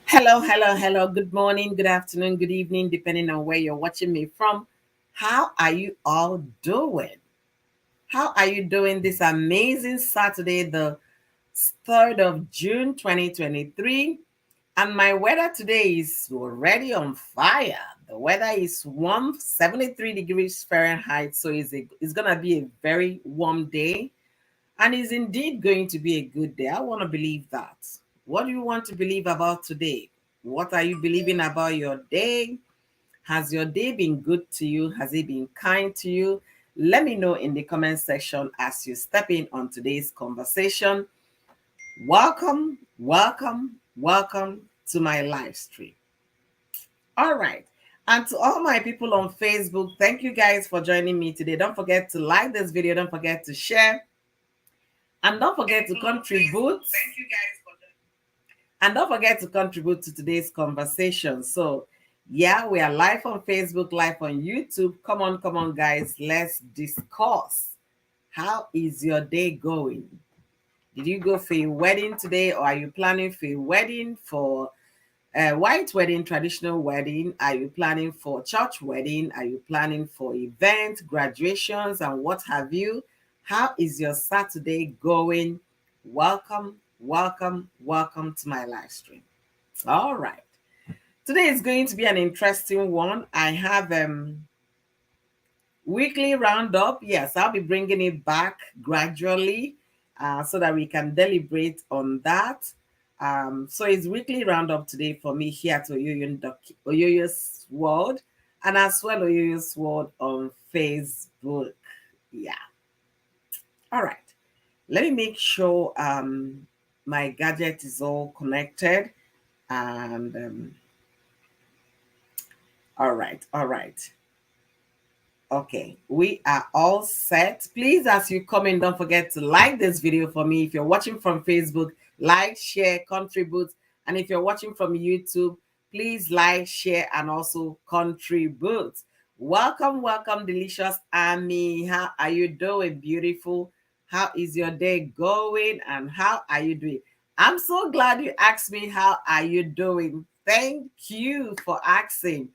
Hello, hello, hello. Good morning, good afternoon, good evening, depending on where you're watching me from. How are you all doing? How are you doing this amazing Saturday, the 3rd of June 2023? And my weather today is already on fire. The weather is warm, 73 degrees Fahrenheit. So it's going to be a very warm day. And it's indeed going to be a good day. I want to believe that. What do you want to believe about today? What are you believing about your day? Has your day been good to you? Has it been kind to you? Let me know in the comment section as you step in on today's conversation. Welcome, welcome, welcome to my live stream. All right. And to all my people on Facebook, thank you guys for joining me today. Don't forget to like this video. Don't forget to share. And don't forget to contribute. And don't forget to contribute to today's conversation. So, yeah, we are live on Facebook, live on YouTube. Come on, guys. Let's discuss. How is your day going? Did you go for a wedding today, or are you planning for a wedding, for a white wedding, traditional wedding? Are you planning for church wedding? Are you planning for events, graduations, and what have you? How is your Saturday going? Welcome, welcome, welcome to my live stream. All right. Today is going to be an interesting one. I have weekly roundup. Yes, I'll be bringing it back gradually so that we can deliberate on that. So it's weekly roundup today for me here at Oyoyo's World, and as well Oyoyo's World on Facebook. Yeah. All right. Let me make sure my gadget is all connected. And all right, all right. Okay, we are all set. Please, as you come in, don't forget to like this video for me. If you're watching from Facebook, like, share, contribute. And if you're watching from YouTube, please like, share, and also contribute. Welcome, welcome, delicious Amy. How are you doing, beautiful? How is your day going? And how are you doing? I'm so glad you asked me, how are you doing? Thank you for asking.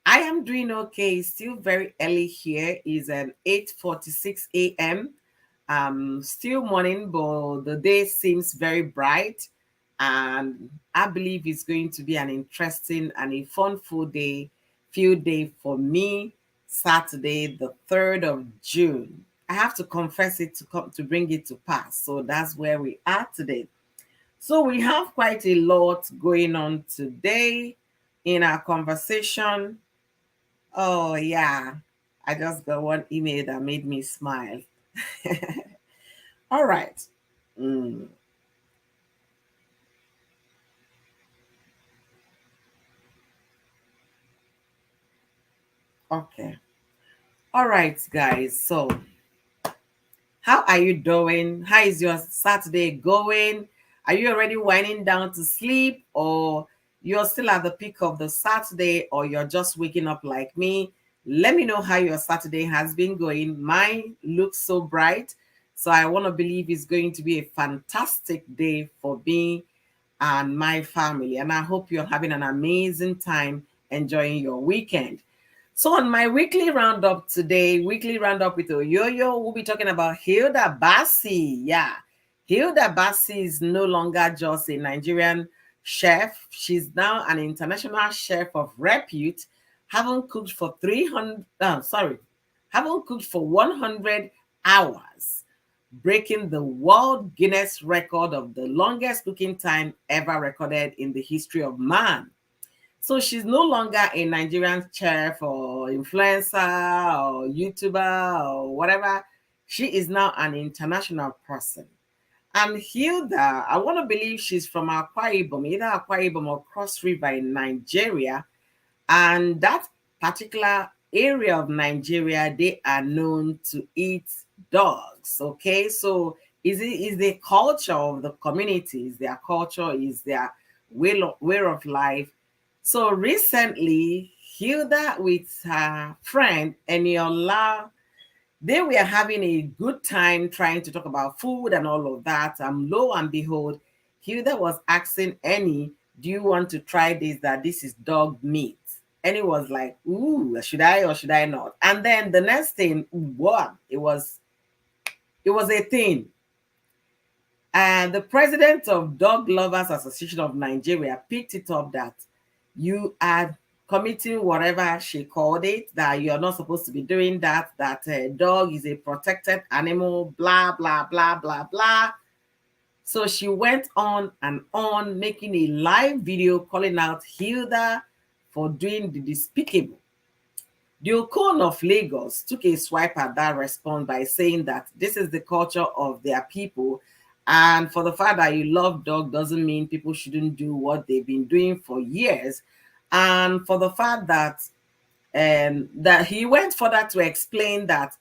I am doing okay. Still very early here. It's 8:46 a.m. Still morning, but the day seems very bright, and I believe it's going to be an interesting and a fun field day for me. Saturday, the 3rd of June. I have to confess it to bring it to pass. So that's where we are today. So we have quite a lot going on today in our conversation. Oh, yeah. I just got one email that made me smile. All right. Mm, okay. All right, guys. So, how are you doing? How is your Saturday going? Are you already winding down to sleep, or you're still at the peak of the Saturday, or you're just waking up like me? Let me know how your Saturday has been going. Mine looks so bright. So I want to believe it's going to be a fantastic day for me and my family. And I hope you're having an amazing time enjoying your weekend. So on my weekly roundup today, weekly roundup with Oyoyo, we'll be talking about Hilda Baci. Yeah, Hilda Baci is no longer just a Nigerian chef. She's now an international chef of repute, having cooked for 100 hours, breaking the World Guinness record of the longest cooking time ever recorded in the history of man. So she's no longer a Nigerian chef or influencer or YouTuber or whatever. She is now an international person. And Hilda, I want to believe she's from Akwa Ibom, either Akwa Ibom or Cross River in Nigeria. And that particular area of Nigeria, they are known to eat dogs. Okay, so is the culture of the community, is their culture, is their way of life. So recently, Hilda with her friend Eniola, they were having a good time trying to talk about food and all of that. Lo and behold, Hilda was asking Annie, do you want to try this, that this is dog meat? And it was like, ooh, should I or should I not? And then the next thing, what? It was a thing. And the president of Dog Lovers Association of Nigeria picked it up that you are committing whatever she called it, that you're not supposed to be doing that, that a dog is a protected animal, blah, blah, blah, blah, blah. So she went on and on, making a live video calling out Hilda for doing the despicable. The Okon of Lagos took a swipe at that response by saying that this is the culture of their people. And for the fact that you love dog doesn't mean people shouldn't do what they've been doing for years. And for the fact that he went further to explain that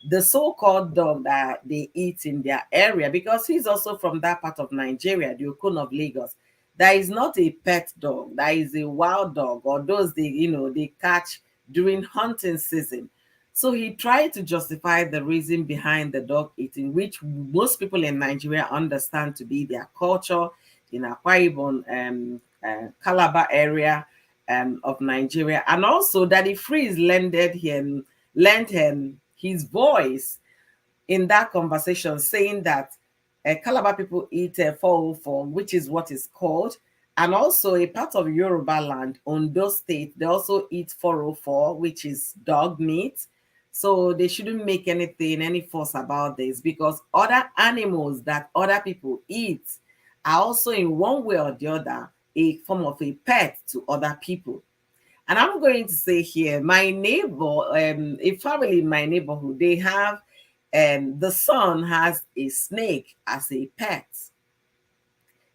the so-called dog that they eat in their area, because he's also from that part of Nigeria, the Okon of Lagos, that is not a pet dog, that is a wild dog, or those they catch during hunting season. So he tried to justify the reason behind the dog eating, which most people in Nigeria understand to be their culture in Akwa Ibom, Calabar area of Nigeria, and also Daddy Freeze lent him his voice in that conversation, saying that Calabar people eat 404, which is what is called, and also a part of Yoruba land, Ondo State, they also eat 404, which is dog meat. So they shouldn't make any fuss about this, because other animals that other people eat are also in one way or the other a form of a pet to other people. And I'm going to say here, my neighbor, a family in my neighborhood, they have, the son has a snake as a pet.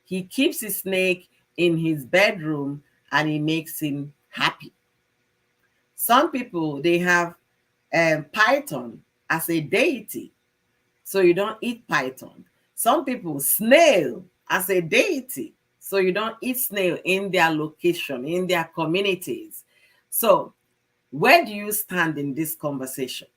He keeps his snake in his bedroom and it makes him happy. Some people, they have python as a deity, so you don't eat python. Some people, snail as a deity, so you don't eat snail in their location, in their communities. So where do you stand in this conversation?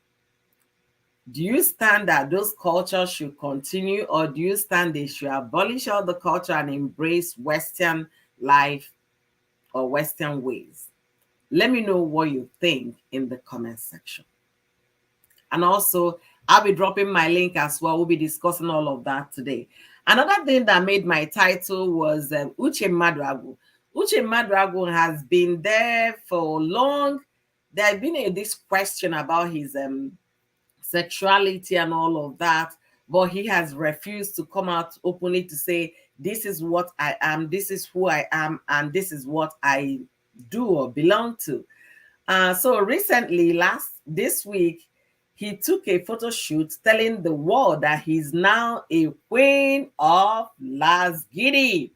Do you stand that those cultures should continue, or do you stand they should abolish all the culture and embrace Western life or Western ways? Let me know what you think in the comment section. And also, I'll be dropping my link as well. We'll be discussing all of that today. Another thing that made my title was Uche Maduagwu. Uche Maduagwu has been there for long. There's been this question about his sexuality and all of that, but he has refused to come out openly to say, this is what I am, this is who I am, and this is what I do or belong to. So recently, this week, he took a photo shoot telling the world that he's now a queen of Las Giddy.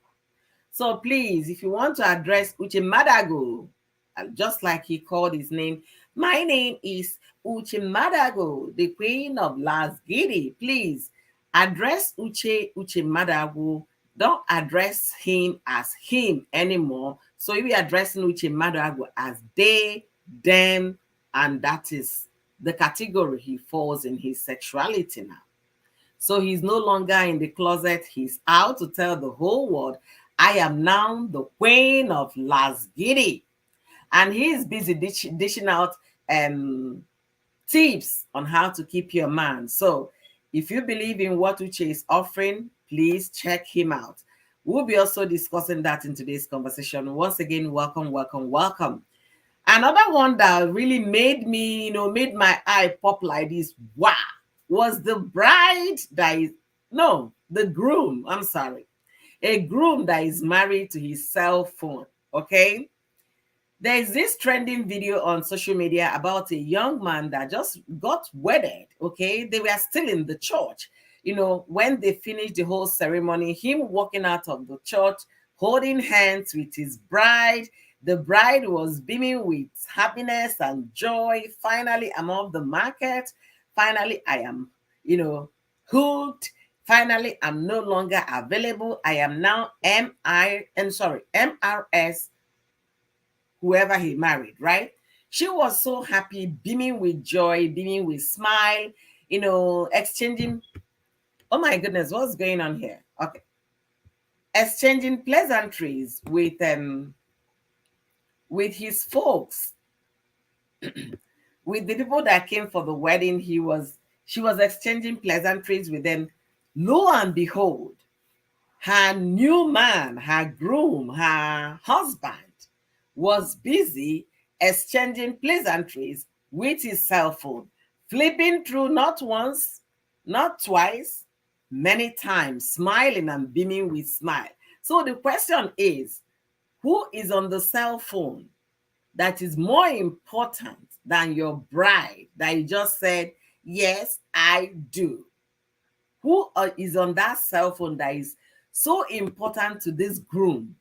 So please, if you want to address Uche Maduagwu, just like he called his name, my name is Uche Maduagwu, the queen of Las Giddy. Please address Uche Maduagwu. Don't address him as him anymore. So you'll be addressing Uche Maduagwu as they, them, and that is the category he falls in his sexuality now. So he's no longer in the closet. He's out to tell the whole world, I am now the queen of Las Giddy. And he's busy dishing out tips on how to keep your man. So if you believe in what Uche is offering, please check him out. We'll be also discussing that in today's conversation. Once again, welcome, welcome, welcome. Another one that really made me, made my eye pop like this, wow, was the the groom, I'm sorry. A groom that is married to his cell phone, okay? There is this trending video on social media about a young man that just got wedded, okay? They were still in the church. When they finished the whole ceremony, him walking out of the church, holding hands with his bride. The bride was beaming with happiness and joy. Finally, I'm off the market. Finally, I am, hooked. Finally, I'm no longer available. I am now MRS, whoever he married, right? She was so happy, beaming with joy, beaming with smile, exchanging. Oh my goodness, what's going on here? Okay. exchanging pleasantries with his folks, with the people that came for the wedding. She was exchanging pleasantries with them. Lo and behold, her new man, her groom, her husband, was busy exchanging pleasantries with his cell phone, flipping through not once, not twice, many times, smiling and beaming with smile. So the question is, who is on the cell phone that is more important than your bride that you just said, yes, I do? Who is on that cell phone that is so important to this groom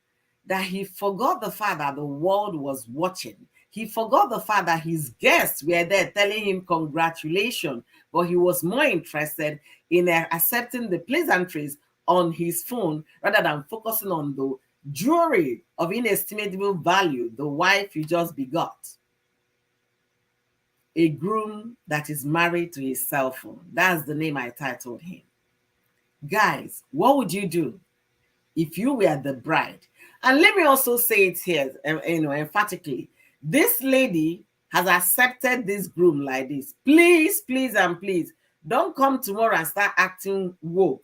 that he forgot the fact that the world was watching? He forgot the fact that his guests were there telling him congratulations, but he was more interested in accepting the pleasantries on his phone rather than focusing on the jewelry of inestimable value, the wife you just begot. A groom that is married to his cell phone. That's the name I titled him. Guys, what would you do if you were the bride? And let me also say it here, emphatically. This lady has accepted this groom like this. Please, please, and please, don't come tomorrow and start acting woke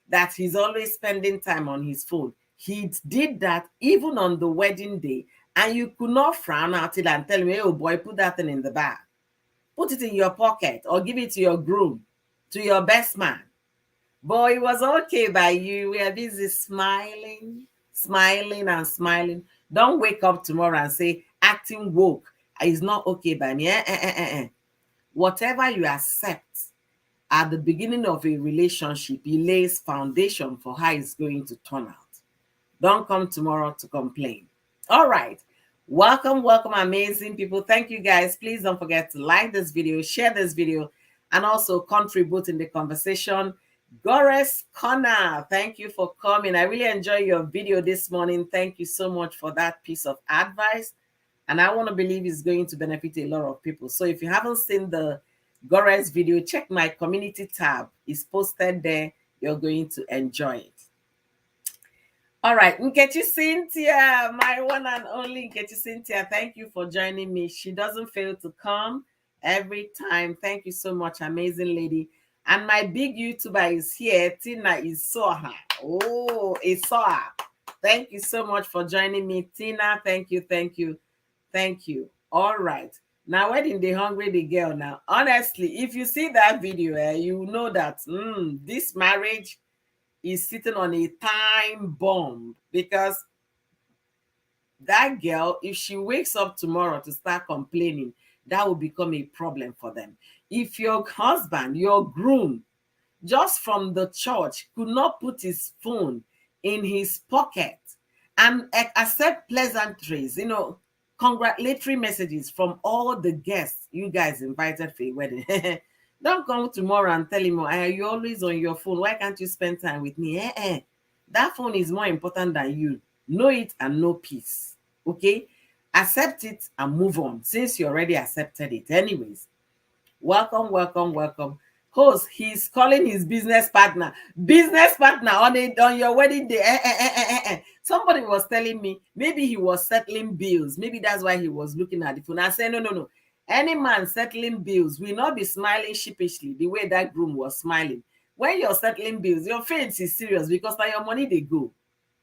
that he's always spending time on his phone. He did that even on the wedding day, and you could not frown at it and tell me, oh boy, put that thing in the bag. Put it in your pocket or give it to your groom, to your best man. Boy, it was okay by you. We are busy smiling, smiling, and smiling. Don't wake up tomorrow and say, acting woke is not okay by me. Whatever you accept at the beginning of a relationship, it lays foundation for how it's going to turn out. Don't come tomorrow to complain. All right. Welcome, welcome, amazing people. Thank you, guys. Please don't forget to like this video, share this video, and also contribute in the conversation. Gores Connor, thank you for coming. I really enjoyed your video this morning. Thank you so much for that piece of advice. And I want to believe it's going to benefit a lot of people. So if you haven't seen the Gores video, check my community tab. It's posted there. You're going to enjoy it. All right, Nkechi Cynthia, my one and only Nkechi Cynthia, thank you for joining me. She doesn't fail to come every time. Thank you so much, amazing lady. And my big YouTuber is here, Tina Isoha. Oh, Isoha. Thank you so much for joining me, Tina. Thank you, thank you, thank you. All right. Now, wedding the hungry the girl now. Honestly, if you see that video, you know that this marriage is sitting on a time bomb, because that girl, if she wakes up tomorrow to start complaining, that will become a problem for them. If your husband, your groom, just from the church, could not put his phone in his pocket and accept pleasantries, congratulatory messages from all the guests you guys invited for a wedding. Don't come tomorrow and tell him, you're always on your phone. Why can't you spend time with me? That phone is more important than you. Know it and know peace. Okay? Accept it and move on, since you already accepted it. Anyways, welcome, welcome, welcome. Host, he's calling his business partner. Business partner on your wedding day. Somebody was telling me maybe he was settling bills. Maybe that's why he was looking at the phone. I said, no. Any man settling bills will not be smiling sheepishly the way that groom was smiling. When you're settling bills, your face is serious, because by your money they go.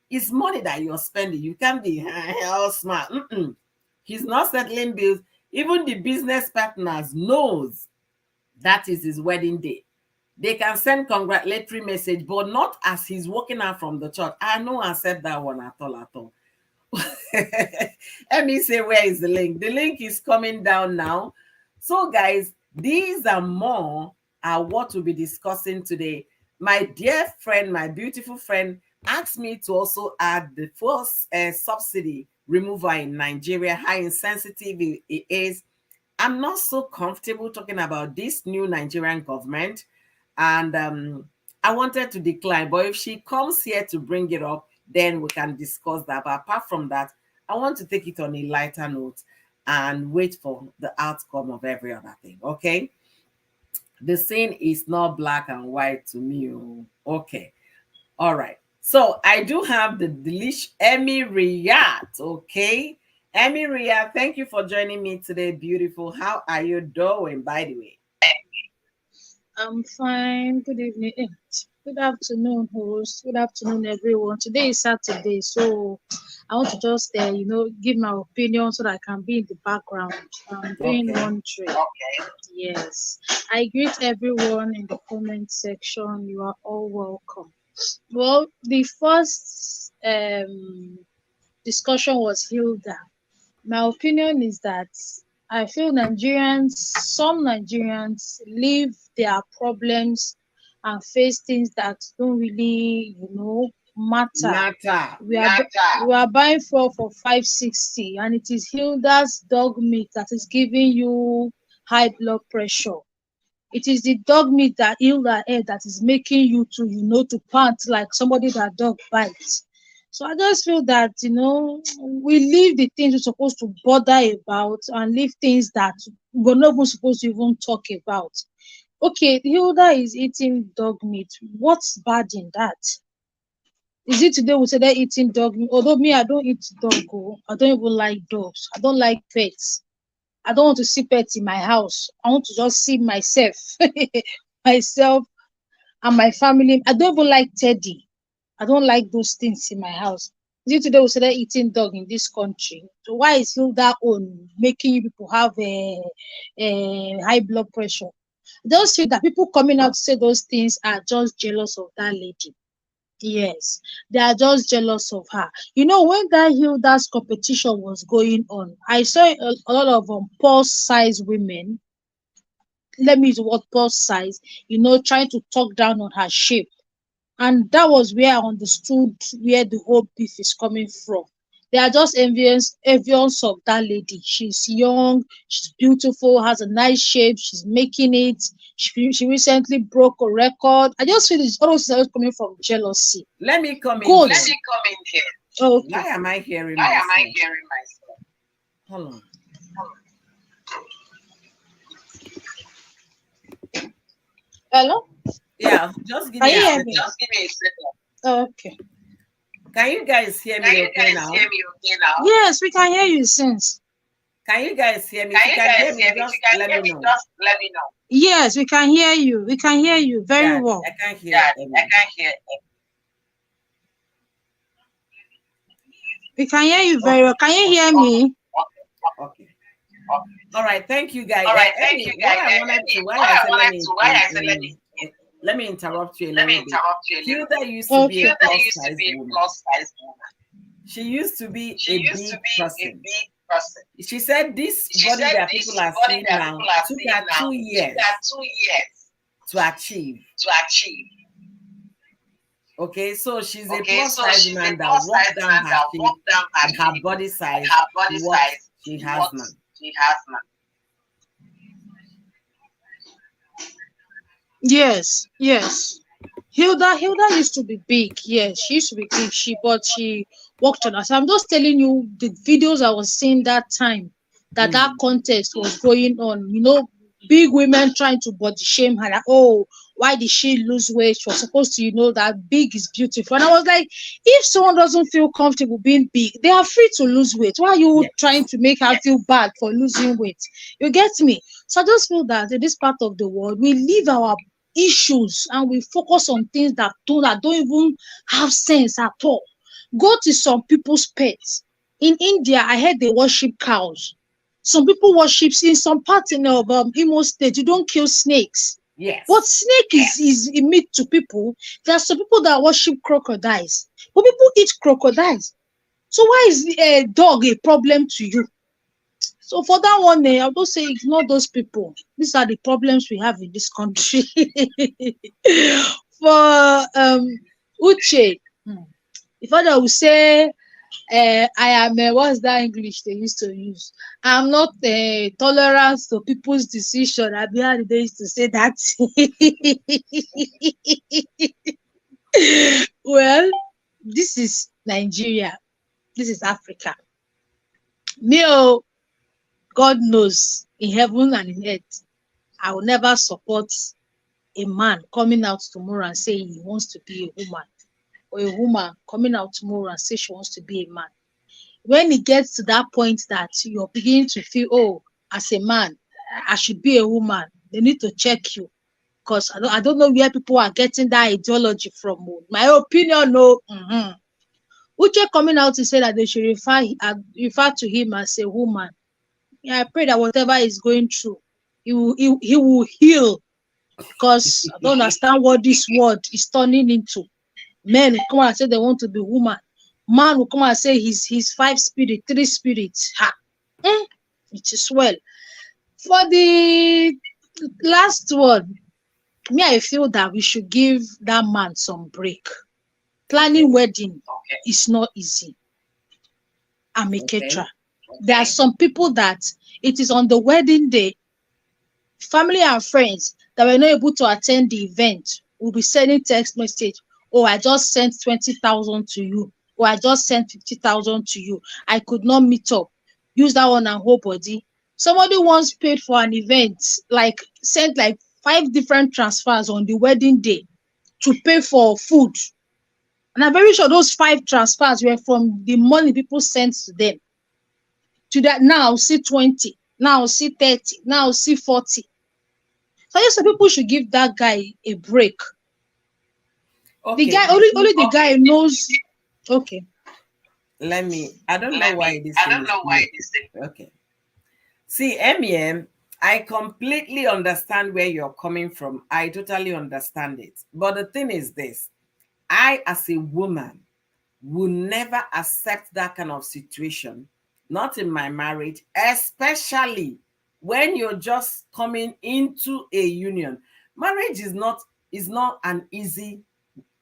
It's money that you're spending. You can't be all smart. He's not settling bills. Even the business partners knows that is his wedding day. They can send congratulatory message, but not as he's walking out from the church. I don't accept that one at all. Let me say, where is the link? The link is coming down now. So, guys, these and more are what we'll be discussing today. My dear friend, my beautiful friend, asked me to also add the first subsidy remover in Nigeria, how insensitive it is. I'm not so comfortable talking about this new Nigerian government, and I wanted to decline. But if she comes here to bring it up, then we can discuss that. But apart from that, I want to take it on a lighter note and wait for the outcome of every other thing. Okay? The scene is not black and white to me. Okay. All right. So I do have the delish Emmy Riyad. Okay. Emmy Riyad, thank you for joining me today, beautiful. How are you doing, by the way? I'm fine. Good evening. Good afternoon, host. Good afternoon, everyone. Today is Saturday, so I want to just, give my opinion so that I can be in the background. I'm doing Okay. laundry. Okay. Yes. I greet everyone in the comment section. You are all welcome. Well, the first discussion was Hilda. My opinion is that I feel some Nigerians leave their problems and face things that don't really, matter. Matter. We are buying fuel for 560, and it is Hilda's dog meat that is giving you high blood pressure. It is the dog meat that Hilda ate that is making you to pant like somebody that dog bites. So I just feel that, we leave the things we're supposed to bother about and leave things that we're not even supposed to even talk about. Okay, Hilda is eating dog meat. What's bad in that? Is it today we say they're eating dog meat? Although me, I don't eat dog. Oh. I don't even like dogs. I don't like pets. I don't want to see pets in my house. I want to just see myself, myself and my family. I don't even like teddy. I don't like those things in my house. See, today we started eating dog in this country. So why is that on making you people have a high blood pressure? I just feel that people coming out to say those things are just jealous of that lady. Yes, they are just jealous of her. When that Hilda's competition was going on, I saw a lot of pulse size women. Let me use the word pulse size, trying to talk down on her shape. And that was where I understood where the whole beef is coming from. They are just envious of that lady. She's young, she's beautiful, has a nice shape, she's making it. She recently broke a record. I just feel it's always coming from jealousy. Let me come in Good. here. Let me come in here. Okay. Why am I hearing Why myself? am I hearing myself? Hold on. Hello? Yeah, just give Can me you a hear second. me? Just give me a second. Okay. Can you guys hear me okay now? Yes, we can hear you since. Can you guys hear me? If you can hear me, just let me know. Just let me know. Yes, we can hear you. We can hear you very Dad, well. I can't hear Emmy. I can't hear. We can hear you very well. Can you hear me? Okay. All right. Thank you, guys. All right. Thank Emmy, you, what guys. I wanted to, why I said let me interrupt you a little bit. Hilda used to be a plus size woman. She used to be a big person. She said this body that people are seeing now took her 2 years to achieve. Okay, so she's a plus size woman that walked down her shape and her body size to what she has now. Yes, yes. Hilda used to be big. Yes, she used to be big. She worked on us. I'm just telling you the videos I was seeing that time that contest was going on. Big women trying to body shame her. Like, oh, why did she lose weight? She was supposed to, that big is beautiful. And I was like, if someone doesn't feel comfortable being big, they are free to lose weight. Why are you trying to make her feel bad for losing weight? You get me? So I just feel that in this part of the world, we leave our issues and we focus on things that don't even have sense at all. Go to some people's pets. In India, I heard they worship cows. Some people worship in some parts of Imo State. You don't kill snakes. Yes. But snake is a meat to people. There are some people that worship crocodiles. But people eat crocodiles. So why is a dog a problem to you? So for that one, I'll just say ignore those people. These are the problems we have in this country. For Uche, the father will say, I am, what's that English they used to use? I'm not tolerant to people's decision. I mean, they used to say that. Well, this is Nigeria. This is Africa. Me, God knows, in heaven and in earth, I will never support a man coming out tomorrow and saying he wants to be a woman. or a woman coming out tomorrow and say she wants to be a man. When it gets to that point that you're beginning to feel, oh, as a man, I should be a woman, they need to check you. Because I don't know where people are getting that ideology from. My opinion, no. Uche coming out to say that they should refer to him as a woman. Yeah, I pray that whatever he's going through, he will heal. Because I don't understand what this word is turning into. Men will come and say they want to be woman. Man will come and say he's 5 spirit, 3 spirits. Ha! It is well. For the last one, me, I feel that we should give that man some break. Planning wedding is not easy. I'm a caterer. There are some people that it is on the wedding day, family and friends that were not able to attend the event will be sending text message. Oh, I just sent 20,000 to you. Or I just sent 50,000 to you. I could not meet up. Use that one and whole body. Somebody once paid for an event, like sent like 5 different transfers on the wedding day to pay for food. And I'm very sure those 5 transfers were from the money people sent to them. To that now see 20, now see 30, now see 40. So I just people should give that guy a break. The guy only the guy knows. Okay. I don't know why this thing is. Okay. See, MEM, I completely understand where you're coming from. I totally understand it. But the thing is this, I, as a woman, will never accept that kind of situation, not in my marriage, especially when you're just coming into a union. Marriage is not an easy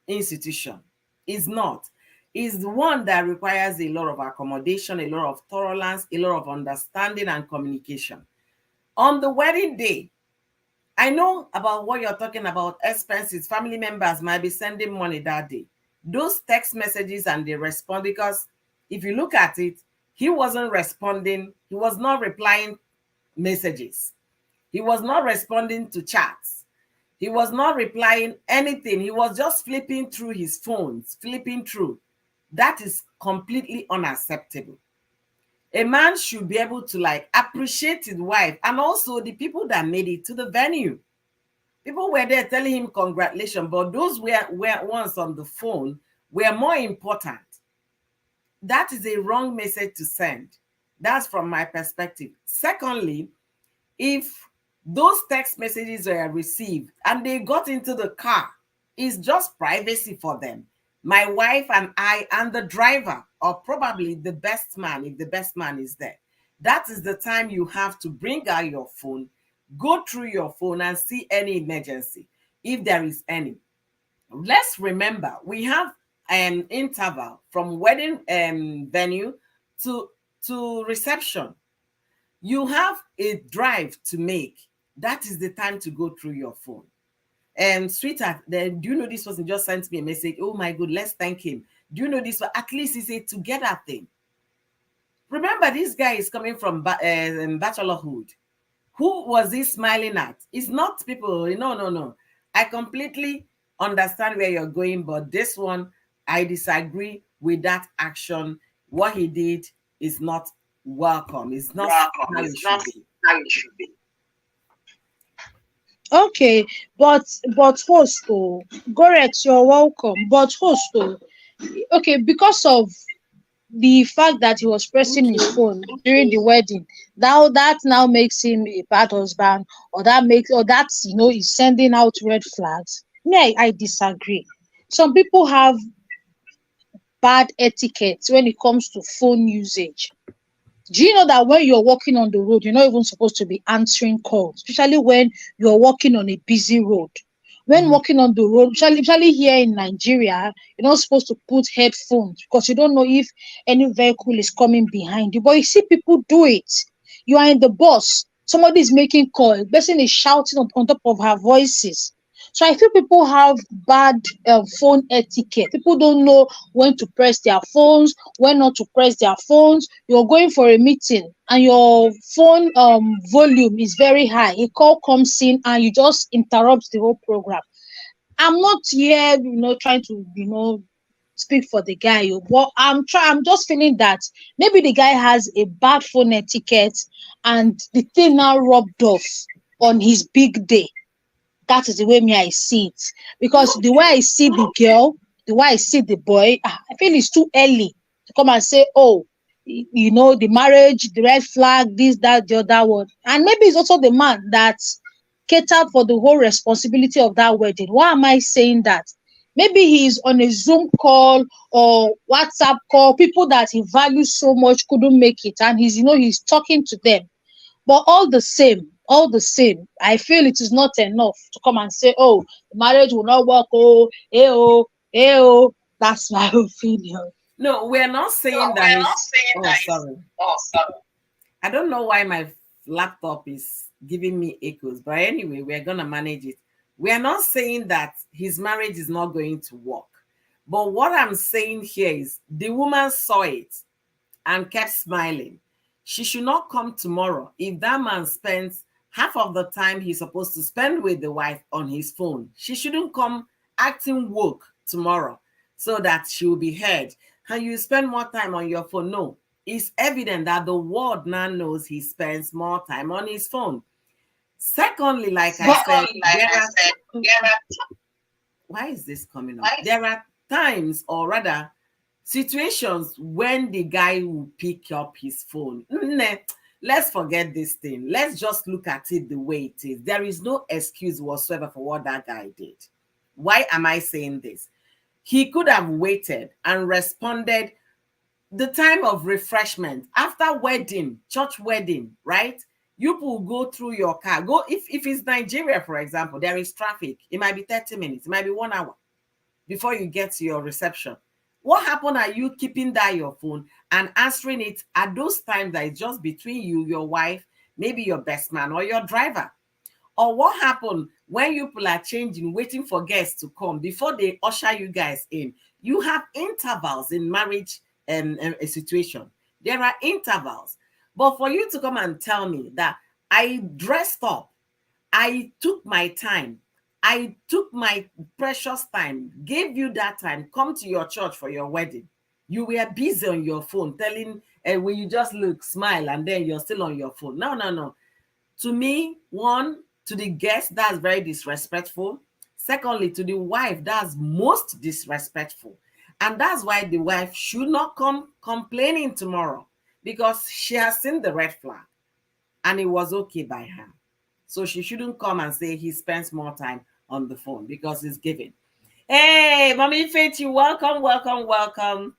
institution. It's not. It's the one that requires a lot of accommodation, a lot of tolerance, a lot of understanding and communication. On the wedding day, I know about what you're talking about, expenses. Family members might be sending money that day. Those text messages and they respond, because if you look at it, he wasn't responding. He was not replying messages. He was not responding to chats. He was not replying anything. He was just flipping through his phones, flipping through. That is completely unacceptable. A man should be able to appreciate his wife and also the people that made it to the venue. People were there telling him congratulations, but those were ones on the phone were more important. That is a wrong message to send. That's from my perspective. Secondly, if those text messages were received and they got into the car, it's just privacy for them. My wife and I and the driver, or probably the best man, if the best man is there. That is the time you have to bring out your phone, go through your phone and see any emergency, if there is any. Let's remember, we have an interval from wedding venue to reception. You have a drive to make. That is the time to go through your phone. Sweetheart, then do you know this person just sent me a message? Oh my God, let's thank him. Do you know this one? At least it's a together thing. Remember, this guy is coming from bachelorhood. Who was he smiling at? It's not people. No. I completely understand where you're going, but this one, I disagree with that action. What he did is not welcome. It's not how it should be. Okay, but host, oh, Gorex, you're welcome. But host, oh, okay, because of the fact that he was pressing his phone during the wedding, that now makes him a bad husband, or that's he's sending out red flags. Me, I disagree. Some people have bad etiquette when it comes to phone usage. Do you know that when you're walking on the road, you're not even supposed to be answering calls, especially when you're walking on a busy road? When walking on the road, especially here in Nigeria, you're not supposed to put headphones because you don't know if any vehicle is coming behind you. But you see people do it. You are in the bus, somebody is making call, the person is shouting on top of her voices. So I feel people have bad phone etiquette. People don't know when to press their phones, when not to press their phones. You're going for a meeting and your phone volume is very high. A call comes in and you just interrupt the whole program. I'm not here, trying to, speak for the guy, but I'm just feeling that maybe the guy has a bad phone etiquette, and the thing now rubbed off on his big day. That is the way me I see it. Because the way I see the girl, the way I see the boy, I feel it's too early to come and say, oh, the marriage, the red flag, this, that, the other one. And maybe it's also the man that catered for the whole responsibility of that wedding. Why am I saying that? Maybe he is on a Zoom call or WhatsApp call. People that he values so much couldn't make it, and he's talking to them. But all the same, I feel it is not enough to come and say, oh, the marriage will not work. Oh, eh, oh, eh, oh. That's my opinion. No, we're not saying that is. Oh, sorry. I don't know why my laptop is giving me echoes, but anyway, we're gonna manage it. We are not saying that his marriage is not going to work. But what I'm saying here is the woman saw it and kept smiling. She should not come tomorrow if that man spends half of the time he's supposed to spend with the wife on his phone. She shouldn't come acting woke tomorrow so that she will be heard. And you spend more time on your phone. No, it's evident that the world now knows he spends more time on his phone. Secondly, like I said, why is this coming up? There are times, or rather, situations when the guy will pick up his phone. Let's forget this thing. Let's just look at it the way it is. There is no excuse whatsoever for what that guy did. Why am I saying this? He could have waited and responded the time of refreshment after wedding, church wedding, right? You will go through your car. Go if it's Nigeria, for example, there is traffic. It might be 30 minutes, it might be 1 hour before you get to your reception. What happened are you keeping that your phone and answering it at those times that it's just between you, your wife, maybe your best man or your driver? Or what happened when you people are changing, waiting for guests to come before they usher you guys in? You have intervals in marriage and a situation. There are intervals. But for you to come and tell me that I dressed up, I took my time, I took my precious time, gave you that time, come to your church for your wedding. You were busy on your phone telling, when you just look, smile, and then you're still on your phone. No, no, no. To me, one, to the guest, that's very disrespectful. Secondly, to the wife, that's most disrespectful. And that's why the wife should not come complaining tomorrow, because she has seen the red flag and it was okay by her. So she shouldn't come and say he spends more time on the phone because he's giving. Hey, Mommy Faith, you welcome, welcome, welcome.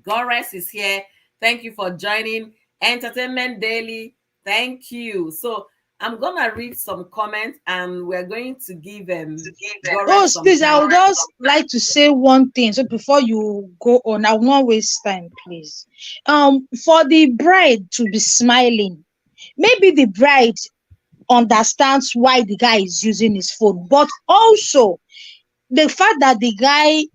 Gores is here. Thank you for joining Entertainment Daily. Thank you. So I'm gonna read some comments and we're going to give Gores some Please, I time. would just like to say one thing. So before you go on, I will not waste time, please. For the bride to be smiling, maybe the bride understands why the guy is using his phone, but also the fact that the guy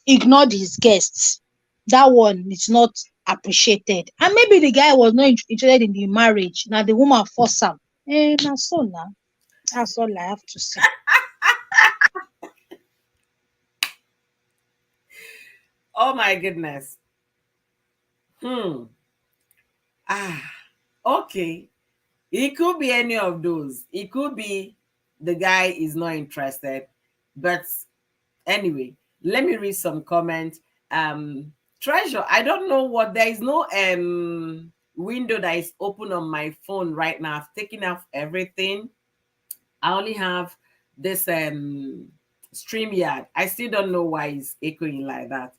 ignored his guests, that one is not appreciated. And maybe the guy was not interested in the marriage. Now the woman forced him. That's all now. That's all I have to say. Oh my goodness. Okay. It could be any of those. It could be the guy is not interested. But anyway, let me read some comments. Treasure, I don't know what, there is no window that is open on my phone right now. I've taken off everything. I only have this StreamYard. I still don't know why it's echoing like that.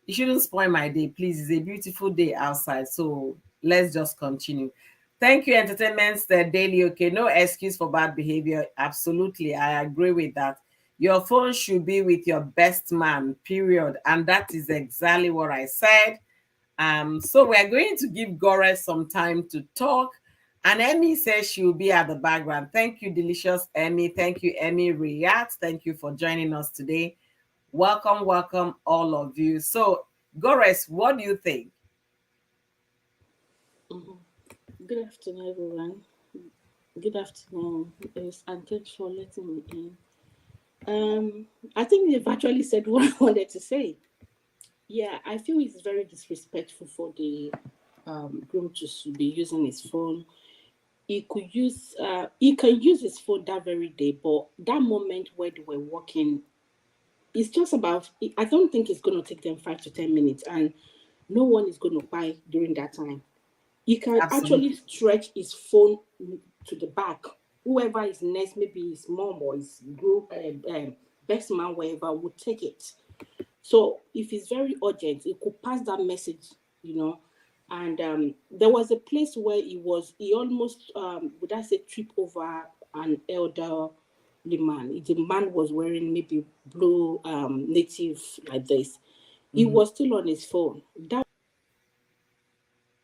You shouldn't spoil my day, please. It's a beautiful day outside, so let's just continue. Thank you, Entertainment Daily. Okay, no excuse for bad behavior. Absolutely, I agree with that. Your phone should be with your best man, period. And that is exactly what I said. So we're going to give Gores some time to talk. And Emmy says she will be at the background. Thank you, delicious Emmy. Thank you, Emmy Riyadh. Thank you for joining us today. Welcome, welcome, all of you. So, Gores, what do you think? Good afternoon, everyone. Good afternoon, yes, and thanks for letting me in. I think you've actually said what I wanted to say. Yeah, I feel it's very disrespectful for the groom to be using his phone. He can use his phone that very day, but that moment where they were walking, it's just about. I don't think it's going to take them 5 to 10 minutes, and no one is going to buy during that time. He can actually Absolutely. stretch his phone to the back. Whoever is next, maybe his mom or his group, best man, wherever, would take it. So if it's very urgent, it could pass that message, you know. And there was a place where he almost, would I say, trip over an elderly man. The man was wearing maybe blue native like this. He Mhm. was still on his phone.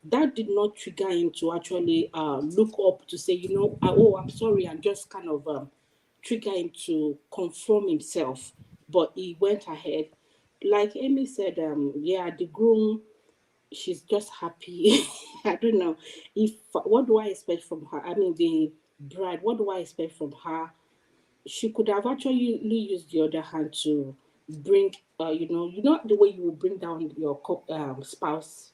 That did not trigger him to actually look up to say, oh, I'm sorry, and just kind of trigger him to confront himself. But he went ahead. Like Amy said, yeah, the groom, she's just happy. I don't know. If What do I expect from her? I mean, the bride, what do I expect from her? She could have actually used the other hand to bring, the way you will bring down your spouse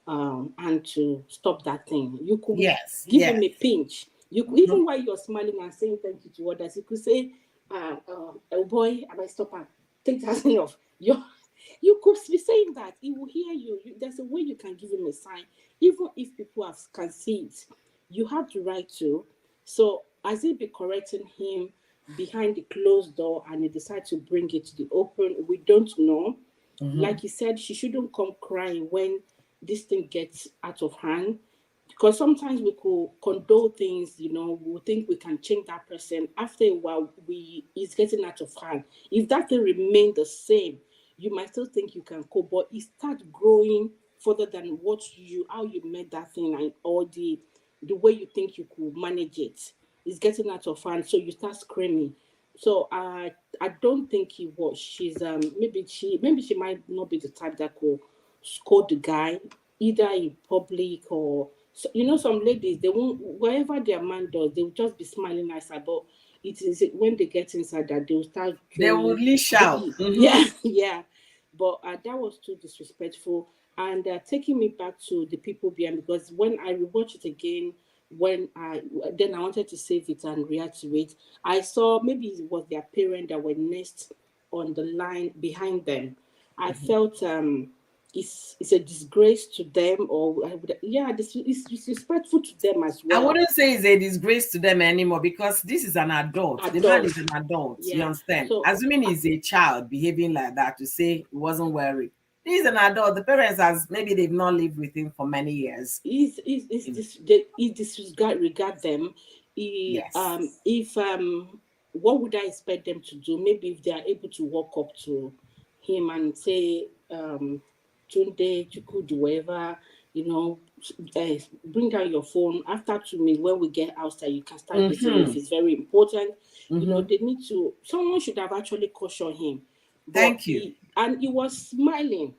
and to stop that thing. You could Yes, give him yes. a pinch. You could, Mhm. even while you're smiling and saying thank you to others, you could say, "Oh boy, I might stop and take that thing off." You could be saying that he will hear you. There's a way you can give him a sign, even if people can see it. You have the right to. So as he be correcting him behind the closed door, and he decide to bring it to the open, we don't know. Mhm. Like he said, she shouldn't come crying when this thing gets out of hand, because sometimes we could condone things, we think we can change that person. After a while, it's getting out of hand. If that thing remain the same, you might still think you can cope, but it start growing further than how you met that thing, and or the way you think you could manage it is getting out of hand, so you start screaming. So I don't think he was. She's maybe she might not be the type that could scold the guy either in public, or some ladies, they won't, wherever their man does, they'll just be smiling outside, but it is when they get inside that they'll start They throwing. would leash out. Yeah, Mhm. yeah. But that was too disrespectful. And taking me back to the people behind, because when I rewatched it again, when I wanted to save it and react to it, I saw maybe it was their parent that were next on the line behind them. I felt it's a disgrace to them, or yeah, this is disrespectful to them as I well. wouldn't say it's a disgrace to them anymore because this is an adult. The man Adult, is an adult. You yeah. understand? So Assuming he's a child behaving like that to say he wasn't worried. He's an adult. The parents has maybe they've not lived with him for many years. is You know. this he disregard them. He Yes. if What would I expect them to do? Maybe if they are able to walk up to him and say, Tunde, Chukwudi, whatever, you know, bring down your phone after 2 minutes. When we get outside, you can start using it if Mm-hmm. it's very important. Mm-hmm. They need to. Someone should have actually cautioned him, but Thank you. he was smiling.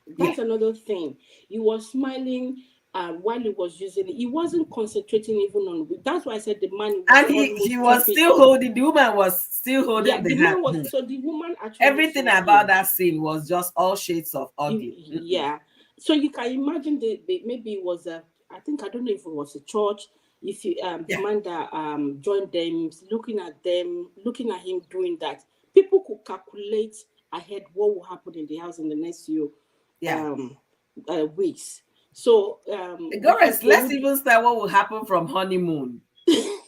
Yeah. That's another thing. He was smiling while he was using it. He wasn't concentrating even on. That's why I said the man was And he almost was tripping. still holding the woman was still Yeah, holding the the hand. man was. Mhm. So the woman actually Everything saw about him. that scene was just all shades of ugly. Mm-mm. Yeah. So you can imagine maybe it was a. I think, I don't know if it was a church. If you the Yeah. man that joined them, looking at him doing that, people could calculate ahead what will happen in the house in the next few Yeah. um weeks. So Goris, they let's would. even start what will happen from honeymoon. You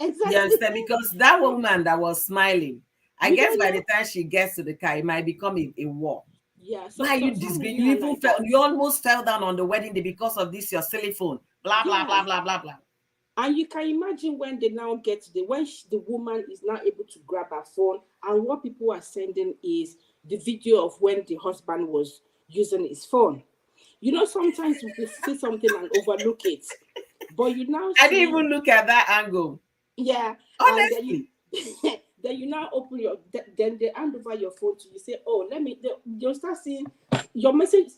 Exactly. understand? Because that woman that was smiling, I You guess don't by know. the time she gets to the car, it might become a war. Yeah, Why you some disgrace? women You are even like fell, that. you almost fell down on the wedding day because of this, your silly phone. Blah, blah, Yeah. blah, blah, blah, blah. And you can imagine when they now get to the woman is now able to grab her phone, and what people are sending is the video of when the husband was using his phone. Sometimes we could see something and overlook it, but you now I didn't see. even look at that angle. Yeah, and then you Honestly. then you now open then they hand over your phone to you, say, oh, you'll start seeing your message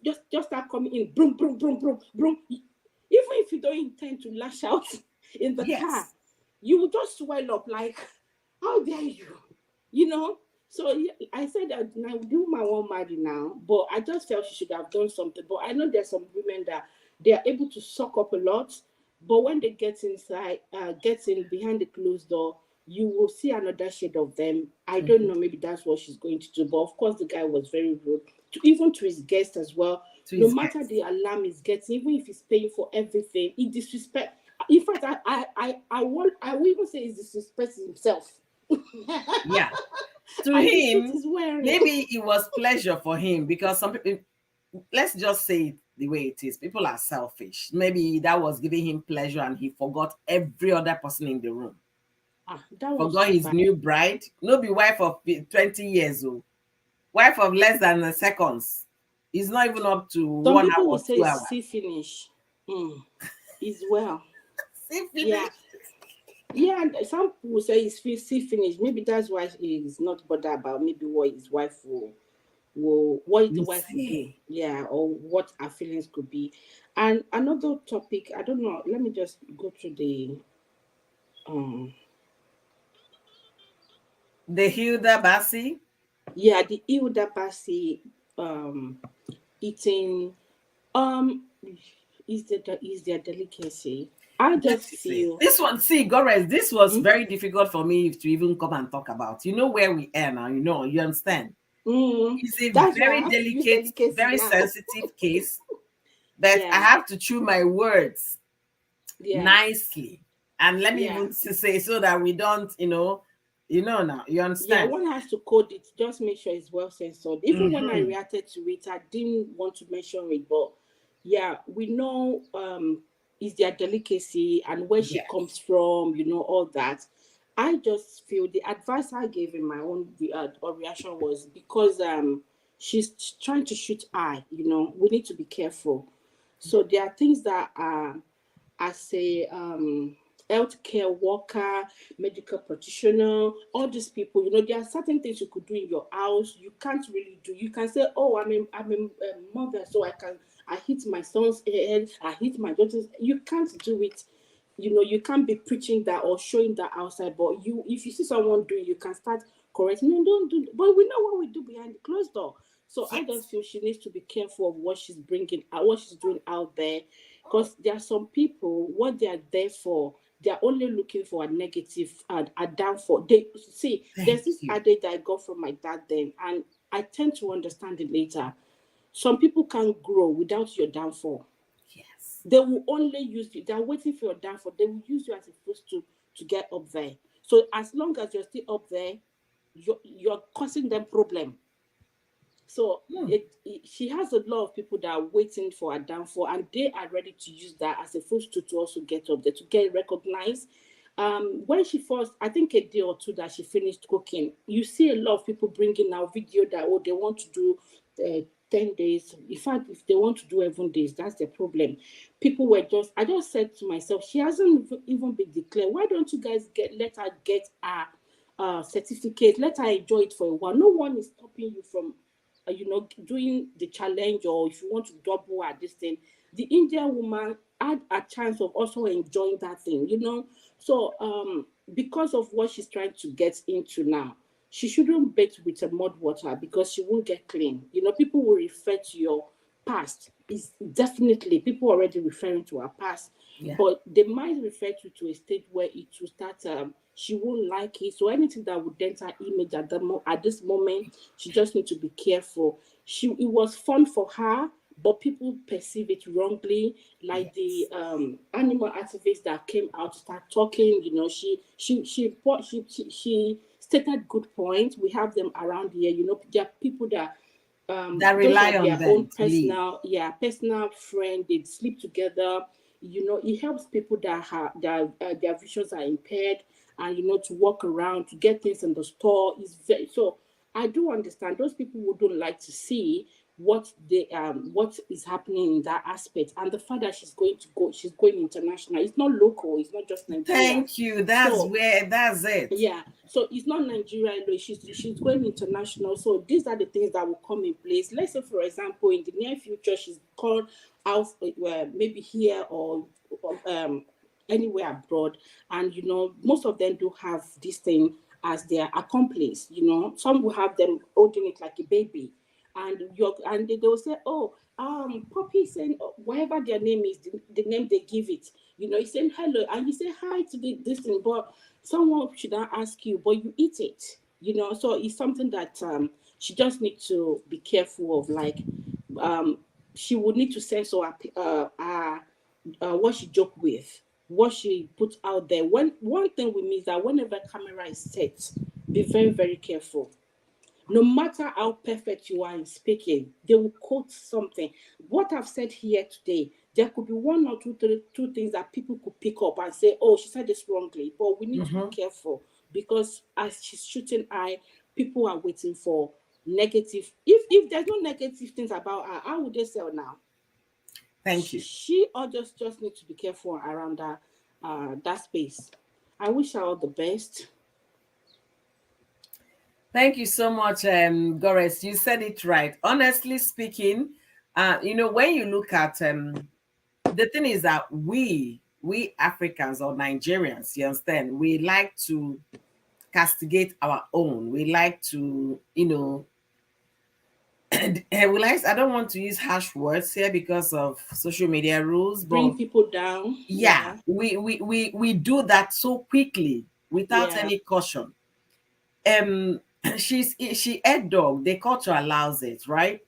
just start coming in, boom, boom, boom, boom, boom. Even if you don't intend to lash out in the car, Yes. you will just swell up like, how dare you, you know. So I said that now the woman won't marry now, but I just felt she should have done something. But I know there's some women that they are able to suck up a lot, but when they get inside, get in behind the closed door, you will see another shade of them. I don't know, maybe that's what she's going to do. But of course, the guy was very rude, even to his guests as well. To No his matter guests. the alarm is getting, even if he's paying for everything, he disrespect. In fact, I will even say he disrespects himself. Yeah. To And the suit him, is wearing. maybe it was pleasure for him because some people, let's just say it the way it is. People are selfish. Maybe that was giving him pleasure and he forgot every other person in the room. That was Forgot too his bad. new bride. No be wife of 20 years old. Wife of less than seconds. It's not even up to Some one people will hour, say 2 it's hours. see finish. Is well. See Yeah. finish. Yeah, and some people say it's see finish. Maybe that's why he's not bothered about maybe what his wife will what the You wife will do. see. Yeah, or what her feelings could be. And another topic, I don't know. Let me just go to the um The Hilda Baci. yeah, the Hilda Baci um eating is their delicacy. I Let just me see. feel This one, see, Gores, this was mm, very difficult for me to even come and talk about. You know where we are now, you understand. It's a that's why I very have to use delicate, delicacy very now. sensitive case that I Yeah, have to chew my words yeah, nicely. And let me yeah. even say so that we don't, now, you Yeah, understand. one has to code it. Just make sure it's well censored. Even when I Hmm. reacted to it, I didn't want to mention it, but yeah, we know is their delicacy and where she Yes. comes from, all that. I just feel the advice I gave in my own or reaction was because she's trying to shoot eye, we need to be careful. So there are things that are as a healthcare worker, medical practitioner, all these people, there are certain things you could do in your house. You can't really do. You can say, "Oh, I'm a mother, so I hit my son's head, I hit my daughter's." You can't do it. You can't be preaching that or showing that outside. But if you see someone doing, you can start correcting. No, don't do. But we know what we do behind the closed door. So I Yes. just feel she needs to be careful of what she's bringing, what she's doing out there, because there are some people what they are there for. They are only looking for a negative and a downfall. They see Thank there's this you. adage that I got from my dad then, and I tend to understand it later. Some people can't grow without your downfall. Yes. They will only use you. They're waiting for your downfall. They will use you as a first to get up there. So as long as you're still up there, you're causing them problem. So Hmm. she has a lot of people that are waiting for a downfall, and they are ready to use that as a footstool to also get up there, to get recognized. When she first, I think a day or two that she finished cooking, you see a lot of people bringing out video that they want to do 10 days. In fact, if they want to do 11 days, that's the problem. People were I just said to myself, she hasn't even been declared. Why don't you guys let her get her certificate? Let her enjoy it for a while. No one is stopping you from doing the challenge, or if you want to double at this thing. The Indian woman had a chance of also enjoying that thing. So because of what she's trying to get into now, she shouldn't bathe with a mud water because she won't get clean. People will refer to your past. Is definitely people already referring to her past, Yeah. but they might refer to a state where it will start. She won't like it. So anything that would dent her image at this moment, she just need to be careful. It was fun for her, but people perceive it wrongly. Like the Yes. animal activist that came out to start talking. She stated good points. We have them around here. There are people that That those rely are on their them own to leave. personal friend. They sleep together. It helps people that have their visions are impaired, and to walk around, to get things in the store is very so. I do understand those people who don't like to see what is happening in that aspect, and the fact that she's going international. It's not local, it's not just Nigeria. Thank you. So That's it. yeah, so it's not Nigeria alone. She's going international. So these are the things that will come in place. Let's say, for example, in the near future, she's called out, maybe here or anywhere abroad, and most of them do have this thing as their accomplice. Some will have them holding it like a baby, and they will say, oh, Poppy saying, whatever their name is, the name they give it. He's saying hello, and you say hi to this thing, but someone should not ask you, but you eat it. So it's something that she just needs to be careful of. Like, she would need to censor what she joke with, what she put out there. One thing we miss that whenever camera is set, be very, very careful. No matter how perfect you are in speaking, they will quote something. What I've said here today, there could be one or two things that people could pick up and say, oh, she said this wrongly. But we need to be careful, because as she's shooting eye, people are waiting for negative. If there's no negative things about her, how would they sell now? Thank you. She or just need to be careful around that space. I wish her all the best. Thank you so much, Goris. You said it right. Honestly speaking, when you look at the thing is that we Africans or Nigerians, you understand, we like to castigate our own. We like to, I don't want to use harsh words here because of social media rules, Bring but people down. yeah, we do that so quickly without Yeah. any caution. She ate dog, the culture allows it, right?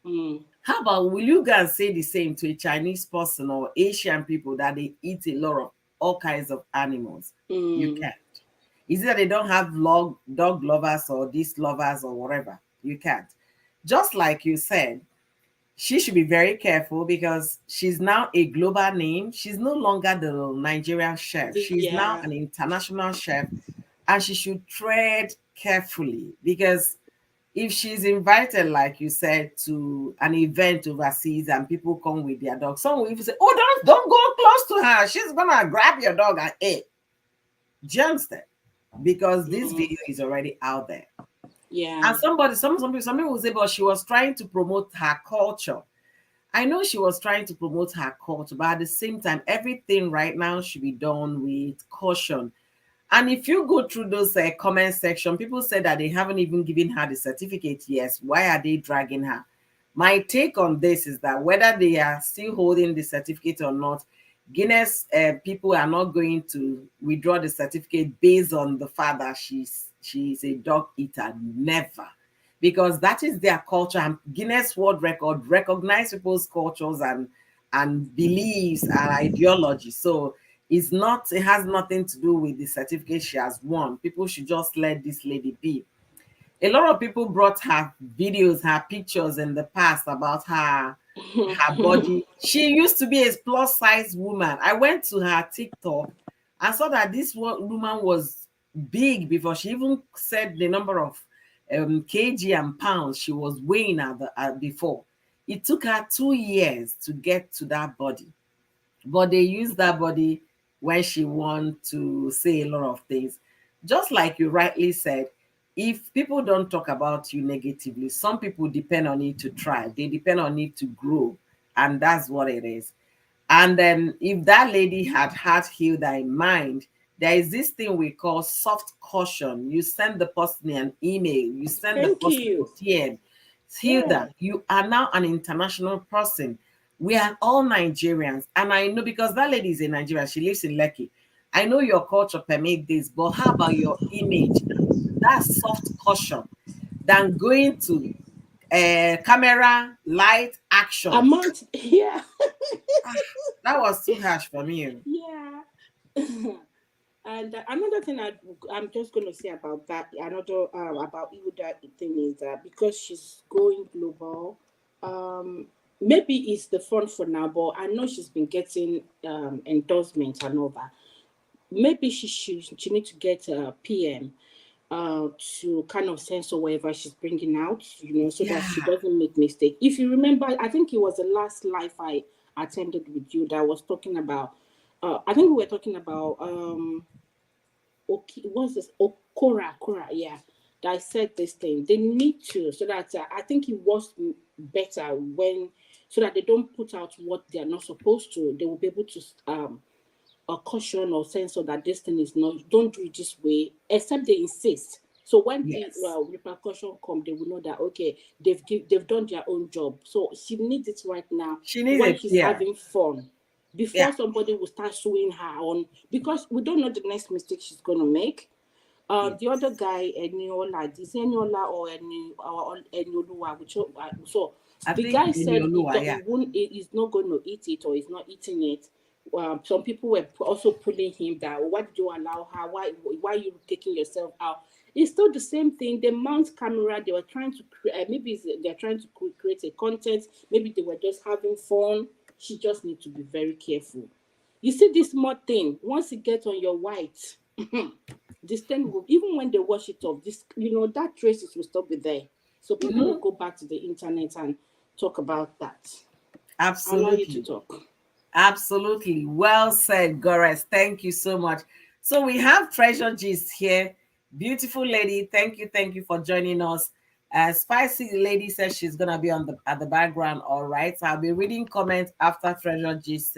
Mm. How about, will you guys say the same to a Chinese person or Asian people that they eat a lot of all kinds of animals? You Mm. can't. Is it that they don't have dog lovers or these lovers or whatever? You can't. Just like you said, she should be very careful because she's now a global name. She's no longer the Nigerian chef. She's now Yeah. an international chef, and she should tread carefully because if she's invited, like you said, to an event overseas and people come with their dog, some will even say, "Oh, don't go close to her. She's gonna grab your dog and eat." Do you understand? Because this Mm. video is already out there. Yeah. And some people will say, but she was trying to promote her culture. I know she was trying to promote her culture, but at the same time, everything right now should be done with caution. And if you go through those comment section, people said that they haven't even given her the certificate. Yes, why are they dragging her? My take on this is that whether they are still holding the certificate or not, Guinness people are not going to withdraw the certificate based on the fact that she's a dog eater. Never, because that is their culture, and Guinness World Record recognize people's cultures and beliefs and ideology. So it has nothing to do with the certificate she has won. People should just let this lady be. A lot of people brought her videos, her pictures in the past about her body. She used to be a plus size woman. I went to her TikTok and saw that this woman was big before she even said the number of kg and pounds she was weighing before. It took her 2 years to get to that body, but they use that body when she want to say a lot of things. Just like you rightly said, if people don't talk about you negatively, some people depend on it to thrive. They depend on it to grow, and that's what it is. And then if that lady had Hilda in mind, there is this thing we call soft caution. You send the person an email, you send the Thank person a you. DM. Yeah. Hilda, you are now an international person. We are all Nigerians. And I know because that lady is a Nigerian, she lives in Lekki. I know your culture permit this, but how about your image now? That's soft caution than going to camera, light, action. Amount. Yeah. Ah, that was too harsh for me. Yeah. And another thing I'm just going to say about that, another about Hilda thing is that because she's going global, maybe it's the fun for now, but I know she's been getting endorsements and all that. Maybe she need to get a PM to kind of censor whatever she's bringing out, so that she Yeah. doesn't make mistake. If you remember, I think it was the last live I attended with you that was talking about. I think we were talking about okay, what's this? Oh, Cora, yeah. That I said this thing. They need to, so that I think it was better when, so that they don't put out what they are not supposed to. They will be able to a caution or censor that this thing is not, don't do it this way, except they insist. So when the Yes. repercussion come, they will know that okay, they've done their own job. So she needs it right now She needs when a she's peer. having fun, Yeah. before somebody will start suing her on, because we don't know the next mistake she's gonna make. The other Yes. guy, Eniola, is Eniola or Enioluwa, which so I the think guy in said your he, lower, he yeah. won't, he's not going to eat it or he's not eating it. Some people were also pulling him that why did you allow her? Why are you taking yourself out? It's still the same thing. They mount camera. They were trying to maybe they're trying to create a content. Maybe they were just having fun. She just needs to be very careful. You see this small thing, once it gets on your white, this thing will, even when they wash it off, this, that traces will still be there. So people will Mhm. go back to the internet and talk about that. I'll allow you to Absolutely. talk. Absolutely. Well said, Gores. Thank you so much. So we have Treasure Gist here. Beautiful lady. Thank you for joining us. Spicy lady says she's gonna be on the at the background. All right. So I'll be reading comments after Treasure Gist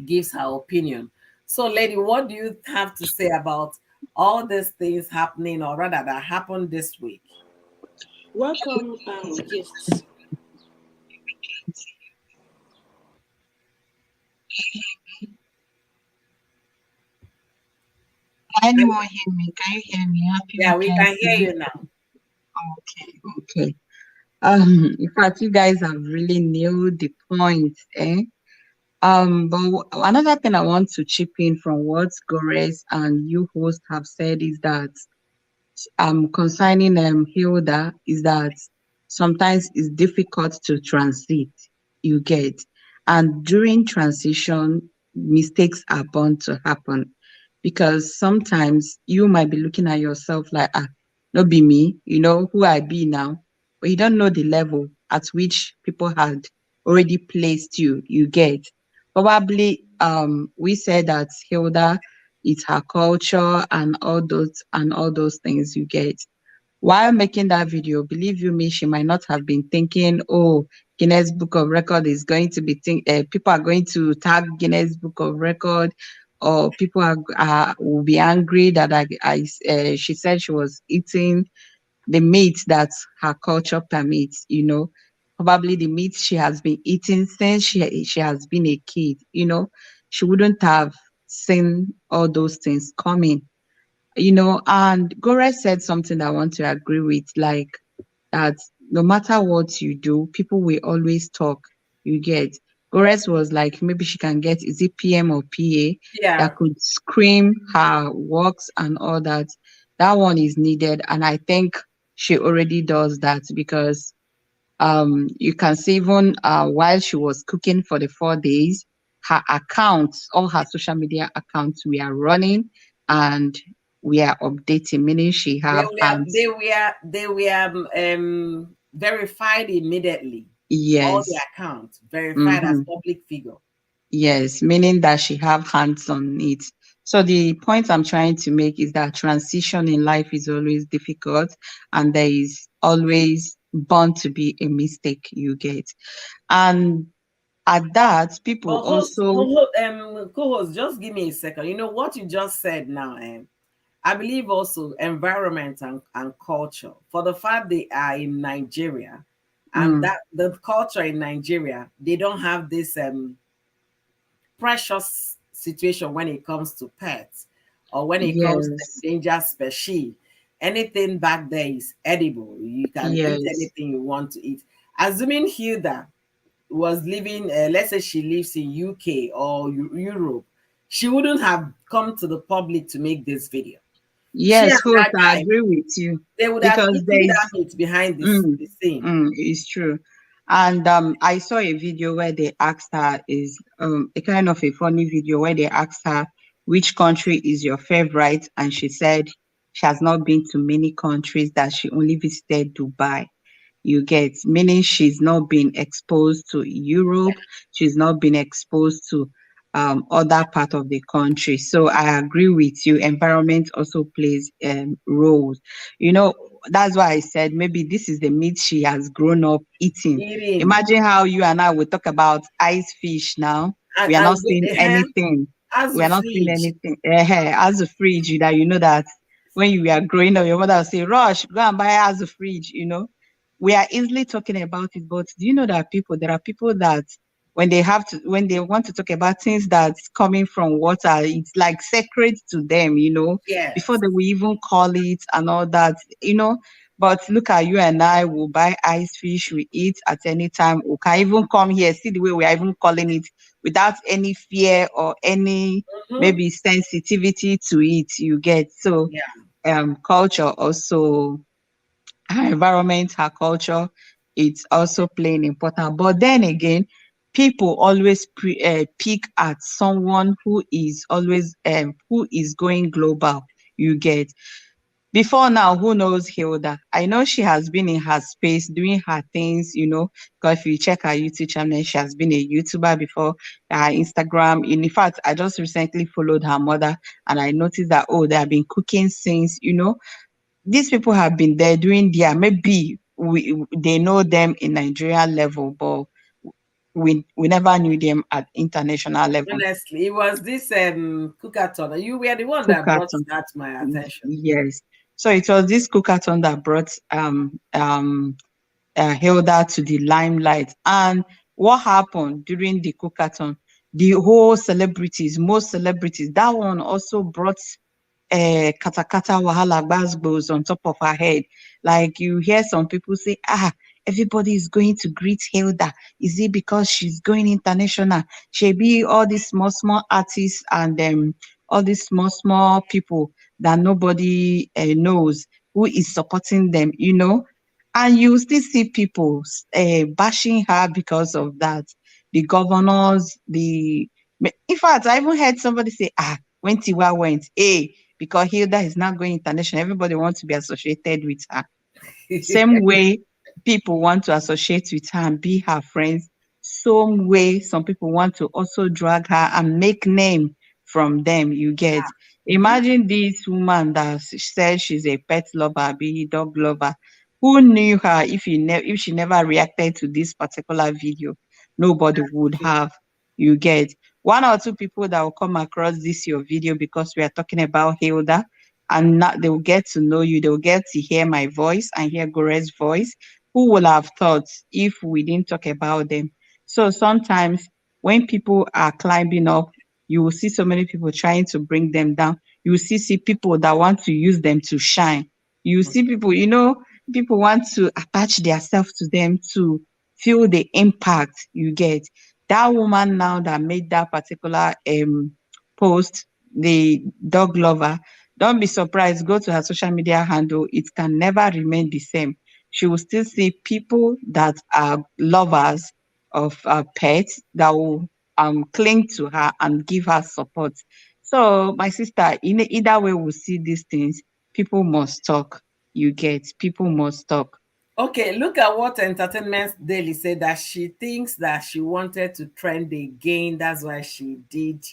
gives her opinion. So, lady, what do you have to say about all these things happening, or rather that happened this week? Welcome, guests. Can anyone hear me? Can you hear me? Happy Yeah, we weekend can to hear you. you now. Okay, okay. In fact, you guys have really nailed the point, eh? But another thing I want to chip in from what Gores and you host have said is that concerning Hilda is that sometimes it's difficult to transit, you get. And during transition, mistakes are bound to happen because sometimes you might be looking at yourself like, not be me, who I be now, but you don't know the level at which people had already placed you, you get. Probably we said that Hilda, it's her culture and all those things you get. While making that video, believe you me, she might not have been thinking, oh, Guinness Book of Record is going to be people are going to tag Guinness Book of Record, or people will be angry that she said she was eating the meat that her culture permits. Probably the meat she has been eating since she has been a kid. She wouldn't have seen all those things coming. And Gore said something that I want to agree with, like that no matter what you do, people will always talk. You get. Gores was like, maybe she can get, is it PM or PA Yeah. that could scream her works and all that. That one is needed. And I think she already does that because you can see even while she was cooking for the 4 days, her accounts, all her social media accounts, we are running and we are updating, meaning she They have were hands. they were verified immediately. All the Yes. accounts verified as Mm-hmm. public figure. Yes, meaning that she have hands on it. So the point I'm trying to make is that transition in life is always difficult and there is always bound to be a mistake you get. And at that, people But also, co-host, just give me a second. You know what you just said now, I believe also environment and culture. For the fact they are in Nigeria, and mm, that the culture in Nigeria, they don't have this precious situation when it comes to pets or when it comes to yes, endangered species. Anything back there is edible. You can eat yes, anything you want to eat. Assuming Hilda was living, let's say she lives in UK or Europe, she wouldn't have come to the public to make this video. She yes, and host, that I guy, agree with you they would have because there eaten is that meat behind this Mm, the scene. it's true. And I saw a video where they asked her is a kind of a funny video where they asked her which country is your favorite, and she said she has not been to many countries, that she only visited Dubai. You get, meaning she's not been exposed to Europe, she's not been exposed to other part of the country. So I agree with you. Environment also plays roles. That's why I said maybe this is the meat she has grown up eating. Eating Imagine how you and I will talk about ice fish now. and We are not and seeing anything. As We a are not seeing fridge. anything. As a fridge, that you know that when you were growing up, your mother will say, "Rush, go and buy as a fridge." We are easily talking about it, but do you know that there are people that when they want to talk about things that's coming from water, it's like sacred to them, before Yes. they will even call it and all that. But look at you and I will buy ice fish, we eat at any time. We can even come here, see the way we are even calling it without any fear or any Mm-hmm. maybe sensitivity to it, you get. So Yeah. culture also, our environment, our culture, it's also playing important. But then again, people always pick at someone who is going global, you get. Before now, who knows Hilda? I know she has been in her space doing her things. Because if you check her YouTube channel, she has been a YouTuber before, her Instagram. In fact, I just recently followed her mother and I noticed that, oh, they have been cooking since. These people have been there doing maybe they know them in Nigerian level, but we never knew them at international level. Honestly, it was this cookathon. You were the one that brought Cookathon. that to my attention. Yes. So it was this cookathon that brought Hilda to the limelight. And what happened during the cookathon? The whole celebrities, most celebrities, that one also brought katakata wahala gbasgbos on top of her head. Like you hear some people say, everybody is going to greet Hilda. Is it because she's going international? She be all these small, small artists and all these small, small people that nobody knows who is supporting them. And you still see people bashing her because of that. The governors, in fact, I even heard somebody say, when Tiwa went, because Hilda is not going international, everybody wants to be associated with her. Same way people want to associate with her and be her friends, some way some people want to also drag her and make name from them, you get. Mm-hmm. Imagine this woman that says she's a pet lover, be dog lover. Who knew her if she never reacted to this particular video? Nobody would have, you get. One or two people that will come across this your video because we are talking about Hilda, and not, they will get to know you. They will get to hear my voice and hear Gore's voice. Who would have thought if we didn't talk about them? So sometimes when people are climbing up, you will see so many people trying to bring them down. You will see people that want to use them to shine. You see people want to attach themselves to them to feel the impact you get. That woman now that made that particular post, the dog lover, don't be surprised. Go to her social media handle. It can never remain the same. She will still see people that are lovers of pets that will cling to her and give her support. So, my sister, in either way, we see these things. People must talk. You get, people must talk. Okay, look at what Entertainment Daily said, that she thinks that she wanted to trend again. That's why she did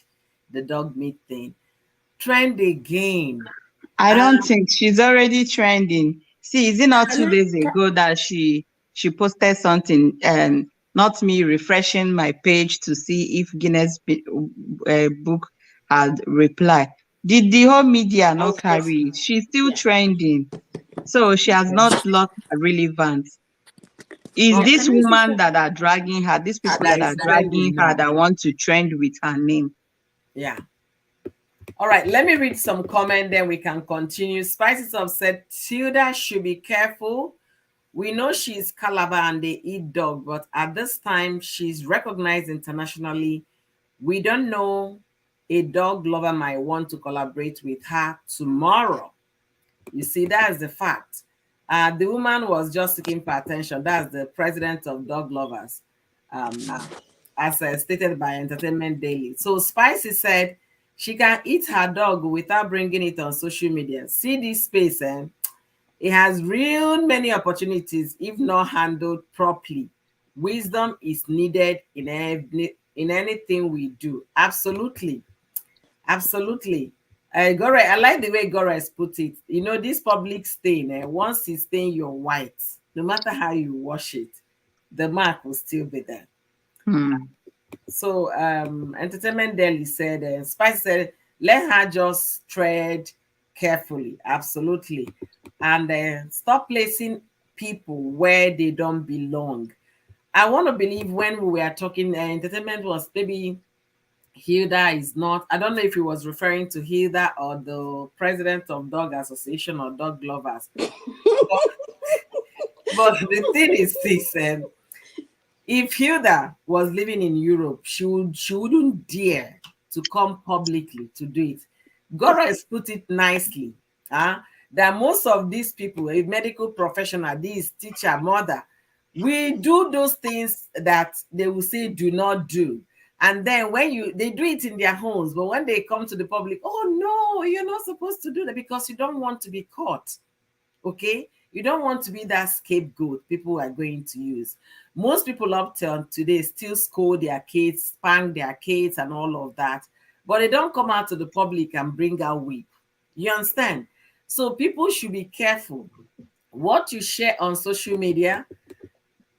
the dog meat thing. Trend again. I don't Um, think she's already trending. See, is it not 2 days ago that she posted something and not me refreshing my page to see if book had replied. Did the whole media I not was just, carry it? She's still yeah. trending. So she has not lost her relevance. Is Yeah, this can I say woman something? that are dragging her, these people that that is are dragging trending her now. that want to trend with her name? Yeah. All right, let me read some comment, then we can continue. Spices have said Tilda should be careful. We know she's Calabar and they eat dog, but at this time she's recognized internationally. We don't know, a dog lover might want to collaborate with her tomorrow. You see, that's the fact. The woman was just seeking for attention. That's the president of dog lovers, um, as stated by Entertainment Daily. So Spicy said she can eat her dog without bringing it on social media. See this space, it has real many opportunities if not handled properly. Wisdom is needed in anything we do. Absolutely. Absolutely. Gore, I like the way Gore has put it. This public stain, once it's stain your white, no matter how you wash it, the mark will still be there. Hmm. So Entertainment Daily said, Spice said, let her just tread carefully, absolutely, and stop placing people where they don't belong. I want to believe when we were talking, entertainment was maybe Hilda is not. I don't know if he was referring to Hilda or the president of Dog Association or Dog Lovers. But, but the thing is this: if Hilda was living in Europe, she wouldn't dare to come publicly to do it. Gora has put it nicely. That most of these people, a medical professional, this teacher, mother, we do those things that they will say do not do. And then when they do it in their homes, but when they come to the public, oh no, you're not supposed to do that because you don't want to be caught. Okay, you don't want to be that scapegoat people are going to use. Most people up till today still scold their kids, spank their kids and all of that, but they don't come out to the public and bring out whip. You understand? So people should be careful what you share on social media.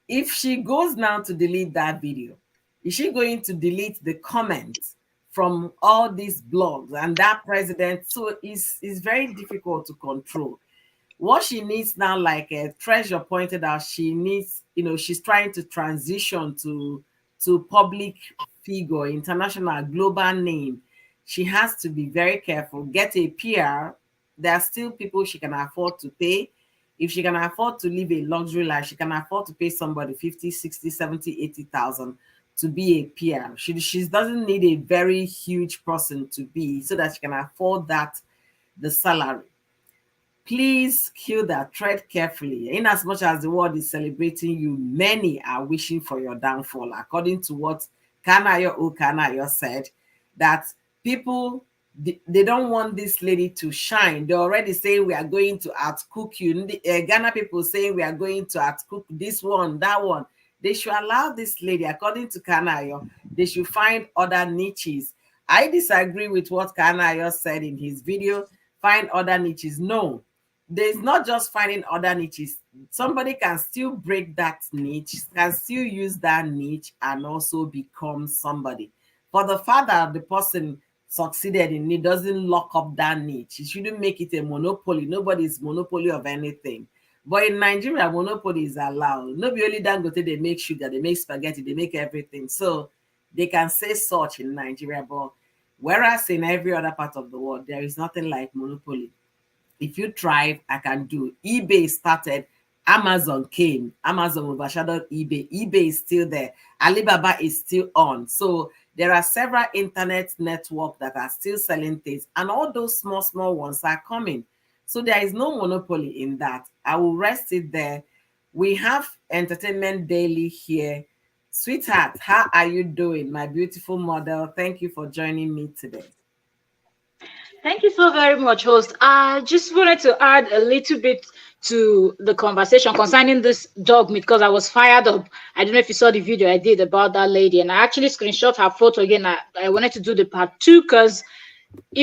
If she goes now to delete that video, is she going to delete the comments from all these blogs and that president? So it's very difficult to control. What she needs now, like a Treasure pointed out, she needs, she's trying to transition to public figure, international, global name. She has to be very careful, get a PR. There are still people she can afford to pay. If she can afford to live a luxury life, she can afford to pay somebody 50, 60, 70, 80,000 to be a PR. She doesn't need a very huge person to be so that she can afford that, the salary. Please, Hilda, tread carefully. In as much as the world is celebrating you, many are wishing for your downfall. According to what Kanayo said, that people, they don't want this lady to shine. They already say we are going to outcook you. Ghana people saying we are going to outcook this one, that one. They should allow this lady, according to Kanayo, they should find other niches. I disagree with what Kanayo said in his video, find other niches. No, there's not just finding other niches. Somebody can still break that niche, can still use that niche and also become somebody. For the fact that the person succeeded in it doesn't lock up that niche. It shouldn't make it a monopoly. Nobody's monopoly of anything. But in Nigeria, monopoly is allowed. Nobody only Dangote, they make sugar, they make spaghetti, they make everything. So they can say such in Nigeria, but whereas in every other part of the world, there is nothing like monopoly. If you thrive, I can do. eBay started, Amazon came, Amazon overshadowed eBay. eBay is still there. Alibaba is still on. So there are several internet networks that are still selling things, and all those small ones are coming. So there is no monopoly in that. I will rest it there. We have Entertainment Daily here. Sweetheart, how are you doing, my beautiful model? Thank you for joining me today. Thank you so very much, host. I just wanted to add a little bit to the conversation concerning this dog meat because I was fired up. I don't know if you saw the video I did about that lady, and I actually screenshot her photo again. I wanted to do the part two because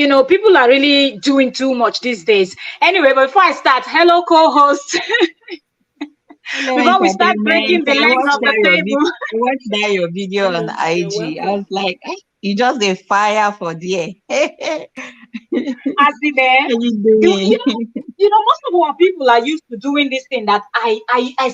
people are really doing too much these days. Anyway, but before I start, hello, co-host. Hello, Before we start breaking entertainment. the legs of the table. I watched that your video on Hello, you're IG. I was welcome. like, you just a fire for there. How As in there, you you, doing? you most of our people are used to doing this thing that I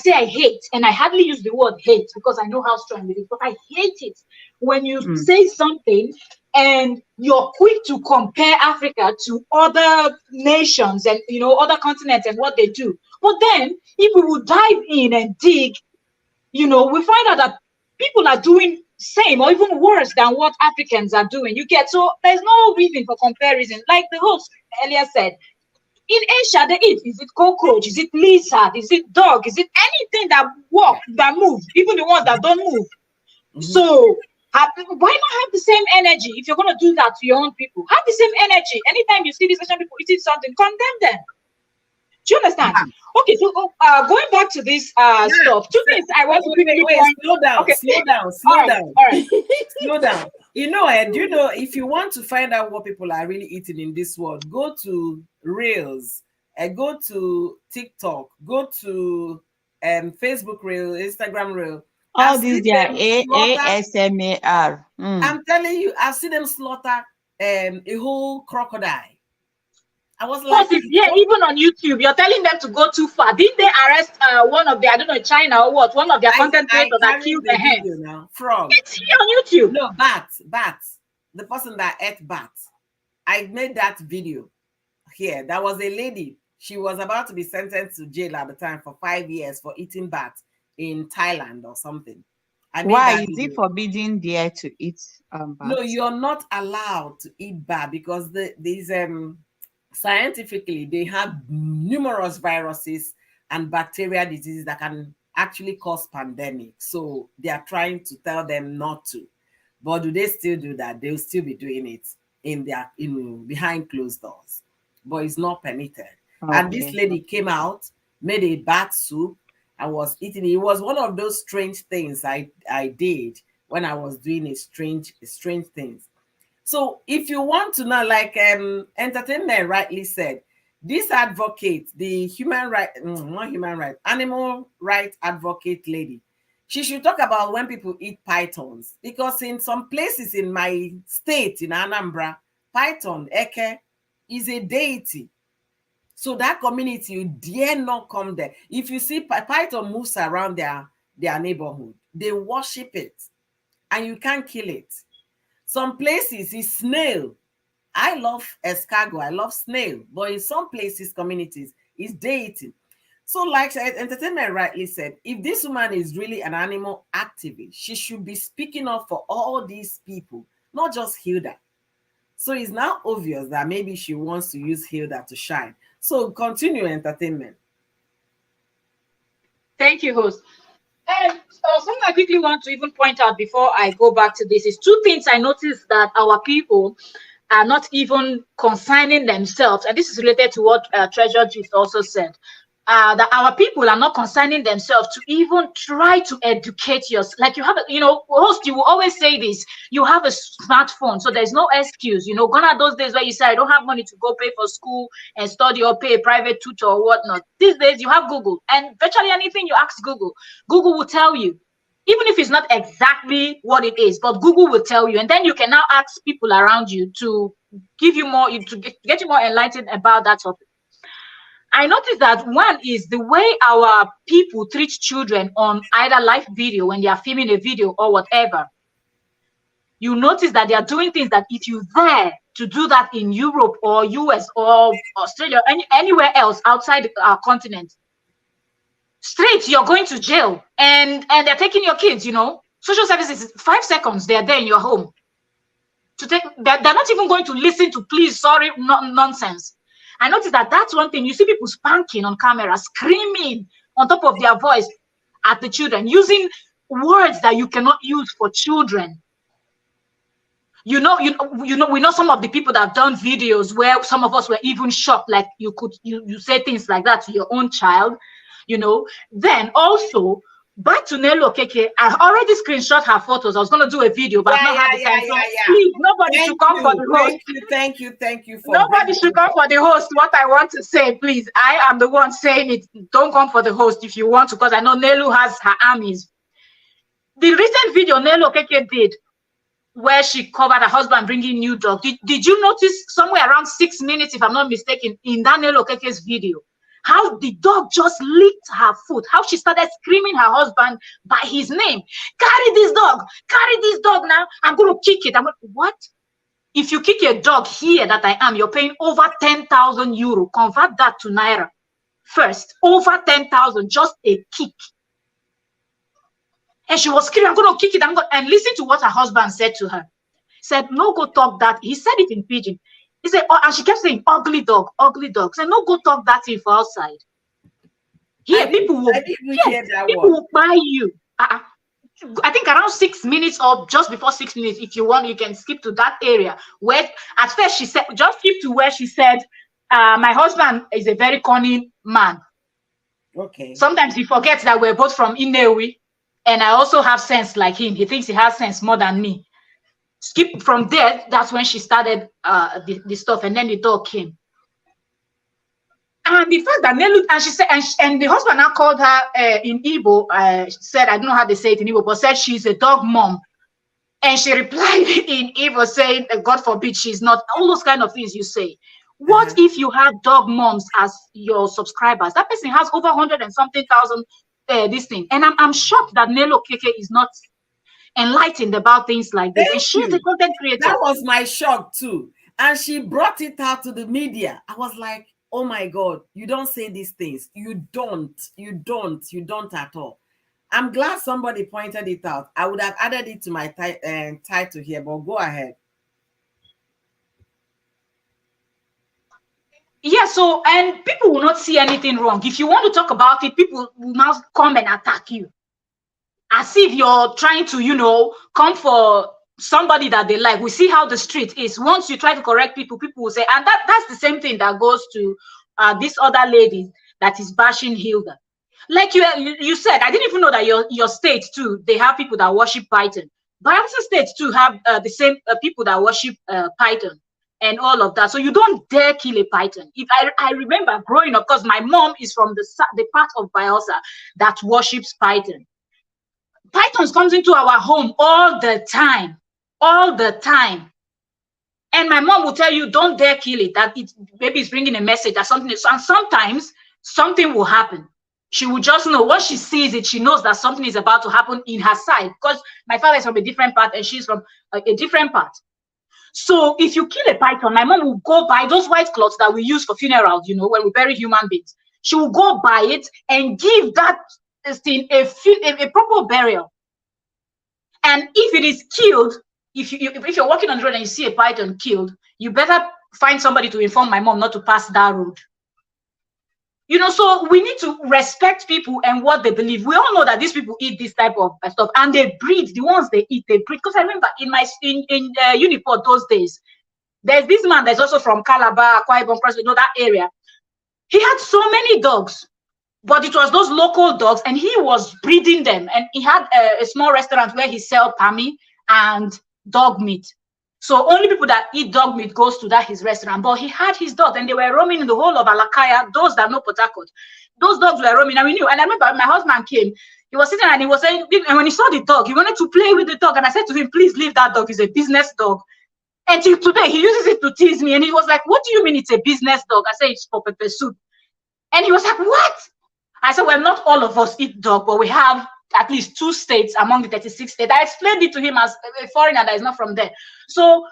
say I hate, and I hardly use the word hate because I know how strong it is, but I hate it when you Mm, say something and you're quick to compare Africa to other nations and other continents and what they do. But then if we would dive in and dig, we find out that people are doing same or even worse than what Africans are doing. You get, so there's no reason for comparison. Like the host earlier said, in Asia they eat, is it cockroach, is it lizard, is it dog, is it anything that walk, that move, even the ones that don't move. Mhm. So why not have the same energy? If you're going to do that to your own people, have the same energy. Anytime you see these Asian people eating something, condemn them. Do you understand? Yeah. Okay, so going back to this Yeah. stuff, two things I want to quickly Wait, point. slow down, Okay, slow down, all slow right, down, all right. slow down. Do you know if you want to find out what people are really eating in this world, go to Reels, go to TikTok, go to Facebook Reel, Instagram Reel. All I've these seen they are them slaughter. ASMAR. I'm telling you, I've seen them slaughter a whole crocodile. I was like, Post is here, even on YouTube. You're telling them to go too far. Didn't they arrest one of the, I don't know, China or what, one of their content I creators that carried killed the a hen? video now from It's here on YouTube. no bat, the person that ate bat. I made that video here. That was a lady. She was about to be sentenced to jail at the time for 5 years for eating bat in Thailand or something. I made Why that is it video. forbidden there to eat No, bats? you're not allowed to eat bat because these scientifically they have numerous viruses and bacterial diseases that can actually cause pandemic. So they are trying to tell them not to. But do they still do that? They'll still be doing it in their behind closed doors. But it's not permitted. And this Okay. lady came out, made a bat soup, and was eating it. It was one of those strange things I did when I was doing a strange things. So if you want to know, like entertainment rightly said, this advocate, the not human right, animal right advocate lady, she should talk about when people eat pythons. Because in some places in my state, in Anambra, python, eke, is a deity. So that community, you dare not come there. If you see python moves around their neighborhood, they worship it. And you can't kill it. Some places is snail. I love escargot. I love snail. But in some places, communities, it's deity. So like entertainment rightly said, if this woman is really an animal activist, she should be speaking up for all these people, not just Hilda. So it's now obvious that maybe she wants to use Hilda to shine. So continue entertainment. Thank you, host. And something I quickly want to even point out before I go back to this is two things I noticed that our people are not even consigning themselves, and this is related to what Treasure Gist also said. That our people are not consigning themselves to even try to educate yourself. Like you have, host, you will always say this, you have a smartphone, so there's no excuse. Gone are those days where you say, I don't have money to go pay for school and study or pay a private tutor or whatnot. These days you have Google, and virtually anything you ask Google, Google will tell you. Even if it's not exactly what it is, but Google will tell you. And then you can now ask people around you to give you more, to get you more enlightened about that topic. I noticed that one is the way our people treat children on either live video when they are filming a video or whatever. You notice that they are doing things that if you dare to do that in Europe or US or Australia, anywhere else outside our continent, straight you're going to jail. And they're taking your kids, social services, 5 seconds, they're there in your home. They're not even going to listen to please, sorry, nonsense. I noticed that that's one thing. You see people spanking on camera, screaming on top of their voice at the children, using words that you cannot use for children. We know some of the people that have done videos where some of us were even shocked, like you say things like that to your own child, Then also, back to Nello Keke, I already screenshot her photos. I was going to do a video, but I've not had the time. So please, nobody should come for the host. Thank you. Nobody should come for the host. What I want to say, please, I am the one saying it. Don't come for the host if you want to, because I know Nelu has her armies. The recent video Nello Keke did, where she covered her husband bringing new dog. Did you notice somewhere around 6 minutes, if I'm not mistaken, in that Nello Keke's video, how the dog just licked her foot, how she started screaming her husband by his name. Carry this dog now. I'm going to kick it. What? If you kick a dog here that I am, you're paying over 10,000 euro. Convert that to Naira first. Over 10,000, just a kick. And she was screaming, I'm going to kick it. And listen to what her husband said to her. He said, no, go talk that. He said it in pidgin. He said, and she kept saying, ugly dog, ugly dog. He said, no, go talk that thing for outside. Here, people will buy you. I think around 6 minutes or just before 6 minutes, if you want, you can skip to that area where at first she said, just skip to where she said, my husband is a very cunning man. Okay. Sometimes he forgets that we're both from Inewi, and I also have sense like him. He thinks he has sense more than me. Skip from there, that's when she started the stuff, and then the dog came. And the fact that Nelu, and she said, and the husband now called her in Igbo, said, I don't know how they say it in Igbo, but said she's a dog mom. And she replied in Igbo saying, God forbid she's not. All those kind of things you say. What if you have dog moms as your subscribers? That person has over 100 and something thousand this thing. And I'm shocked that Nelo Keke is not enlightened about things like this. And she's a content creator. That was my shock too. And she brought it out to the media. I was like, oh my God, you don't say these things. You don't at all. I'm glad somebody pointed it out. I would have added it to my title here, but go ahead. Yeah, so, and people will not see anything wrong. If you want to talk about it, people will now come and attack you. As if you're trying to, come for somebody that they like. We see how the street is. Once you try to correct people, people will say, and that's the same thing that goes to this other lady that is bashing Hilda. Like you said, I didn't even know that your state too, they have people that worship Python. Bayelsa State too have the same people that worship Python and all of that. So you don't dare kill a python. If I remember growing up, because my mom is from the part of Bayelsa that worships Python. Pythons comes into our home all the time. And my mom will tell you, don't dare kill it, that it maybe it's bringing a message that something is, and sometimes something will happen. She will just know. Once she sees it, she knows that something is about to happen in her side, because my father is from a different part and she's from a different part. So if you kill a python, my mom will go buy those white cloths that we use for funerals, when we bury human beings. She will go buy it and give that thing a proper burial. And if it is killed, if you're walking on the road and you see a python killed, you better find somebody to inform my mom not to pass that road. So we need to respect people and what they believe. We all know that these people eat this type of stuff and they breed. The ones they eat, they breed. Because I remember in Uniport those days, there's this man that's also from Calabar, Akwa Ibom, that area. He had so many dogs, but it was those local dogs, and he was breeding them. And he had a small restaurant where he sell pami and dog meat. So only people that eat dog meat goes to his restaurant. But he had his dogs, and they were roaming in the whole of Alakaya. Those that know Port Harcourt, those dogs were roaming, and we knew. And I remember my husband came. He was sitting and he was saying, and when he saw the dog, he wanted to play with the dog. And I said to him, please leave that dog. It's a business dog. And till today, he uses it to tease me. And he was like, what do you mean it's a business dog? I said, it's for pepper soup. And he was like, what? I said, well, not all of us eat dog, but we have at least 2 states among the 36 states. I explained it to him as a foreigner that is not from there. So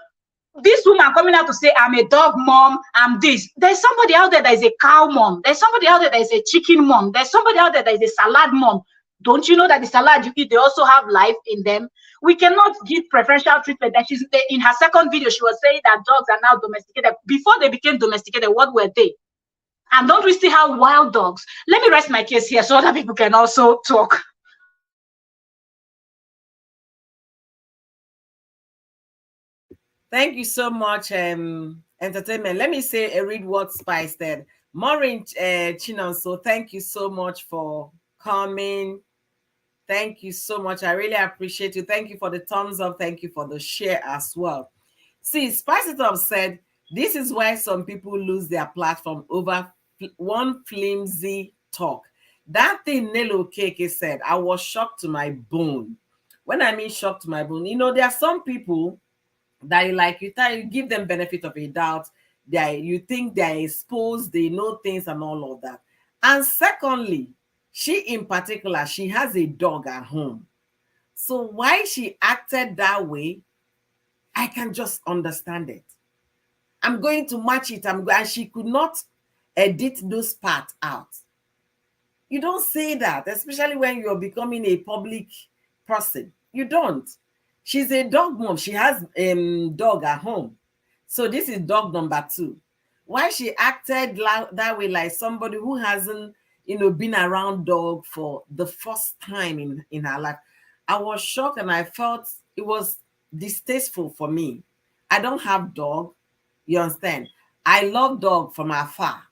this woman coming out to say, I'm a dog mom, I'm this. There's somebody out there that is a cow mom. There's somebody out there that is a chicken mom. There's somebody out there that is a salad mom. Don't you know that the salad you eat, they also have life in them? We cannot give preferential treatment. And she's in her second video, she was saying that dogs are now domesticated. Before they became domesticated, what were they? And don't we still have wild dogs? Let me rest my case here so other people can also talk. Thank you so much, Entertainment. Let me say read what Spice said. Maureen Chinonso, thank you so much for coming. Thank you so much. I really appreciate you. Thank you for the thumbs up. Thank you for the share as well. See, Spice It Up said, this is why some people lose their platform over one flimsy talk. That thing Nelo Keke said, I was shocked to my bone. When I mean shocked to my bone, there are some people that you give them benefit of a doubt. You think they're exposed, they know things and all of that. And secondly, she in particular, she has a dog at home. So why she acted that way, I can just understand it. I'm going to match it. And she could not edit those parts out. You don't say that, especially when you're becoming a public person. You don't. She's a dog mom. She has a dog at home. So this is dog number 2. Why she acted that way, like somebody who hasn't, been around dog for the first time in her life. I was shocked and I felt it was distasteful for me. I don't have dog. You understand? I love dog from afar.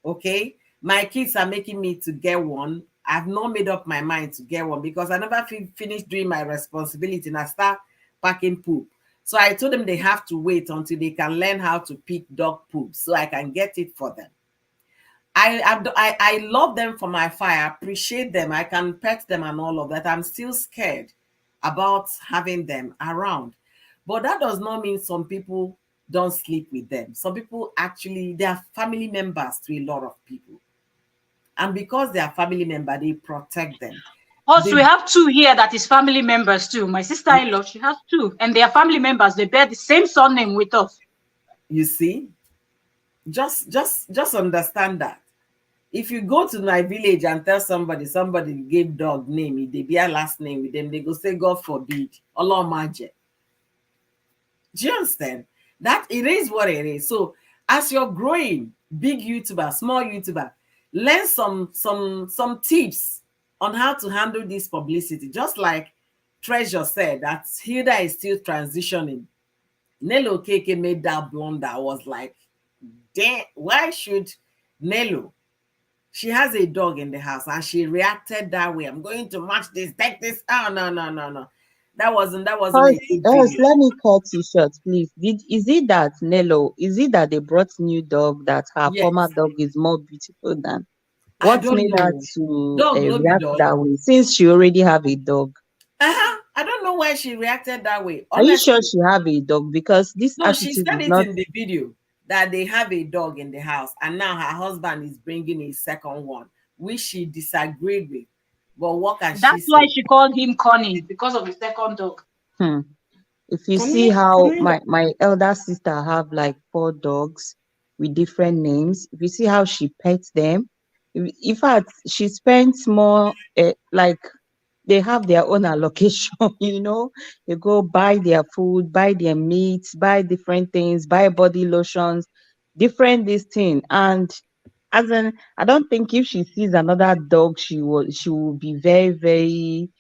Okay? My kids are making me to get one. I've not made up my mind to get one because I never finished doing my responsibility and I start packing poop. So I told them they have to wait until they can learn how to pick dog poop so I can get it for them. I love them from afar. I appreciate them. I can pet them and all of that. I'm still scared about having them around. But that does not mean some people don't sleep with them. Some people actually, they are family members to a lot of people. And because they are family member, they protect them. Also, we They, have two here that is family members too. My sister-in-law, she has two, and they are family members. They bear the same surname with us. you see, just understand that. If you go to my village and tell somebody gave dog name, if they bear last name with them, they go say, God forbid, Allah maje. Do you understand? That it is what it is. So as you're growing, big YouTuber, small YouTuber, learn some tips on how to handle this publicity. Just like Treasure said, that Hilda is still transitioning. Nello Keke made that blunder. I was like, damn, why should Nello? She has a dog in the house and she reacted that way. I'm going to match this, take this. Oh no. That wasn't a good Else, video. let me cut you short, please. Is it that Nello? Is it that they brought new dog that her former Yes. dog is more beautiful than? I What don't made her know. to Dog no be react dog. that way since she already have a dog? I don't know why she reacted that way. Are you sure Honestly. she have a dog? Because this No, she attitude said is it not. in the video that they have a dog in the house and now her husband is bringing a second one, which she disagreed with. But what can she That's why say? she called him Connie because of the second dog. Hmm. If you Can see I can how I my elder sister have like 4 dogs with different names, if you see how she pets them, in fact, she spends more like they have their own allocation, They go buy their food, buy their meats, buy different things, buy body lotions, different this thing. And as in, I don't think if she sees another dog, she will be very, very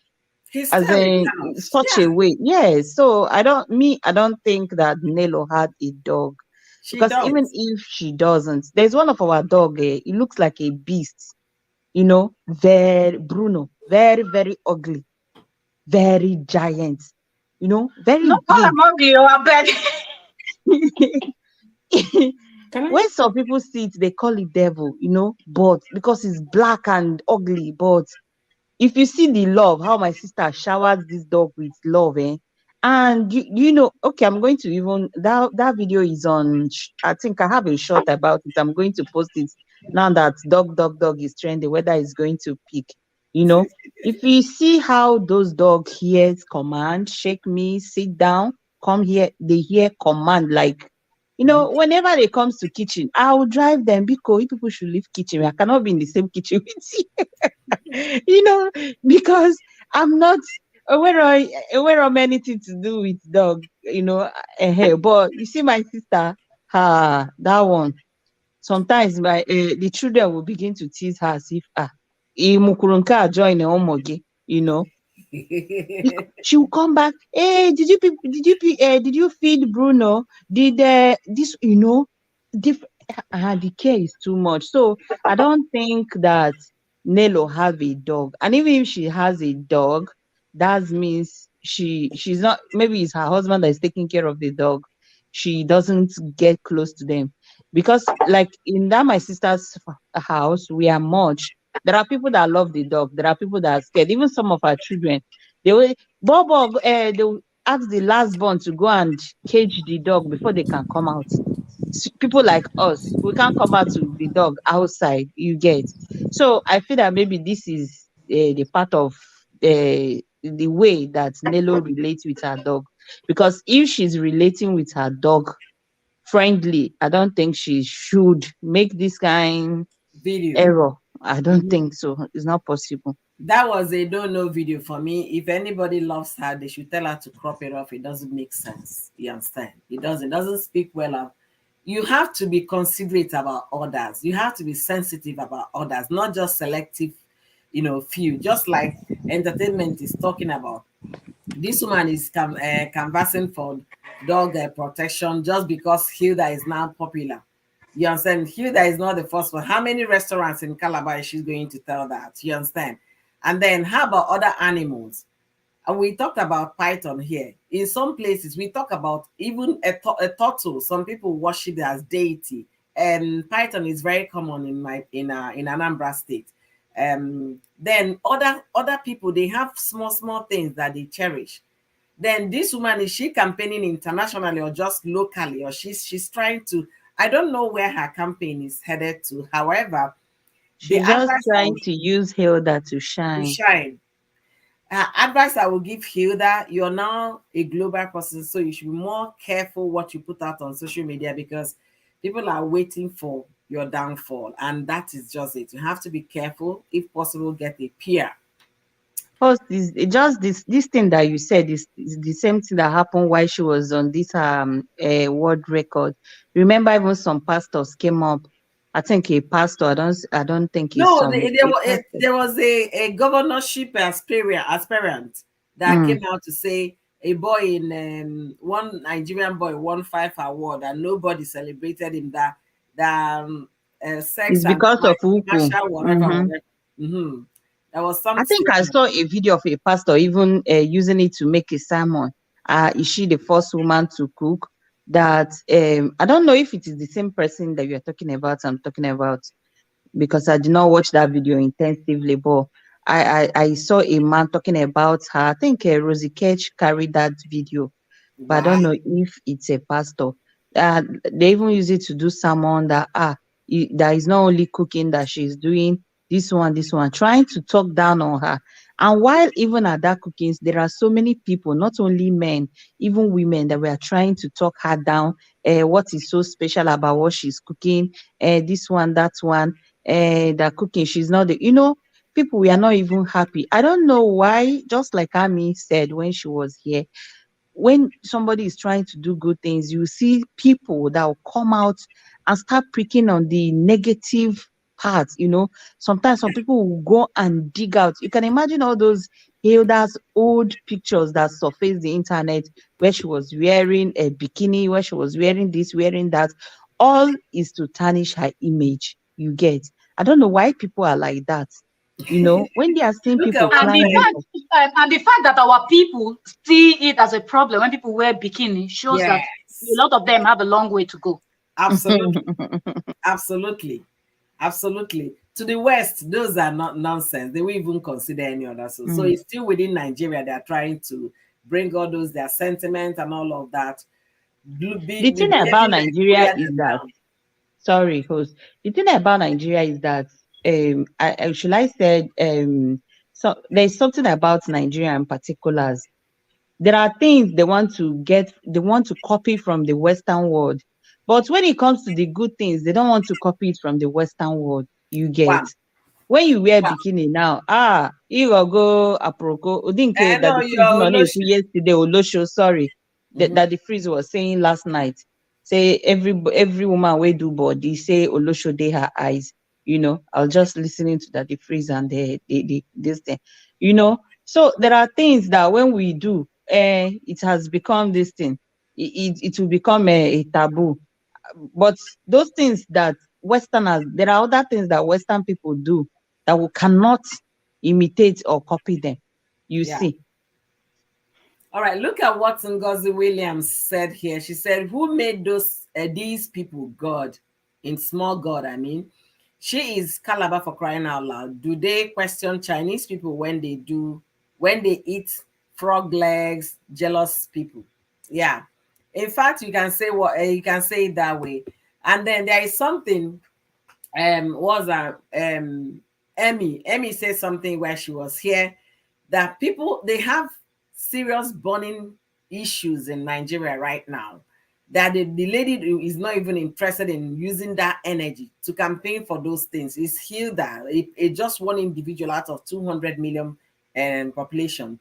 as Hysteric in kind of. such a Yeah, way. Yes. So I don't think that Nelo had a dog. she Because even does. if she doesn't, there's one of our dog, it looks like a beast, very Bruno, very, very ugly, very giant, very No call big. him ugly, oh, I beg. can I When some people see it, they call it devil, but because it's black and ugly. But if you see the love, how my sister showers this dog with love, and okay, I'm going to even that video is on. I think I have a short about it. I'm going to post it now that dog is trending. Whether it's going to pick, you know. If you see how those dog hears command, shake me, sit down, come here, they hear command like. Whenever they comes to kitchen, I'll drive them because you people should leave kitchen. I cannot be in the same kitchen with you. you know, because I'm not aware of anything to do with dog, but you see my sister, that one. Sometimes the children will begin to tease her as if imukurunka join omoge, she will come back. Hey, did you feed Bruno? Did this, diff- the care is too much. So I don't think that Nelo have a dog. And even if she has a dog, that means she's not, maybe it's her husband that is taking care of the dog. She doesn't get close to them. Because like in that my sister's house, we are much. There are people that love the dog. There are people that are scared. Even some of our children, they will Bobo, they will ask the last born to go and cage the dog before they can come out. People like us, we can't come out to the dog outside, you get. So I feel that maybe this is the part of the way that Nello relates with her dog. Because if she's relating with her dog friendly, I don't think she should make this kind Video. error. I don't Mhm. think so. It's not possible. That was a don't know video for me. If anybody loves her, they should tell her to crop it off. It doesn't make sense. You understand? It doesn't speak well of. You have to be considerate about others. You have to be sensitive about others, not just selective, few. Just like entertainment is talking about. This woman is canvassing for dog protection just because Hilda is now popular. You understand? Hilda is not the first one. How many restaurants in Calabar is she going to tell that? You understand? And then how about other animals? And we talked about python here. In some places, we talk about even a turtle. Some people worship it as deity. Python is very common in Anambra State. Then other people, they have small things that they cherish. Then this woman, is she campaigning internationally or just locally, or she's trying to, I don't know where her campaign is headed to. However, the She's just advice I trying would to use Hilda to to shine. shine, advice I will give Hilda, you're now a global person, so you should be more careful what you put out on social media, because people are waiting for your downfall, and that is just it. You have to be careful. If possible, get a peer. First, is it just this thing that you said is the same thing that happened while she was on this world record. Remember, even some pastors came up. I think a pastor. I don't think he's No, some there a was pastor. there was a governorship aspirant that Mm. came out to say a boy in one Nigerian boy won 5 awards and nobody celebrated him. That sex It's and because of Uku. commercial whatever Hmm. whatever. Hmm. There was I think something. I saw a video of a pastor even using it to make a sermon. Is she the first woman to cook? That I don't know if it is the same person that you are talking about. I'm talking about, because I did not watch that video intensively, but I saw a man talking about her. I think Rosie Ketch carried that video, but I Wow. don't know if it's a pastor. They even use it to do someone that that is not only cooking, that she's doing this one, trying to talk down on her. And while even at that cooking, there are so many people, not only men, even women, that were trying to talk her down. What is so special about what she's cooking? This one, that one, that cooking, she's not the, people, we are not even happy. I don't know why, just like Ami said when she was here, when somebody is trying to do good things, you see people that will come out and start pricking on the negative parts. Sometimes some people will go and dig out. You can imagine all those Hilda's old pictures that surface the internet, where she was wearing a bikini, where she was wearing this, wearing that. All is to tarnish her image. You get. I don't know why people are like that. When they are seeing Look at people one And the thing. climbing fact up. and the fact that our people see it as a problem when people wear bikini shows that a Yes, lot of them have a long way to go. absolutely. Absolutely. Absolutely. To the West, those are not nonsense. They will even consider any other. So Mm. it's still within Nigeria. They are trying to bring all those, their sentiments and all of that, The be thing about behaving like Nigeria holier is than that, thou. sorry, host. The thing about Nigeria is that, should I said, so there's something about Nigeria in particulars. There are things they want to copy from the Western world, but when it comes to the good things, they don't want to copy it from the Western world. You get. Wow. When you wear Wow. bikini now, Irogo Aproko, I Udinke, that know the freeze you're no Oloshi. yesterday, Olosho, sorry, Mhm. that the freeze was saying last night. Say every woman we do body, say Olosho they her eyes. I was just listening to that the freeze and the this thing. So there are things that when we do, it has become this thing. It will become a taboo, but those things that Westerners, there are other things that Western people do that we cannot imitate or copy them. You Yeah. see. All right, look at what Ngozi Williams said here. She said, "Who made these people God? In small God, I mean. She is Calabar for crying out loud. Do they question Chinese people when they eat frog legs? Jealous people." Yeah. In fact, you can say it that way. And then there is something. Was Emmy said something where she was here, that people, they have serious burning issues in Nigeria right now, that the lady is not even interested in using that energy to campaign for those things. It's Hilda, just one individual out of 200 million population.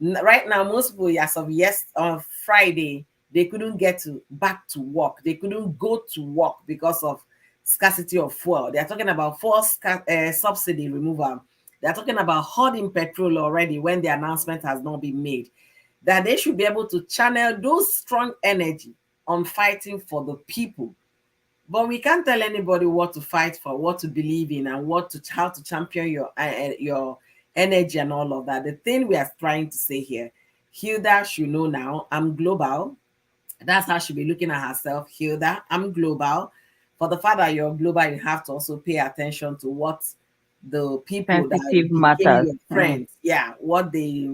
Right now, most people, as of on Friday, they couldn't get back to work. They couldn't go to work because of scarcity of fuel. They are talking about fuel subsidy removal. They are talking about hoarding petrol already when the announcement has not been made. That they should be able to channel those strong energy on fighting for the people. But we can't tell anybody what to fight for, what to believe in, and how to champion your energy and all of that. The thing we are trying to say here, Hilda should know now, I'm global. That's how she'll be looking at herself. Hilda, I'm global. for the fact that you're global, you have to also pay attention to what the people that Sensitive became matters. your friends, yeah, what they,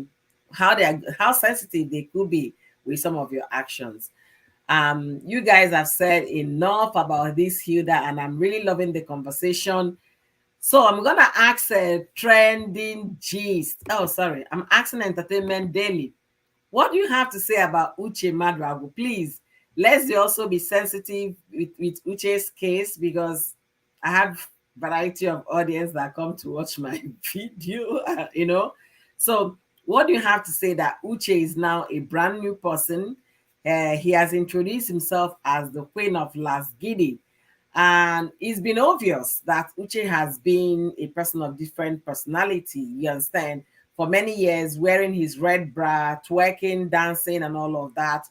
how sensitive they could be with some of your actions. You guys have said enough about this, Hilda, and I'm really loving the conversation. So I'm gonna ask a trending gist. Oh, sorry, I'm asking Entertainment Daily. What do you have to say about Uche Maduagwu? Please, let's also be sensitive with Uche's case, because I have variety of audience that come to watch my video, So what do you have to say that Uche is now a brand new person? He has introduced himself as the Queen of Las Gidi. And it's been obvious that Uche has been a person of different personality, you understand, for many years, wearing his red bra, twerking, dancing, and all of that.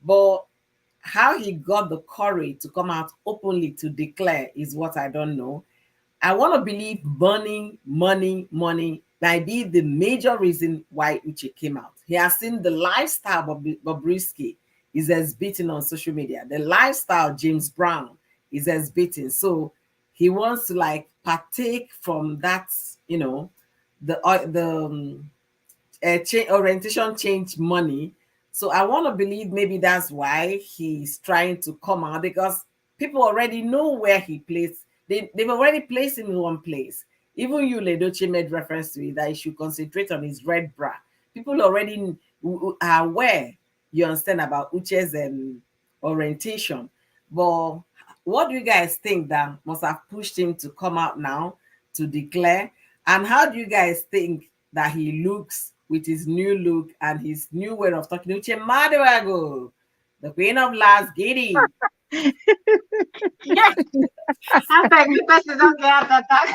But how he got the courage to come out openly to declare is what I don't know. I want to believe money might be the major reason why Uche came out. He has seen the lifestyle of Bobrisky is exhibiting on social media. The lifestyle James Brown is exhibiting. So he wants to like partake from that, the orientation change money. So I want to believe maybe that's why he's trying to come out, because people already know where he plays. They've already placed him in one place. Even you, Ledoche, made reference to it, that he should concentrate on his red bra. People already are aware, you understand, about Uche's orientation. But what do you guys think that must have pushed him to come out now to declare? And how do you guys think that he looks with his new look and his new way of talking? Uche Maduagwu, the Queen of Las Giddy. Yeah, I beg the person don't get heart attack.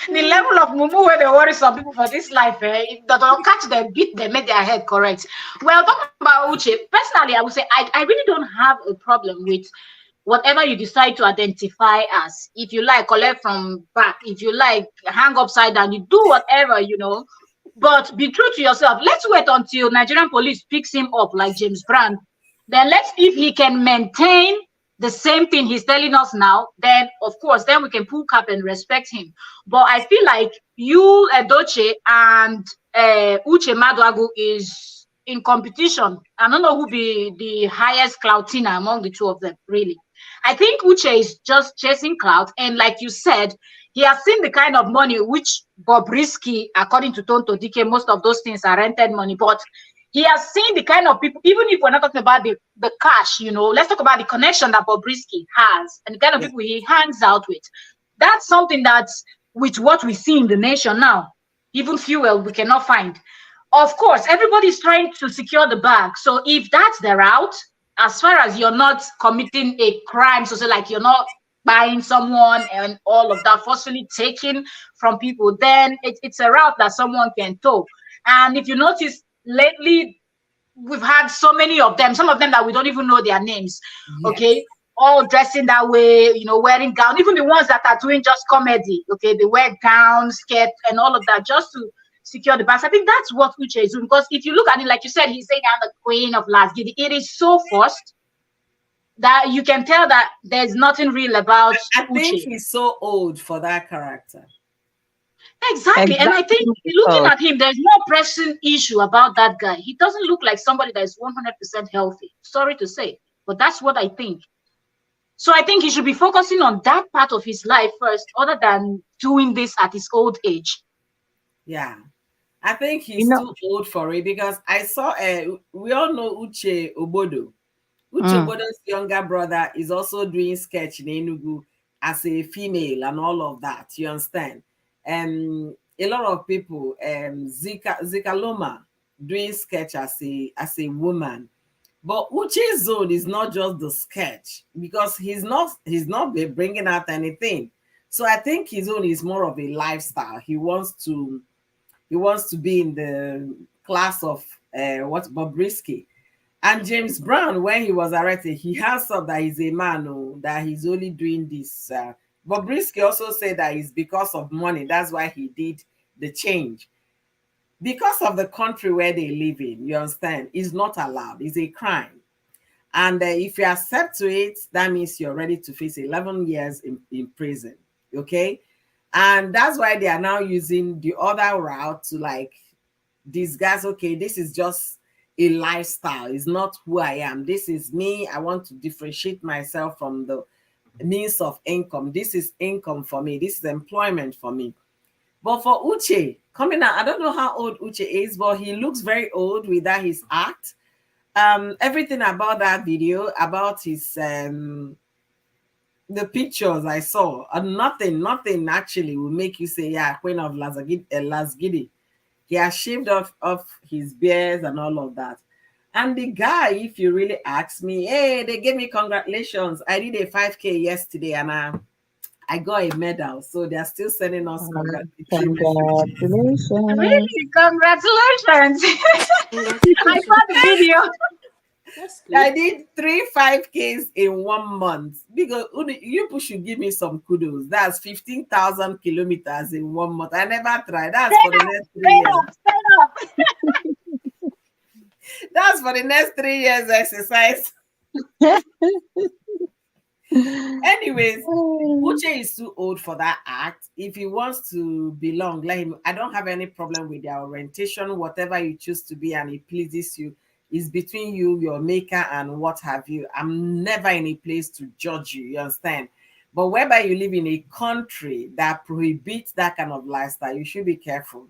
The level of mumu where they worry some people for this life, if they don't catch them, beat them, make their head correct. Well, talking about Uche, personally, I would say I really don't have a problem with whatever you decide to identify as. If you like, collect from back. If you like, hang upside down. You do whatever. But be true to yourself. Let's wait until Nigerian police picks him up like James Brown. Then let's if he can maintain the same thing he's telling us now, then of course, then we can pull cap and respect him. But I feel like you, Edoche, and Uche Maduagwu is in competition. I don't know who be the highest cloutina among the two of them, really. I think Uche is just chasing clout, and like you said, he has seen the kind of money which Bobrisky, according to Tonto Dike, most of those things are rented money, but he has seen the kind of people, even if we're not talking about the cash, let's talk about the connection that Bobrisky has and the kind of people he hangs out with. That's something that's with what we see in the nation now. Even fuel we cannot find. Of course, everybody's trying to secure the bag. So if that's the route, as far as you're not committing a crime, so say like you're not buying someone and all of that, forcefully taking from people, then it's a route that someone can tow. And if you notice, lately we've had so many of them, some of them that we don't even know their names. Yes. Okay, all dressing that way, wearing gown, even the ones that are doing just comedy. Okay, they wear gowns, skirt, and all of that just to secure the bags. I think that's what Uche is doing, because if you look at it, like you said, he's saying I'm the queen of Las Gidi. It is so forced that you can tell that there's nothing real about I think Uche. he's so old for that character. Exactly. And I think looking at him, there's no pressing issue about that guy. He doesn't look like somebody that is 100% healthy. Sorry to say, but that's what I think. So I think he should be focusing on that part of his life first, other than doing this at his old age. Yeah. I think he's too old for it, because I saw, we all know Uche Obodo. Uche Obodo's younger brother is also doing sketch in Enugu as a female and all of that. You understand? A lot of people, Zika Loma doing sketch as a woman. But Uche's zone is not just the sketch, because he's not bringing out anything. So I think his own is more of a lifestyle. He wants to be in the class of Bobrisky. And James Brown, when he was arrested, he has up that he's a man, that he's only doing this. Bobrisky also said that it's because of money. That's why he did the change. Because of the country where they live in, you understand, it's not allowed. It's a crime. And if you accept to it, that means you're ready to face 11 years in prison. Okay. And that's why they are now using the other route to like disguise, okay, this is just a lifestyle. It's not who I am. This is me. I want to differentiate myself from the means of income. This is income for me. This is employment for me. But for Uche, coming out, I don't know how old Uche is, but he looks very old with that his act. Everything about that video, about his the pictures I saw, nothing actually will make you say, yeah, Queen of Lasgidi. He has shaved off his beard and all of that. And the guy, if you really ask me, hey, they gave me congratulations. I did a 5K yesterday and I got a medal. So they're still sending us congratulatory messages. Congratulations. Really, congratulations. I Congratulations. saw the video. That's I good. did 3 5Ks in 1 month. Because you should give me some kudos. That's 15,000 kilometers in 1 month. I never tried. That's for the next 3 years. Stand up. That's for the next 3 years exercise. Anyways, Uche is too old for that act. If he wants to belong, let him. I don't have any problem with their orientation, whatever you choose to be, and it pleases you. Is between you, your maker, and what have you. I'm never in a place to judge you. You understand? But whereby you live in a country that prohibits that kind of lifestyle, you should be careful.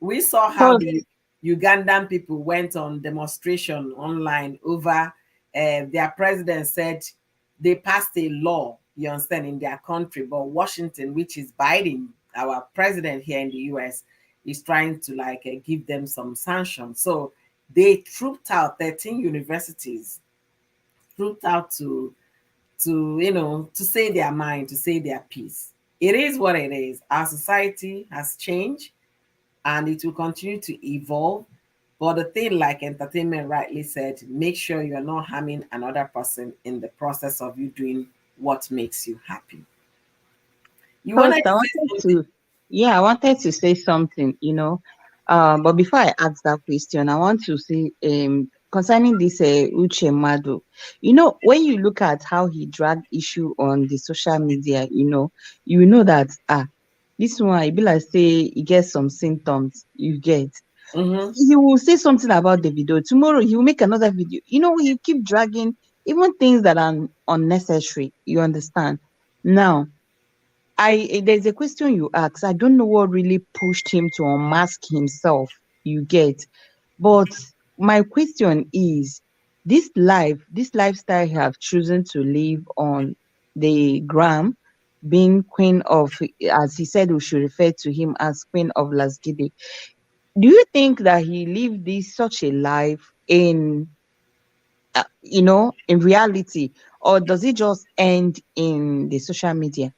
We saw how Because the Ugandan people went on demonstration online over their president said they passed a law, you understand, in their country, but Washington, which is Biden, our president here in the US, is trying to like give them some sanctions. So they trooped out 13 universities, trooped out to say their mind, to say their piece. It is what it is. Our society has changed and it will continue to evolve. But the thing, like entertainment rightly said, make sure you're not harming another person in the process of you doing what makes you happy. You want to I say wanted something? to, yeah, I wanted to say something, but before I ask that question, I want to say, concerning this Uche Madu, when you look at how he dragged issue on the social media, you know that this one, it be like say he gets some symptoms, you get. Mm-hmm. He will say something about the video. Tomorrow he will make another video. He keep dragging even things that are unnecessary. You understand? Now, there's a question you asked. I don't know what really pushed him to unmask himself. You get, but my question is, this lifestyle you have chosen to live on the gram, being queen of, as he said, we should refer to him as queen of Lasgidi. Do you think that he lived this such a life in reality, or does it just end in the social media?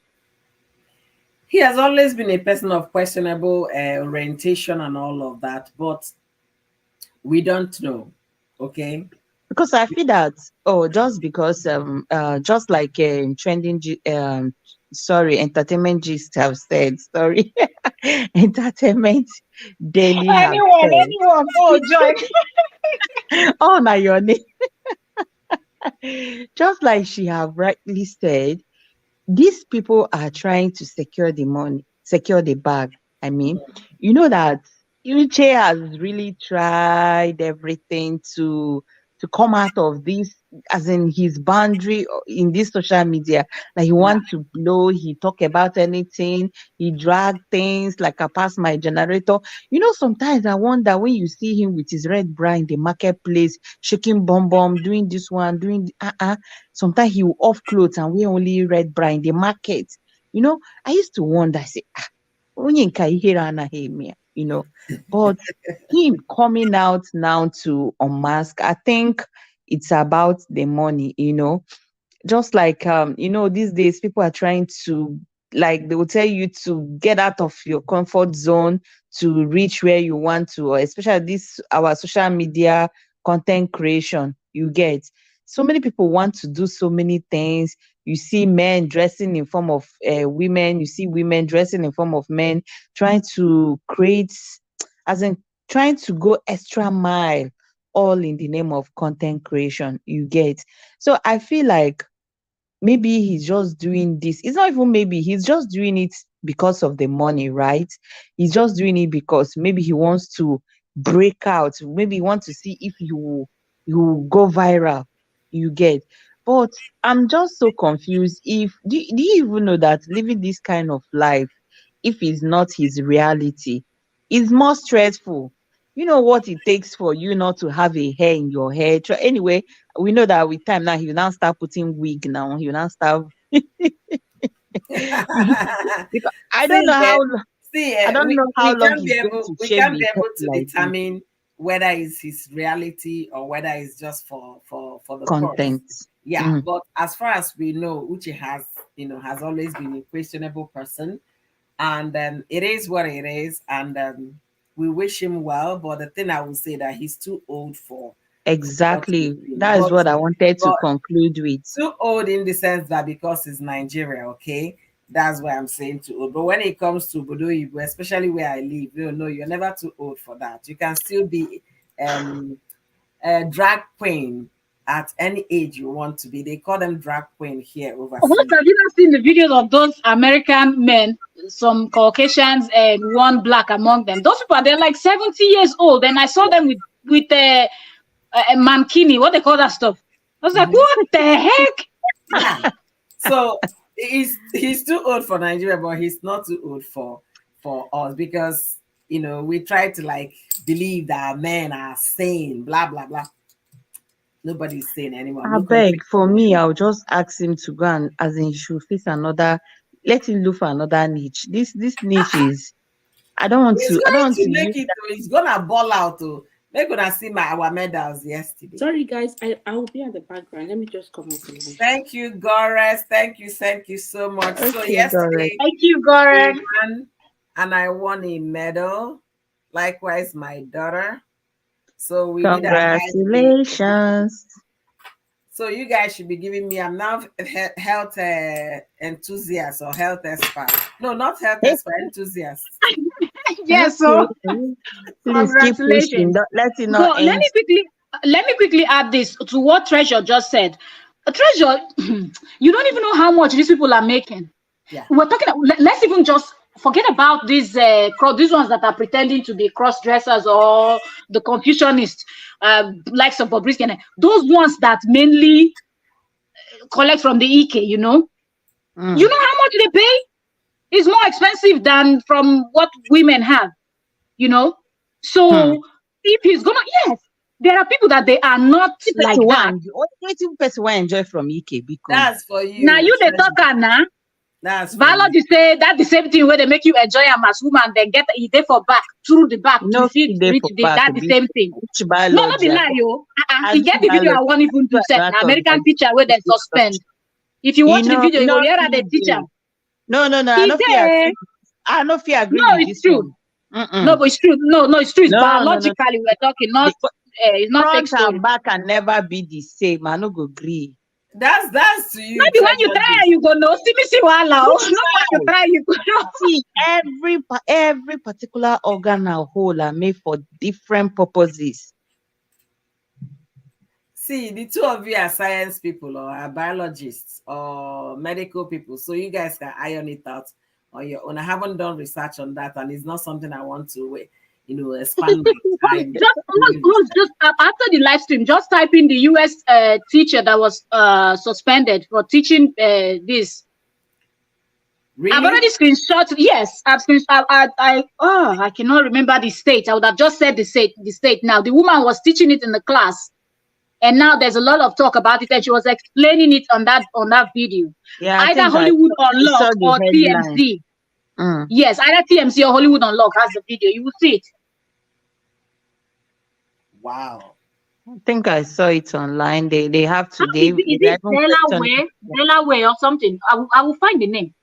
He has always been a person of questionable orientation and all of that, but we don't know. Okay. Because I feel that, just because just like sorry, entertainment gist have said, sorry, entertainment daily have said, Anyone. Oh, joy. oh my your name. Just like she have rightly said, these people are trying to secure the money, secure the bag. I mean, you know that Uche has really tried everything to come out of this, as in his boundary in this social media. Like he Yeah. want to blow, he talk about anything, he drag things like I pass my generator. Sometimes I wonder when you see him with his red bra in the marketplace, shaking bomb bomb, doing this one, doing sometimes he will off clothes and we only red bra in the market. I used to wonder, I say, onye nke a ihere anaghị eme ya, but him coming out now to unmask, I think it's about the money. Just like these days people are trying to, like, they will tell you to get out of your comfort zone to reach where you want to, or especially this our social media content creation. You get, so many people want to do so many things. You see men dressing in form of women, you see women dressing in form of men, trying to create, as in trying to go extra mile all in the name of content creation, you get. So I feel like maybe he's just doing this. It's not even maybe, he's just doing it because of the money, right? He's just doing it because maybe he wants to break out. Maybe he wants to see if you go viral, you get. But I'm just so confused. If do you even know that living this kind of life, if it's not his reality, is more stressful? You know what it takes for you not to have a hair in your head. Anyway, we know that with time now, he will now start putting wig now. He will now start because I don't See, know how I don't we, know how we long can't be he's going able to we shave can't his be head able to like this. determine whether it's his reality or whether it's just for the purse. Content. Yeah, Mm, but as far as we know, Uche has, has always been a questionable person, and it is what it is, and we wish him well. But the thing I will say that he's too old for what he's exactly. doing, That is what I wanted to but conclude with. too old in the sense that because it's Nigeria, okay, that's why I'm saying too old. But when it comes to Bodo Igbo, especially where I live, no, you're never too old for that. You can still be a drag queen at any age you want to be. They call them drag queen here What overseas. have you not seen the videos of those American men, some Caucasians and one black among them? Those people, they're like 70 years old, and I saw them with a mankini, what they call that stuff. I was like, Mhm. what the heck? Yeah. So he's too old for Nigeria, but he's not too old for us because we try to like believe that men are sane, blah blah blah. Nobody's sane anymore. I'm I looking beg, for for me, I'll just ask him to go and, as in, he should face another, let him look for another niche. This niche is, He's I don't going want to to make use it. He's gonna ball out. They're gonna see our medals yesterday. Sorry, guys. I will be at the background. Let me just come off the line. Thank you, Gores. Thank you so much. that. So Okay, Doris. yesterday Thank you, we Goran. ran and I won a medal. Likewise, my daughter. So we did a high day. Congratulations. So you guys should be giving me. I'm now health enthusiast or health expert. No, not health Hey, expert, enthusiast. Yes, so okay. Please keep pushing. congratulations. Let it not But end. let me quickly add this to what Treasure just said. Treasure, you don't even know how much these people are making. Yeah. We're talking. Let's even just forget about these ones that are pretending to be cross dressers or the Confucianists, likes of Bobrisky, and those ones that mainly collect from the EK. You know Mm. how much they pay? It's more expensive than from what women have. You know, Hmm. so if he's gonna, yes, there are people that they are not like that. Only person want enjoy from EK because That's for Now you. you the Treasure. talker now. That's for you. Biology say that the same thing where they make you enjoy them as woman, then get it there for back through the back to no fit fit dey reach for the back that the be same thing. which No, not biology. be lie, yo. I You do get the video I biology. won't even do set. That Now of American teacher where they suspend. If you watch the video, you go hear that the teacher. No, I He no fit there. agree. I no fit agree No, with it's this true. one. No, Mm-mm. but it's true. No, it's true. It's No. biologically we're talking, not The it's not fake front story. and back can never be the same. I no go agree. That's to you, Maybe when you Treasure try, Gift. you go no. See wahala. No No, when you try. try, you go no. See, every particular organ and whole are made for different purposes. See, the two of you are science people or are biologists or medical people, so you guys can iron it out on your own. I haven't done research on that, and it's not something I want to, expand my time doing research. Just after the live stream, just type in the US teacher that was suspended for teaching this. I've Really? already screenshot. Yes, I've screenshot. I cannot remember the state. I would have just said the state. The state. Now the woman was teaching it in the class, and now there's a lot of talk about it, and she was explaining it on that video. Yeah, I Either think Hollywood I saw Unlocked the or headline. TMZ. Mm. Yes, either TMZ or Hollywood Unlocked has the video. You will see it. Wow. I think I saw it online. They have How to they is they it even question. Delaware or something? I will find the name.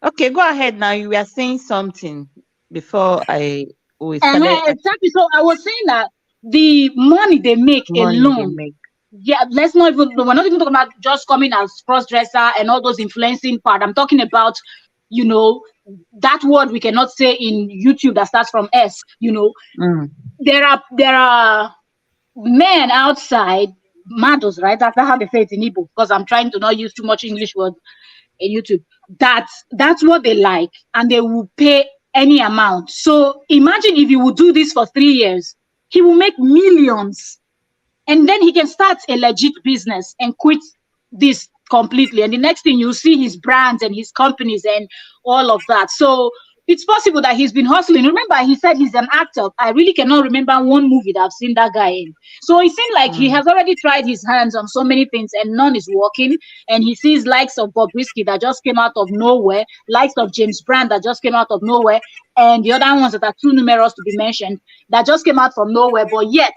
Okay, go ahead now. You were saying something before we started Exactly. So I was saying that the money they make money they alone, make. yeah, we're not even talking about just coming as cross dresser and all those influencing part. I'm talking about, that word we cannot say in YouTube that starts from S. Mm. There are men outside, mados, right? That's how they say it in Igbo, because I'm trying to not use too much English words in YouTube. That's what they like, and they will pay any amount. So imagine if you would do this for 3 years, he will make millions, and then he can start a legit business and quit this completely. And the next thing you see his brands and his companies and all of that. So it's possible that he's been hustling. Remember, he said he's an actor. I really cannot remember one movie that I've seen that guy in. So it seemed like he Mm. has already tried his hands on so many things and none is working. And he sees likes of Bob Risky that just came out of nowhere, likes of James Brand that just came out of nowhere, and the other ones that are too numerous to be mentioned that just came out from nowhere. But yet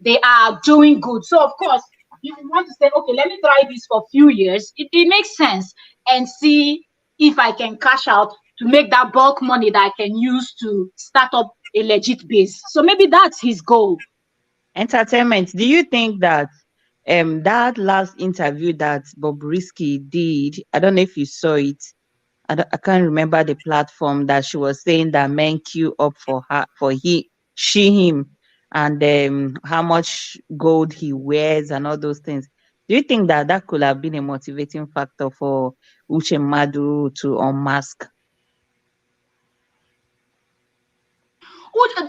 they are doing good. So of course, you want to say, okay, let me try this for a few years. It makes sense, and see if I can cash out to make that bulk money that I can use to start up a legit base. So maybe that's his goal. Entertainment. Do you think that that last interview that Bobrisky did, I don't know if you saw it. I can't remember the platform, that she was saying that men queue up for her, for him, and how much gold he wears and all those things. Do you think that that could have been a motivating factor for Uche Madu to unmask?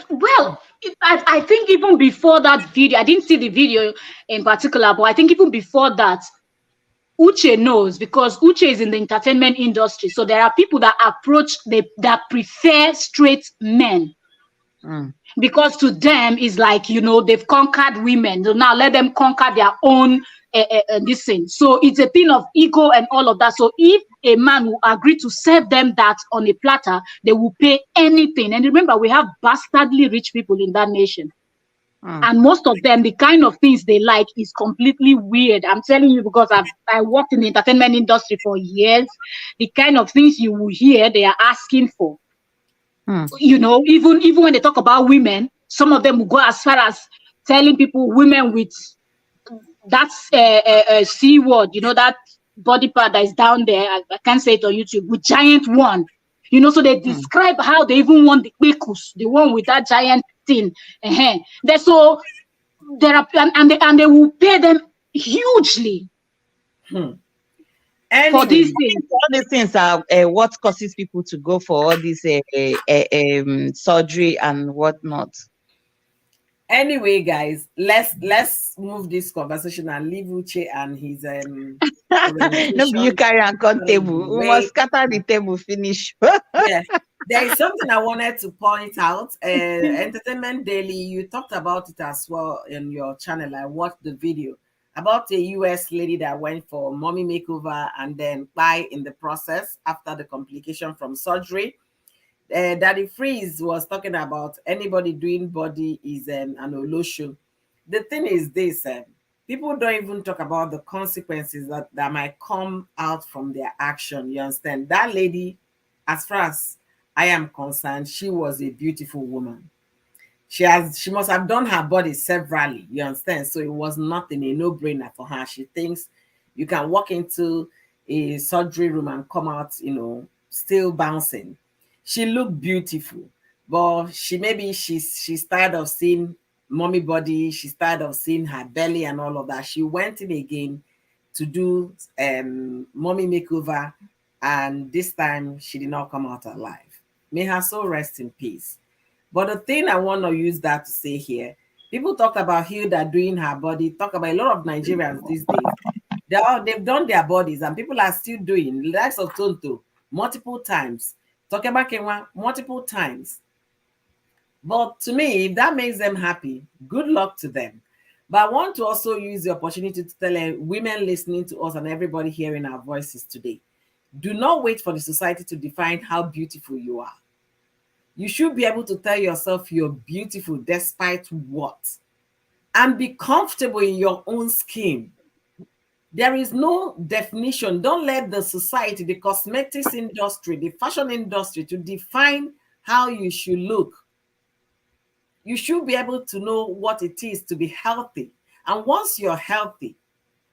Well, I think even before that video, I didn't see the video in particular, but I think even before that, Uche knows, because Uche is in the entertainment industry. So there are people that that prefer straight men, Mm. because to them is like, they've conquered women, so now let them conquer their own this thing. So it's a thing of ego and all of that. So if a man will agree to serve them that on a platter, they will pay anything. And remember, we have bastardly rich people in that nation, Mm. and most of them, the kind of things they like is completely weird. I'm telling you, because I worked in the entertainment industry for years. The kind of things you will hear they are asking for, Mm. even when they talk about women, some of them will go as far as telling people women with that's C word, that body part that is down there. I can't say it on YouTube, with giant one. So they Mm. describe how they even want the pekus, the one with that giant thing. They're so there are, and they will pay them hugely Hmm. for Anyway, these things. All these things are what causes people to go for all this surgery and whatnot. anyway, guys, let's move this conversation and leave Uche and his No, be you orientation carry and come story table. We must way. scatter the table, finish. Yeah, there is something I wanted to point out. Entertainment Daily, you talked about it as well in your channel. I watched the video about a US lady that went for mommy makeover and then died in the process after the complication from surgery. Daddy Freeze was talking about anybody doing body is an olosho. The thing is this, people don't even talk about the consequences that might come out from their action. You understand? That lady, as far as I am concerned, she was a beautiful woman. She must have done her body severally, you understand? So it was nothing, a no-brainer for her. She thinks you can walk into a surgery room and come out, still bouncing. She looked beautiful, but she's tired of seeing mommy body, she's tired of seeing her belly and all of that. She went in again to do mommy makeover, and this time she did not come out alive. May her soul rest in peace. But the thing I want to use that to say here, people talk about Hilda doing her body, talk about a lot of Nigerians these days. They've done their bodies and people are still doing the likes of Tonto multiple times. Talk about Kenwa multiple times. But to me, if that makes them happy, good luck to them. But I want to also use the opportunity to tell women listening to us and everybody hearing our voices today, do not wait for the society to define how beautiful you are. You should be able to tell yourself you're beautiful despite what, and be comfortable in your own skin. There is no definition. Don't let the society, the cosmetics industry, the fashion industry to define how you should look. You should be able to know what it is to be healthy. And once you're healthy,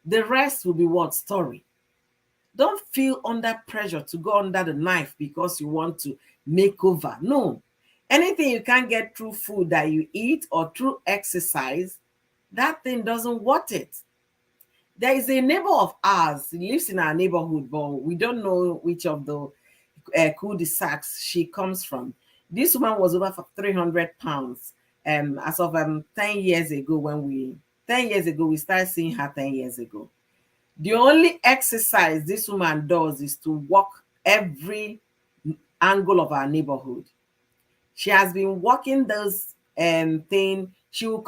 the rest will be what story. Don't feel under pressure to go under the knife because you want to make over. No. Anything you can't get through food that you eat or through exercise, that thing doesn't worth it. There is a neighbor of ours, he lives in our neighborhood, but we don't know which of the cul-de-sacs she comes from. This woman was over for 300 pounds. As of 10 years ago, 10 years ago, we started seeing her 10 years ago. The only exercise this woman does is to walk every angle of our neighborhood. She has been walking those thing. She'll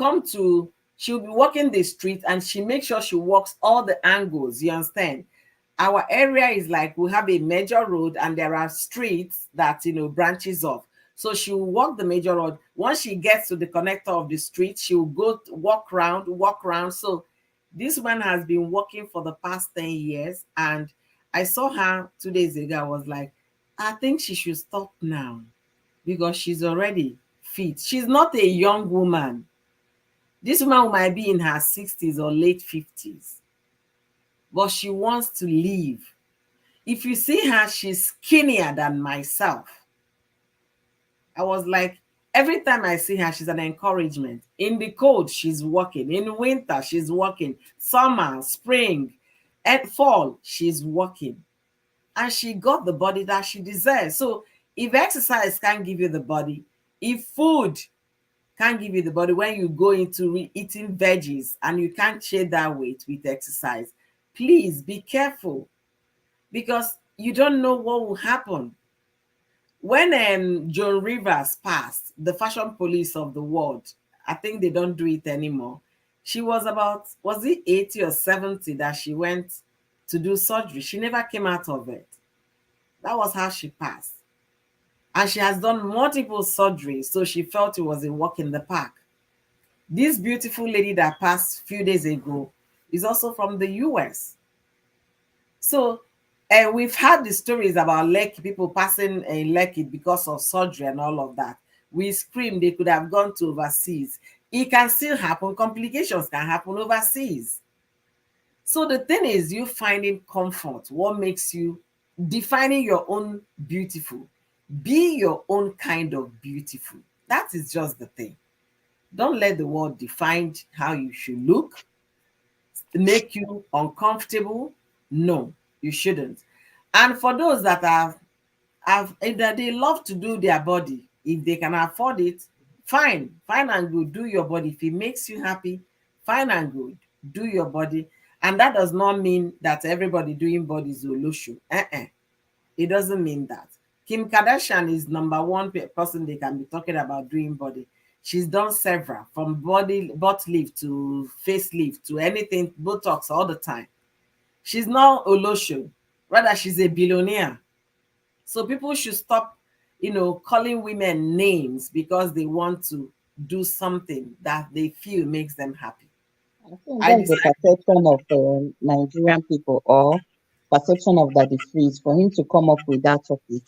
be walking the street and she makes sure she walks all the angles. You understand? Our area is like we have a major road and there are streets that branches off. So she will walk the major road. Once she gets to the connector of the street, she will walk around. So this woman has been walking for the past 10 years. And I saw her 2 days ago. I was like, I think she should stop now because she's already fit. She's not a young woman. This woman might be in her 60s or late 50s, but she wants to live. If you see her, she's skinnier than myself. I was like, every time I see her, she's an encouragement. In the cold, she's walking. In winter, she's walking. Summer, spring, and fall, she's walking. And she got the body that she deserves. So if exercise can't give you the body, if food can't give you the body, when you go into eating veggies and you can't share that weight with exercise, please be careful because you don't know what will happen. When Joan Rivers passed, the fashion police of the world, I think they don't do it anymore. She was it 80 or 70 that she went to do surgery? She never came out of it. That was how she passed. And she has done multiple surgeries, so she felt it was a walk in the park. This beautiful lady that passed a few days ago is also from the US. So we've had the stories about Lekki, people passing in Lekki because of surgery and all of that. We scream they could have gone to overseas. It can still happen. Complications can happen overseas. So the thing is, you finding comfort, what makes you defining your own beautiful. Be your own kind of beautiful. That is just the thing. Don't let the world define how you should look, make you uncomfortable. No, you shouldn't. And for those that that they love to do their body, if they can afford it, fine and good. Do your body. If it makes you happy, fine and good. Do your body. And that does not mean that everybody doing body is Olosho. It doesn't mean that. Kim Kardashian is number one person they can be talking about doing body. She's done several, from butt lift to face lift to anything, Botox all the time. She's not Olosho. Rather, she's a billionaire. So people should stop, calling women names because they want to do something that they feel makes them happy. I think that's the perception of Nigerian people or perception of Daddy Freeze for him to come up with that topic.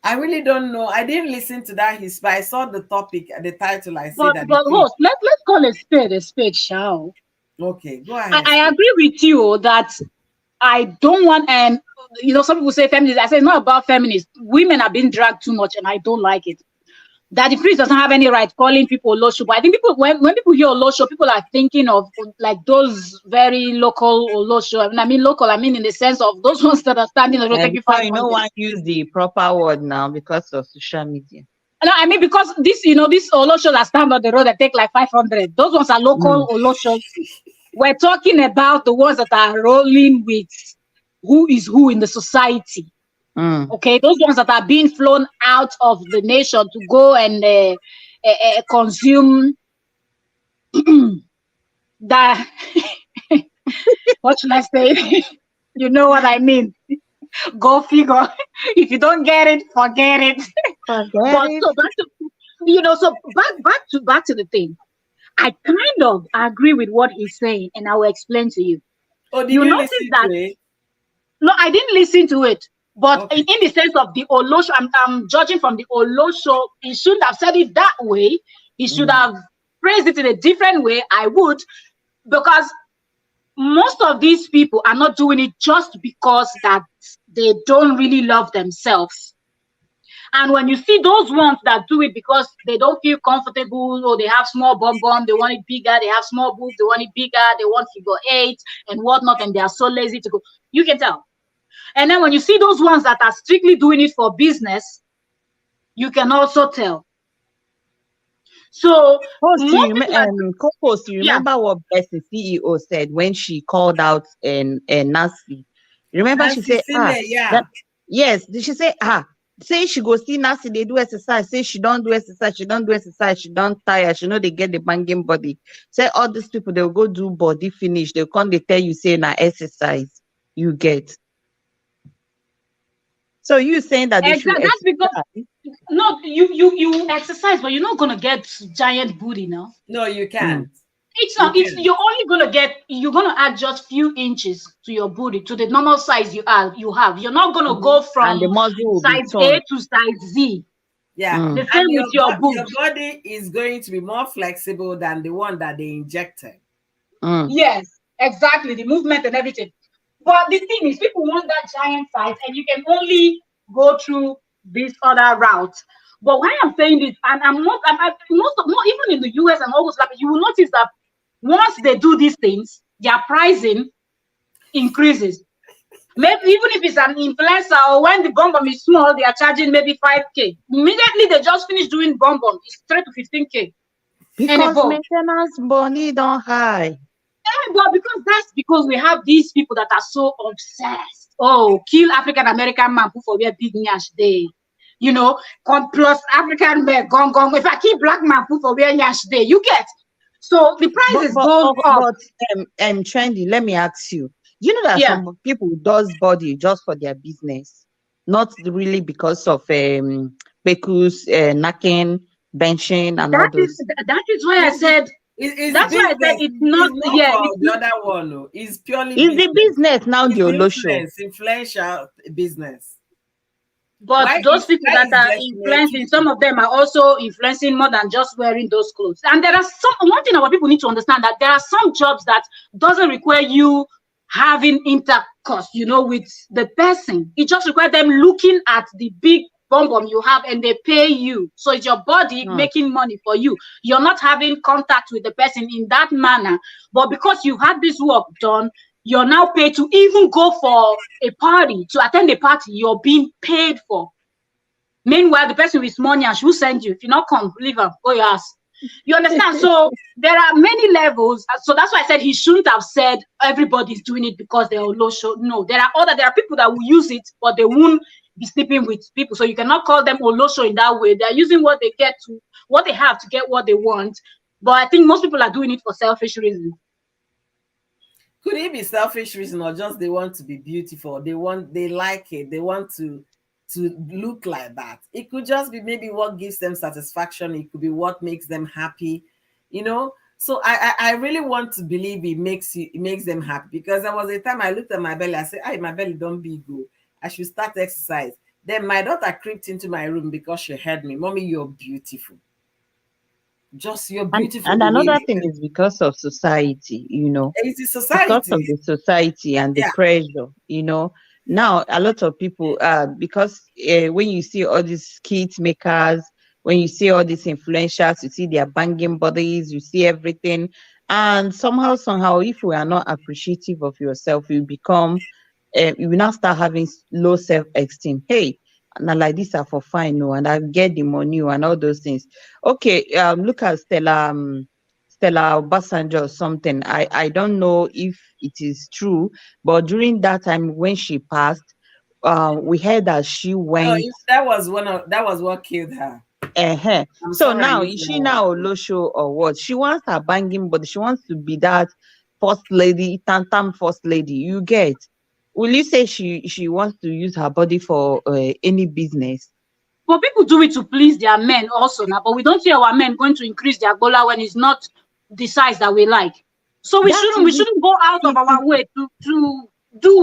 I really don't know. I didn't listen to that but I saw the topic, the title. I see But that. but host, let's call a spade, shall? Okay, go ahead. I agree with you that I don't want some people say feminists. I say it's not about feminists. Women are being dragged too much, and I don't like it. Daddy Freeze doesn't have any right calling people Olosho, but I think when people hear Olosho, people are thinking of like those very local Olosho. I mean local, I mean in the sense of those ones that are standing on the road taking 500. No one use the proper word now because of social media. No, I mean because these Olosho that stand on the road that take like 500. Those ones are local Olosho. We're talking about the ones that are rolling with who is who in the society. Okay, those ones that are being flown out of the nation to go and consume that. What should I say? You know what I mean. Go figure. If you don't get it, forget it. So back to the thing. I kind of agree with what he's saying, and I will explain to you. Oh, did you notice that? No, I didn't listen to it. But okay. in the sense of the Olosho, I'm judging from the Olosho. He shouldn't have said it that way. He should have phrased it in a different way. I would, because most of these people are not doing it just because that they don't really love themselves. And when you see those ones that do it because they don't feel comfortable, or they have small bum bum, they want it bigger, they have small boobs, they want it bigger, they want figure eight and whatnot, and they are so lazy to go, you can tell. And then when you see those ones that are strictly doing it for business, you can also tell. So Host, most people are, co-host, you yeah, remember what Bessie CEO said when she called out and Nancy? Remember she Nancy said, Sine, yeah. that yes, did she say, say she go see Nancy, they do exercise, say she don't do exercise, she don't tire, she know they get the banging body. Say all these people they'll go do body finish, they'll come they tell you say na exercise you get. So you saying that they should exactly. That's because exercise? no, you exercise, but you're not gonna get giant booty now. No, you Mm. can't. It's You not. It's can't. you're only gonna get. You're gonna add just few inches to your booty to the normal size you are. You have. You're not gonna Mhm. go And from the muscle will be size A toned. to size Z. Yeah. Mm. The And same with your your boobs. body is going to be more flexible than the one that they injected. Mm. Yes, exactly. The movement and everything. But the thing is, people want that giant size, and you can only go through this other route. But why I'm saying this, and I'm most of, not even in the US and all those, like, you will notice that once they do these things, their pricing increases. Maybe even if it's an influencer, or when the bomb bomb is small, they are charging maybe 5K. Immediately they just finish doing bomb bomb, it's straight to 15K and Because above. maintenance money don't high. But that's because we have these people that are so obsessed. Oh, kill African American man who for wear big nyash day. You know, plus African man gong gong. If I kill black man who for wear nyash day, you get. So the But prices but goes oh, up. but trendy. Let me ask you. You know that Yeah. some people does body just for their business, not really because of pekus, knacking, benching, and all That is those. that is why I It's, said it's that's why I said business. it's not, It's not yeah, for it's the not. other one. No. It's purely Is the business. business now It's the Olosho? influential business. But those people Why that is are decimating influencing, some of them are also influencing more than just wearing those clothes. And there are some, one thing our people need to understand, that there are some jobs that doesn't require you having intercourse, with the person. It just requires them looking at the big bum bum you have, and they pay you. So it's your body Hmm. making money for you. You're not having contact with the person in that manner. But because you had this work done, you're now paid to even go for a party, to attend a party you're being paid for. Meanwhile, the person with money and who send you. If you not come, leave her, go your ass. You understand? So there are many levels. So that's why I said he shouldn't have said everybody's doing it because they're low show. No, there are people that will use it, but they won't be sleeping with people. So you cannot call them Olosho in that way. They're using what they have to get what they want. But I think most people are doing it for selfish reasons. Could it be selfish reason, or just they want to be beautiful? They like it. They want to look like that. It could just be maybe what gives them satisfaction. It could be what makes them happy, you know. So I really want to believe it makes them happy, because there was a time I looked at my belly. I said, "Hey, my belly don't be good. I should start exercise." Then my daughter crept into my room because she heard me, "Mommy, you're beautiful. Just you're beautiful And the way another you thing are." is because of society, It's the because society. of the society and the Yeah. pressure. Now a lot of people because when you see all these kit makers, when you see all these influencers, you see their banging bodies, you see everything, and somehow if you are not appreciative of yourself, you become you will now start having low self-esteem. Hey, now like this are for fine, no, and I get the money and all those things. Okay, look at Stella Obasanjo or something. I don't know if it is true, but during that time when she passed, we heard that she No, went. that was what killed her. I'm So sorry I now used is that she now word. Olosho or what? She wants her banging, but she wants to be that first lady, tantam first lady. You get? Will you say she wants to use her body for any business? But people do it to please their men also now. But we don't see our men going to increase their gola when it's not the size that we like. So we That shouldn't is we shouldn't go out of our way to do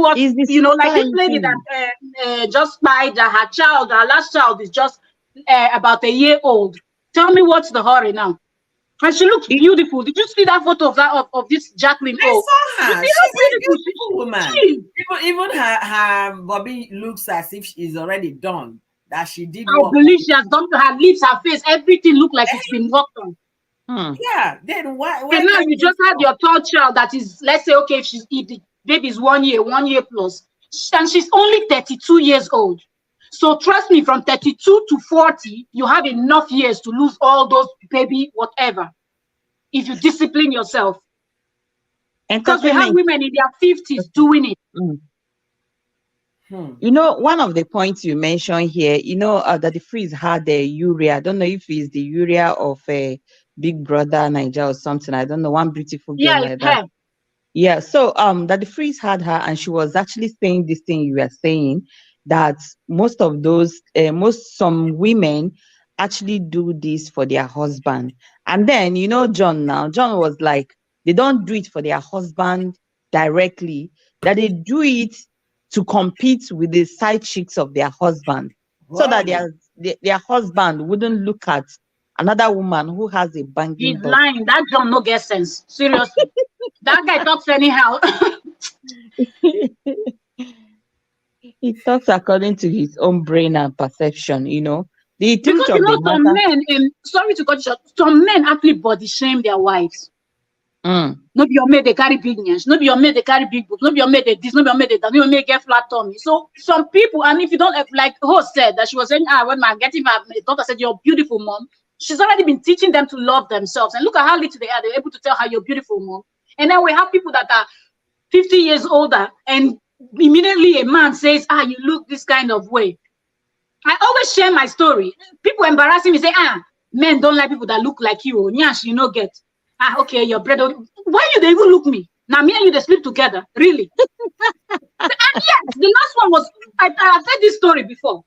what, the like this lady society. that just died. Her last child is just about a year old. Tell me what's the hurry now? And she looks beautiful. Did you see that photo of this Jacqueline? I Oh, saw you her. see how She's a beautiful beautiful woman. she is. Even her Bobby looks as if she's already done. That she did I work on believe it. she has done to her lips, her face, everything look like it's been worked on. Yeah. Then Okay, why now can't you you just had stop? your third child that is, let's say, okay, if the baby is 1 year plus, and she's only 32 years old. So trust me, from 32 to 40, you have enough years to lose all those baby whatever if you discipline yourself. Because we have Entertainment. women in their 50s doing it. Mm. Hmm. You know, one of the points you mentioned here, that the freeze had the urea. I don't know if it's the urea of a Big Brother Niger or something. I don't know. One beautiful girl Yeah, it's like that. her. Yeah. So that the freeze had her, and she was actually saying this thing you were saying, that some women actually do this for their husband. And then John was like, they don't do it for their husband directly, that they do it to compete with the side chicks of their husband, so that Wow. their husband wouldn't look at another woman who has a He's banging butt. lying. That John no get sense. Seriously. That guy talks anyhow. He talks according to his own brain and perception. The Because truth of the some matter. men, sorry to cut you short, some men actually body shame their wives. Mm, No be your maid they carry big nyash, no be your maid they carry big boobs, no be your maid they this, no be your maid they that, no be your maid get flat tummy. So some people, and if you don't like host said that she was saying, when my getting my daughter said you're beautiful mom, she's already been teaching them to love themselves. And look at how little they are, they're able to tell her you're beautiful mom. And then we have people that are 50 years older, and immediately a man says, you look this kind of way. I always share my story. People embarrassing me say, men don't like people that look like you. Nyash, you know get. Okay, your brother. Why you they even look me? Now me and you they sleep together. Really? And yes, the last one was I've said this story before.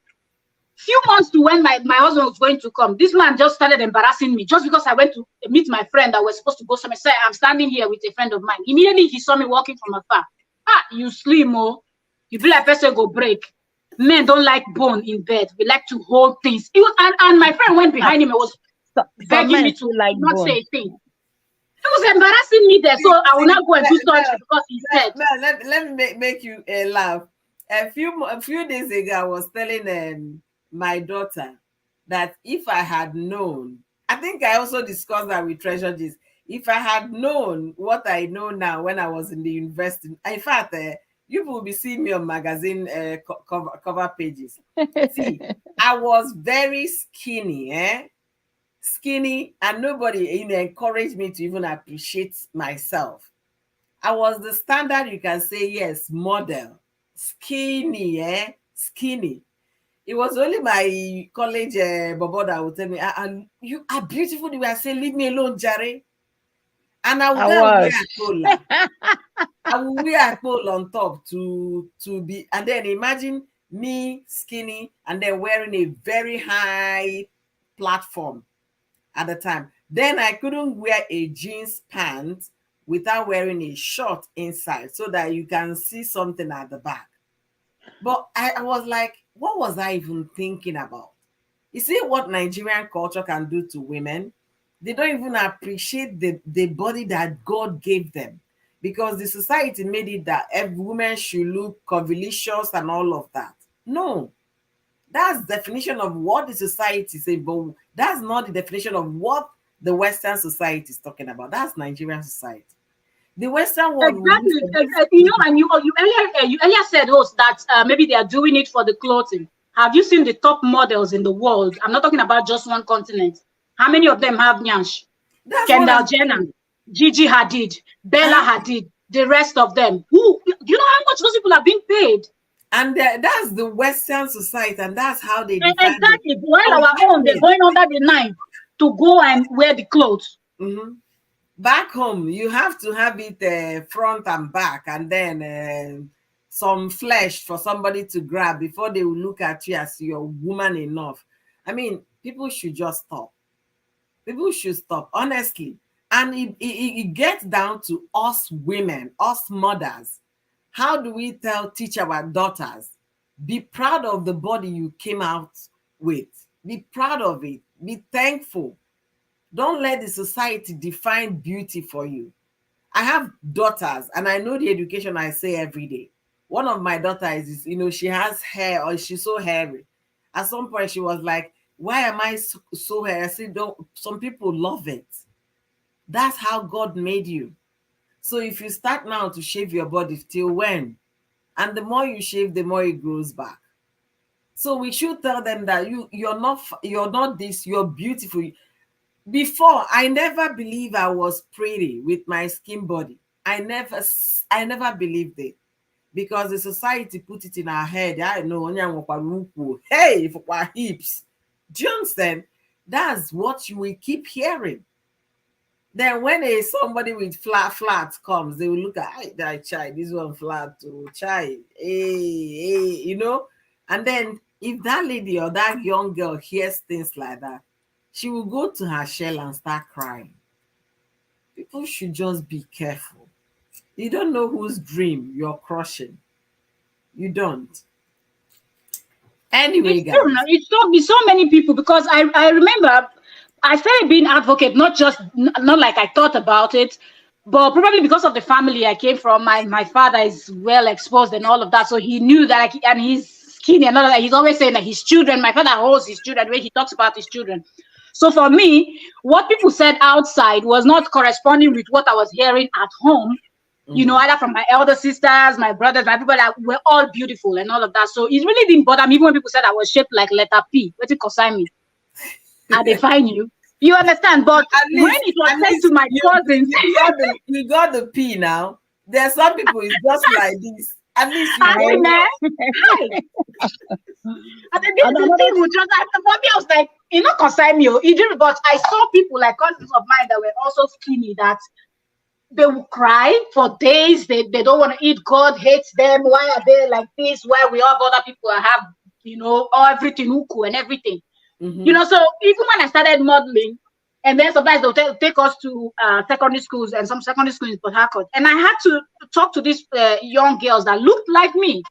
Few months to when my husband was going to come, this man just started embarrassing me just because I went to meet my friend that was supposed to go somewhere. Say, I'm standing here with a friend of mine. Immediately he saw me walking from afar. You slim, oh, you be like person go break. Men don't like bone in bed. We like to hold things. It was, and my friend went behind him and was some begging men me to still like not say bone. a thing. It was embarrassing me there, so I will not go and do such because he said. Let me make you laugh. A few days ago, I was telling my daughter that if I had known, I think I also discussed that with Treasure Gist. If I had known what I know now when I was in the university, in fact, you will be seeing me on magazine cover pages. See, I was very skinny, skinny, and nobody encouraged me to even appreciate myself. I was the standard, you can say, yes, model. Skinny, skinny. It was only my college bobo that would tell me, you are beautiful the way I say, leave me alone, Jerry. And I would I go and wear was. a cola. I would wear a cola on top to be, and then imagine me skinny and then wearing a very high platform at the time. Then I couldn't wear a jeans pant without wearing a short inside so that you can see something at the back. But I was like, what was I even thinking about? You see what Nigerian culture can do to women? They don't even appreciate the body that God gave them because the society made it that every woman should look curvilicious and all of that. No, that's the definition of what the society say, but that's not the definition of what the Western society is talking about. That's Nigerian society. The Western world will look Exactly. for this You know, skin. and you earlier said, host, that maybe they are doing it for the clothing. Have you seen the top models in the world? I'm not talking about just one continent. How many of them have nyash? That's what Kendall I'm Jenner, saying. Gigi Hadid, Bella Huh? Hadid, the rest of them. Who do you know how much those people are being paid? And that's the Western society, and that's how they And define it. exactly. While But our back own, they're home, going under the knife to go and wear the clothes. mhm, back home, you have to have it front and back, and then some flesh for somebody to grab before they will look at you as you're woman enough. I mean, people should just stop. People should stop, honestly. And it gets down to us women, us mothers. How do we teach our daughters? Be proud of the body you came out with. Be proud of it. Be thankful. Don't let the society define beauty for you. I have daughters and I know the education I say every day. One of my daughters is, she has hair or she's so hairy. At some point, she was like, why am I so hairy? I said, don't, some people love it. That's how God made you. So if you start now to shave your body, till when? And the more you shave, the more it grows back. So we should tell them that you're not this, you're beautiful. Before, I never believed I was pretty with my skin body. I never believed it, because the society put it in our head. I know onye nwekwara ukwu. Hey, for our hips. Do you understand? That's what you will keep hearing. Then when somebody with flat comes, they will look at, "Hey, that child, this one flat to child, hey. And then if that lady or that young girl hears things like that, she will go to her shell and start crying. People should just be careful. You don't know whose dream you're crushing. You don't. Anyway, It's true. guys. It's so many people, because I remember I started being advocate, not like I thought about it, but probably because of the family I came from. My father is well exposed and all of that, so he knew that, and he's skinny and all of that. He's always saying that his children, my father holds his children, the way he talks about his children. So for me, what people said outside was not corresponding with what I was hearing at home. Either from my elder sisters, my brothers, my people that were all beautiful and all of that. So it really didn't bother me, even when people said I was shaped like letter P. What it concern me? I define you. You understand? But when it was said to my cousins, you got the P now. There are some people it's just like this. At least you hi. And then the thing was just, for me, I was like, it not concern me. It didn't, but I saw people like cousins of mine that were also skinny, that they will cry for days. They don't want to eat. God hates them. Why are they like this? Why we all other people have, everything uku and everything. So even when I started modeling, and then sometimes they'll take us to secondary schools, and some secondary schools in Port Harcourt, and I had to talk to these young girls that looked like me.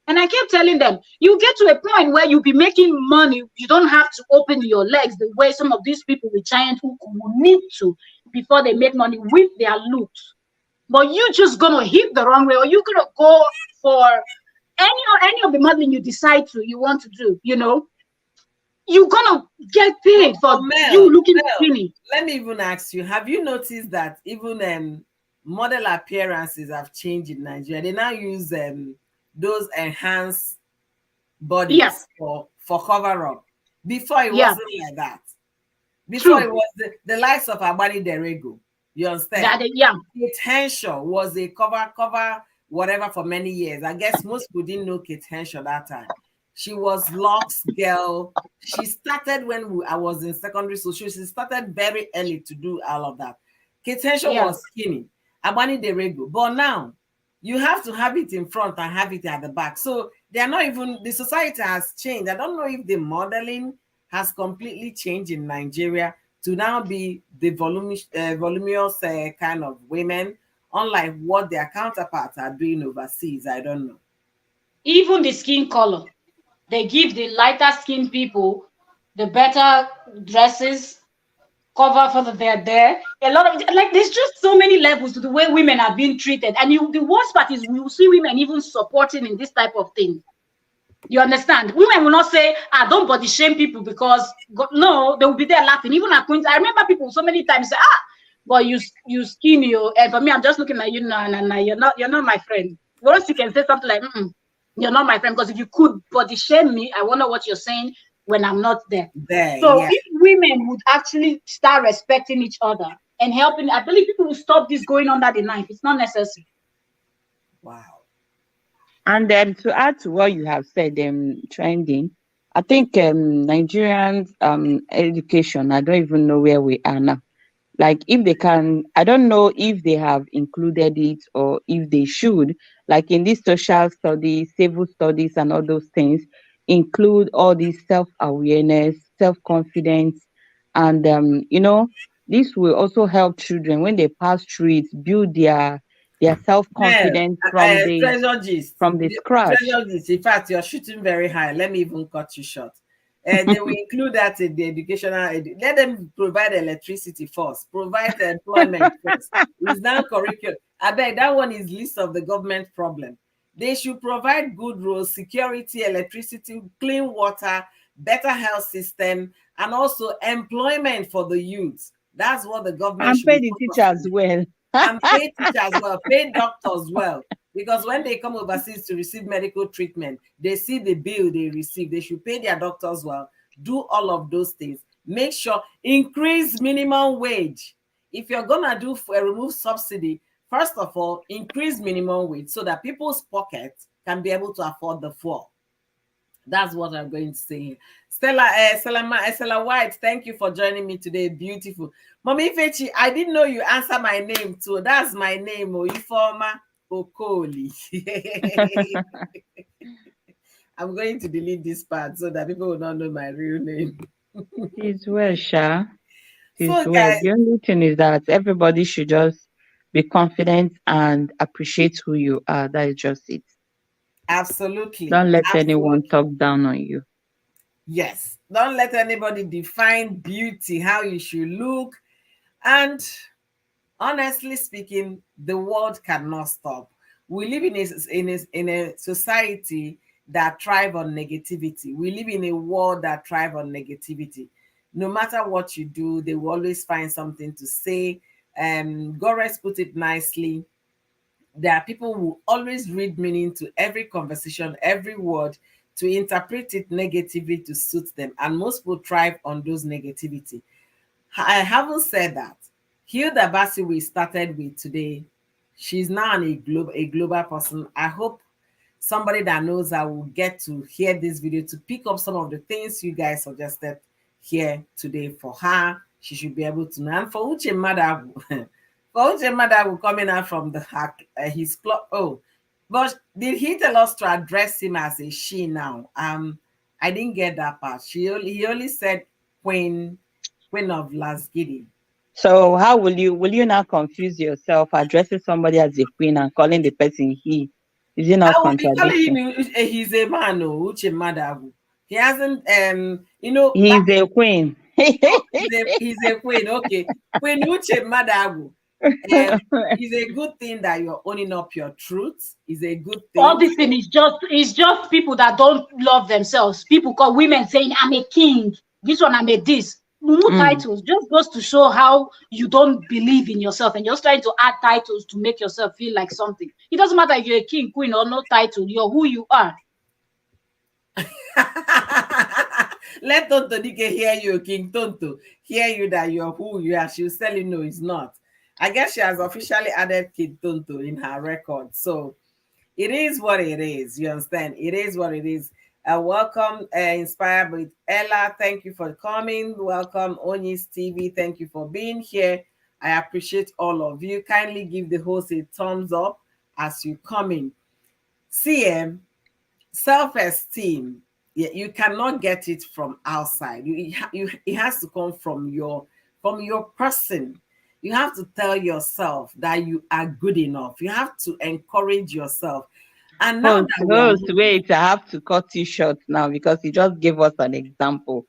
And I kept telling them, you get to a point where you'll be making money. You don't have to open your legs the way some of these people with giant uku will need to before they make money with their looks. But you just gonna hit the wrong way, or you're gonna go for any of the modeling you want to do. You're gonna get paid for you looking skinny. Let me even ask you: have you noticed that even model appearances have changed in Nigeria? They now use those enhanced bodies for cover up. Before it wasn't like that. Before it was the likes of Abani Derego. You understand? Kate Henshaw was a cover whatever for many years. I guess most people didn't know Kate Henshaw that time. She was Locke's girl. She started when I was in secondary school. She started very early to do all of that. Kate Henshaw was skinny. Abani Derego. But now you have to have it in front and have it at the back. So they are not even, the society has changed. I don't know if the modeling has completely changed in Nigeria to now be the voluminous kind of women, unlike what their counterparts are doing overseas. I don't know. Even the skin color, they give the lighter skin people the better dresses, cover for they're there. A lot of there's just so many levels to the way women are being treated. And the worst part is we will see women even supporting in this type of thing. You understand? Women will not say, don't body shame people, because no, they will be there laughing. Even at points, I remember people so many times say, but you skinny, and for me, I'm just looking at you now, and you're not my friend. Once you can say something like, you're not my friend, because if you could body shame me, I wonder what you're saying when I'm not there. So if women would actually start respecting each other and helping, I believe people will stop this going under the knife. It's not necessary. Wow. And to add to what you have said, trending, I think Nigerians education, I don't even know where we are now. Like if they can, I don't know if they have included it or if they should, like in these social studies, civil studies and all those things, include all these self-awareness, self-confidence, and this will also help children when they pass through it, build their self-confidence from the scratch. Treasure gist. In fact, you're shooting very high. Let me even cut you short. They will include that in the educational. Let them provide electricity first, provide employment first. It's now curriculum. I bet that one is list of the government problem. They should provide good roads, security, electricity, clean water, better health system, and also employment for the youth. That's what the government And should be pay the teachers focusing. well. And pay teachers well, pay doctors well. Because when they come overseas to receive medical treatment, they see the bill they receive. They should pay their doctors well. Do all of those things. Make sure, increase minimum wage. If you're gonna do remove subsidy, first of all, increase minimum wage so that people's pockets can be able to afford the fuel. That's what I'm going to say. Stella White, thank you for joining me today. Beautiful. Mommy Fechi, I didn't know you answer my name too. That's my name, Oifoma Okoli. I'm going to delete this part so that people will not know my real name. It's well, Sha. It's So, well. guys, The only thing is that everybody should just be confident and appreciate who you are. That is just it. absolutely, Don't let anyone absolutely. talk down on you. Yes. Don't let anybody define beauty, how you should look. And honestly speaking, the world cannot stop. We live in a society that thrive on negativity. We live in a world that thrive on negativity. No matter what you do, they will always find something to say. Gores put it nicely. There are people who always read meaning to every conversation, every word, to interpret it negatively to suit them. And most people thrive on those negativity. I haven't said that. Hilda Baci we started with today, she's now a global person. I hope somebody that knows her will get to hear this video to pick up some of the things you guys suggested here today for her. She should be able to know. And for Uche Maduagwu, for Uche Maduagwu coming out from the hack, his club. Oh, but did he tell us to address him as a she now? I didn't get that part. He only said Queen of Lasgidi. So how will you now confuse yourself addressing somebody as a queen and calling the person he? Is it not I will be calling contradiction? him he's a man, oh, Uche Madabu. He hasn't back He's a queen. he's a queen, okay. Queen Uche Madabu. Um is a good thing that you're owning up your truth. Is a good All thing. this thing is just people that don't love themselves. People call women saying, I'm a king. This one, I'm a this. New Mm. titles just goes to show how you don't believe in yourself and just trying to add titles to make yourself feel like something. It doesn't matter if you're a king, queen, or no title, you're who you are. Let Tonto Dike hear you, King Tonto. Hear you that you're who you are. She'll tell you no, it's not. I guess she has officially added King Tonto in her record. So it is what it is. You understand? It is what it is. Welcome, Inspired with Ella. Thank you for coming. Welcome, Onyis TV. Thank you for being here. I appreciate all of you. Kindly give the host a thumbs up as you come in. CM, self-esteem. Yeah, you cannot get it from outside. It has to come from your person. You have to tell yourself that you are good enough. You have to encourage yourself. And now Host, that we are host, moving, wait, I have to cut you short now because you just gave us an example.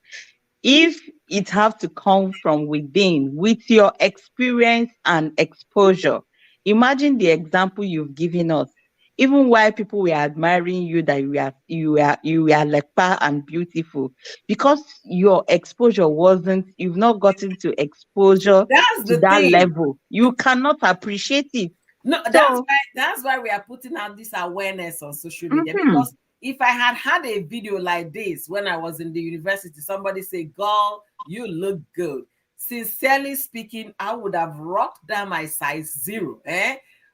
If it have to come from within with your experience and exposure, imagine the example you've given us. Even while people were admiring you that you are leper and beautiful, because your exposure wasn't, you've not gotten to exposure that's to the that thing. level. You cannot appreciate it. No, So that's why we are putting out this awareness on social media. mhm, Because if I had a video like this when I was in the university, somebody say, "Girl, you look good." Sincerely speaking, I would have rocked down my size zero,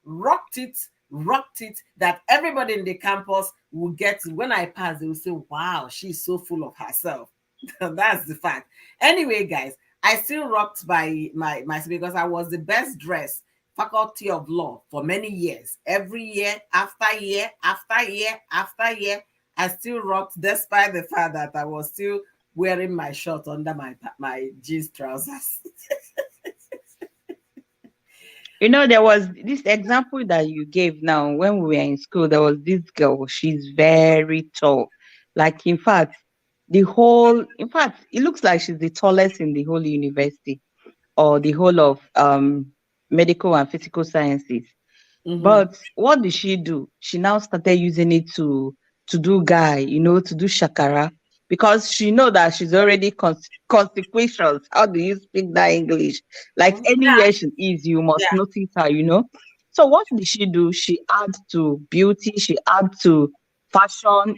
rocked it that everybody in the campus will get to, when I pass, they will say, "Wow, she's so full of herself." That's the fact. Anyway, guys, I still rocked my because I was the best dressed faculty of law for many years. Every year, after year, after year, after year, I still rocked despite the fact that I was still wearing my shirt under my jeans trousers. there was this example that you gave now when we were in school. There was this girl, she's very tall. Like, in fact, the whole, in fact, it looks like she's the tallest in the whole university or the whole of medical and physical sciences. Mm-hmm. But what did she do? She now started using it to do guy, to do shakara, because she know that she's already consequential. How do you speak that English? Like Yeah, anywhere she is, you must yeah, notice her. So what did she do? She add to beauty, she add to fashion.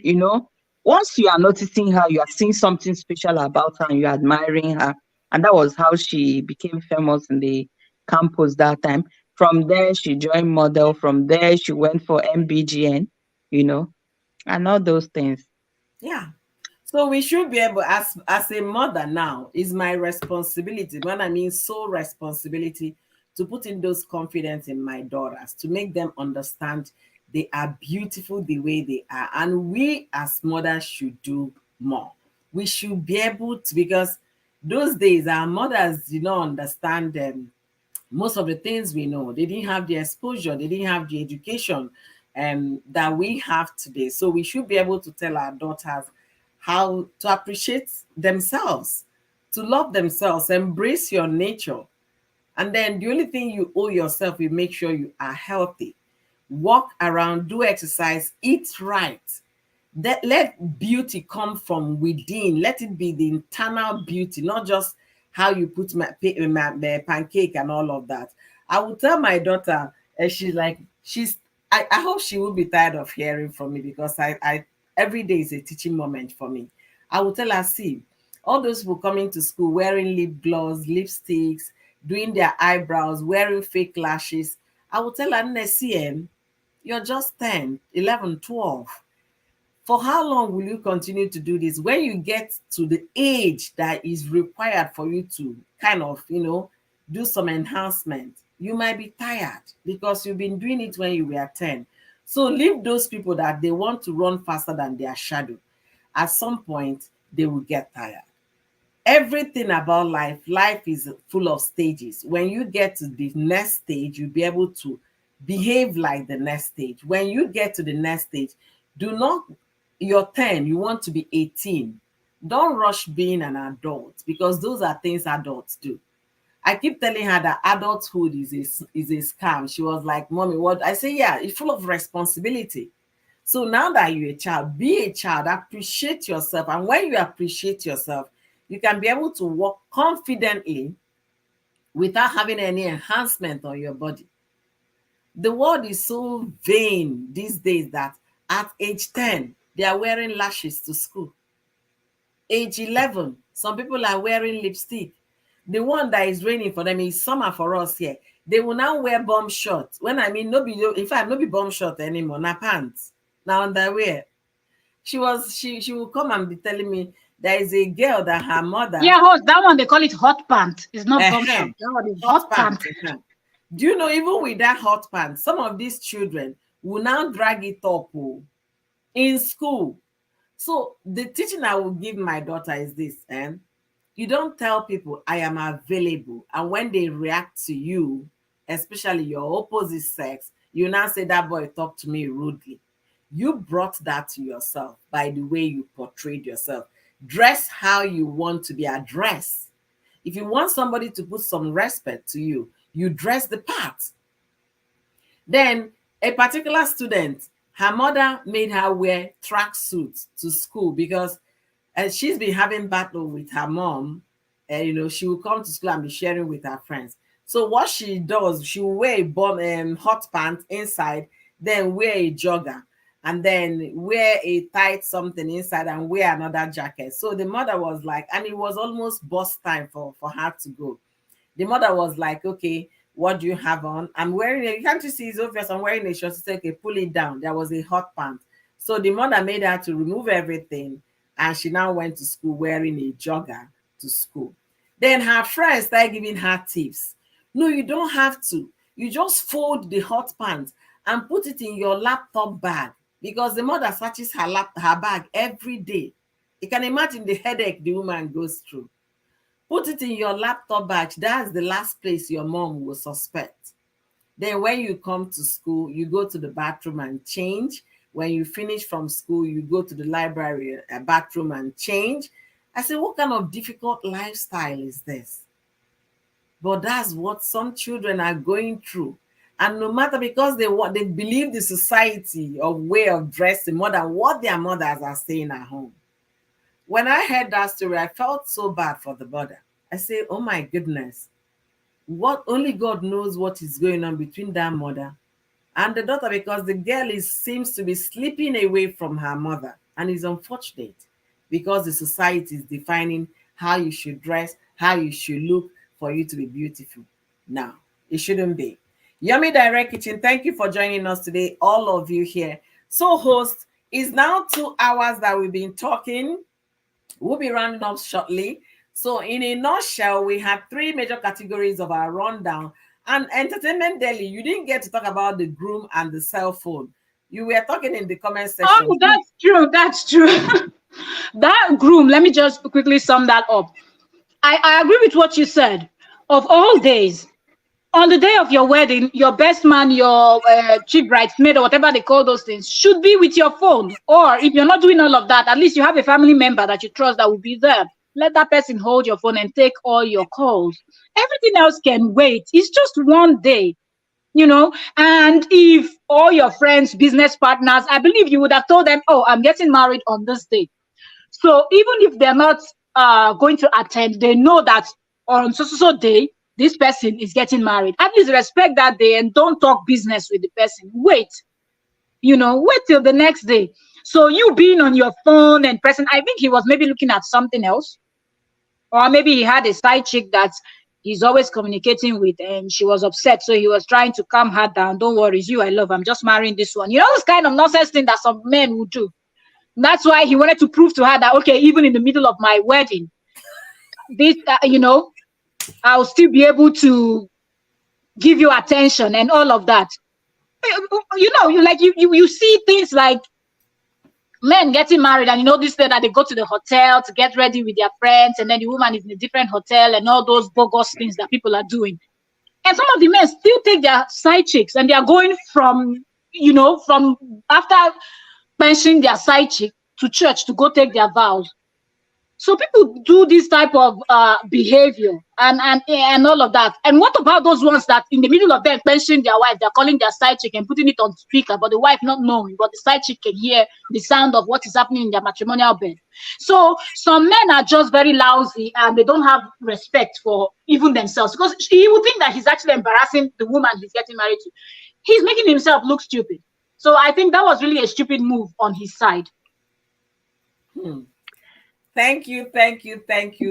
Once you are noticing her, you are seeing something special about her and you're admiring her. And that was how she became famous in the campus that time. From there, she joined model. From there, she went for MBGN, and all those things. yeah. So we should be able, as a mother now, is my responsibility. When I mean sole responsibility, to put in those confidence in my daughters, to make them understand they are beautiful the way they are, and we as mothers should do more. We should be able to, because those days our mothers did not understand them, most of the things we know. They didn't have the exposure, they didn't have the education that we have today. So we should be able to tell our daughters how to appreciate themselves, to love themselves, embrace your nature. And then the only thing you owe yourself is make sure you are healthy. Walk around, do exercise, eat right. That let beauty come from within. Let it be the internal beauty, not just how you put my pancake and all of that. I will tell my daughter, and I hope she will be tired of hearing from me, because I every day is a teaching moment for me. I will tell her, see, all those people coming to school wearing lip gloss, lipsticks, doing their eyebrows, wearing fake lashes. I will tell her, "NSCM, you're just 10, 11, 12. For how long will you continue to do this? When you get to the age that is required for you to kind of, do some enhancement, you might be tired because you've been doing it when you were 10. So leave those people that they want to run faster than their shadow. At some point, they will get tired. Everything about life is full of stages. When you get to the next stage, you'll be able to behave like the next stage. When you get to the next stage, do not, you're 10, you want to be 18. Don't rush being an adult, because those are things adults do. I keep telling her that adulthood is a scam. She was like, "Mommy, what?" I say, "Yeah, it's full of responsibility." So now that you're a child, be a child, appreciate yourself. And when you appreciate yourself, you can be able to walk confidently without having any enhancement on your body. The world is so vain these days that at age 10, they are wearing lashes to school. Age 11, some people are wearing lipstick. The one that is raining for them is summer for us here. They will now wear bomb shorts. When I mean, no be, in fact, no be bomb short anymore, na pants, now underwear. She will come and be telling me there is a girl that her mother, Yeah, host, that one they call it hot pant. It's not bomb shot. uh That one is hot hot pant. pants. Do you know, even with that hot pants, some of these children will now drag it up in school. So the teaching I will give my daughter is this, and you don't tell people I am available, and when they react to you, especially your opposite sex, you now say that boy talked to me rudely. You brought that to yourself by the way you portrayed yourself. Dress how you want to be addressed. If you want somebody to put some respect to you, you dress the part. Then a particular student, her mother made her wear track suits to school because she's been having battle with her mom. And she will come to school and be sharing with her friends. So what she does, she will wear a hot pants inside, then wear a jogger, and then wear a tight something inside and wear another jacket. So the mother was like, and it was almost bus time for her to go. The mother was like, "Okay, what do you have on?" "I'm wearing a," "Can't you see, it's obvious I'm wearing a short." She said, "Okay, pull it down." There was a hot pant. So the mother made her to remove everything, and she now went to school wearing a jogger to school. Then her friends started giving her tips. "No, you don't have to. You just fold the hot pants and put it in your laptop bag," because the mother searches her bag every day. You can imagine the headache the woman goes through. "Put it in your laptop bag. That's the last place your mom will suspect. Then when you come to school, you go to the bathroom and change, when you finish from school, you go to the library, a bathroom, and change. I said, what kind of difficult lifestyle is this? But that's what some children are going through. And no matter, because they believe the society of way of dressing more than what their mothers are saying at home. When I heard that story, I felt so bad for the mother. I say, oh my goodness, what only God knows what is going on between that mother and the daughter, because the girl seems to be slipping away from her mother. And it's unfortunate because the society is defining how you should dress, how you should look for you to be beautiful. Now, it shouldn't be. Yummy Direct Kitchen, thank you for joining us today, all of you here. So, host, it's now 2 hours that we've been talking. We'll be rounding up shortly. So, in a nutshell, we have 3 major categories of our rundown. And Entertainment Daily, you didn't get to talk about the groom and the cell phone. You were talking in the comment section. Oh, that's true. That's true. That groom, let me just quickly sum that up. I agree with what you said. Of all days, on the day of your wedding, your best man, your chief bridesmaid, or whatever they call those things, should be with your phone. Or if you're not doing all of that, at least you have a family member that you trust that will be there. Let that person hold your phone and take all your calls. Everything else can wait. It's just one day, you know. And if all your friends, business partners, I believe you would have told them, oh, I'm getting married on this day. So even if they're not going to attend, they know that on so day, this person is getting married. At least respect that day and don't talk business with the person. Wait, wait till the next day. So you being on your phone and pressing, I think he was maybe looking at something else. Or maybe he had a side chick that he's always communicating with and she was upset. So he was trying to calm her down. Don't worry, it's you I love. I'm just marrying this one. This kind of nonsense thing that some men would do. That's why he wanted to prove to her that, okay, even in the middle of my wedding, this, I'll still be able to give you attention and all of that. You see things like men getting married, and this day that they go to the hotel to get ready with their friends, and then the woman is in a different hotel, and all those bogus things that people are doing. And some of the men still take their side chicks, and they are going from after mentioning their side chick to church to go take their vows. So people do this type of behavior and all of that. And what about those ones that in the middle of them mentioning their wife, they're calling their side chick and putting it on speaker, but the wife not knowing, but the side chick can hear the sound of what is happening in their matrimonial bed. So some men are just very lousy and they don't have respect for even themselves, because he would think that he's actually embarrassing the woman he's getting married to. He's making himself look stupid. So I think that was really a stupid move on his side. Thank you,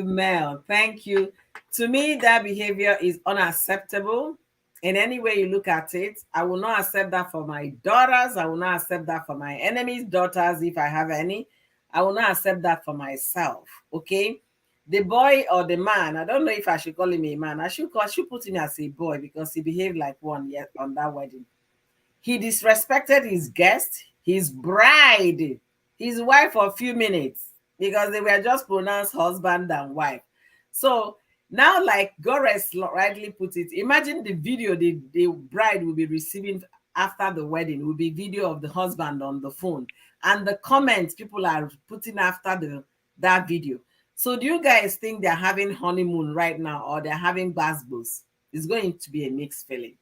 Mel. Thank you. To me, that behavior is unacceptable. In any way you look at it, I will not accept that for my daughters. I will not accept that for my enemies' daughters, if I have any. I will not accept that for myself. Okay? The boy or the man, I don't know if I should call him a man. I should put him as a boy because he behaved like one yet on that wedding. He disrespected his guest, his bride, his wife for a few minutes, because they were just pronounced husband and wife. So now, like Gores rightly put it, imagine the video the bride will be receiving after the wedding will be video of the husband on the phone, and the comments people are putting after that video. So do you guys think they're having honeymoon right now, or they're having basbos? It's going to be a mixed feeling.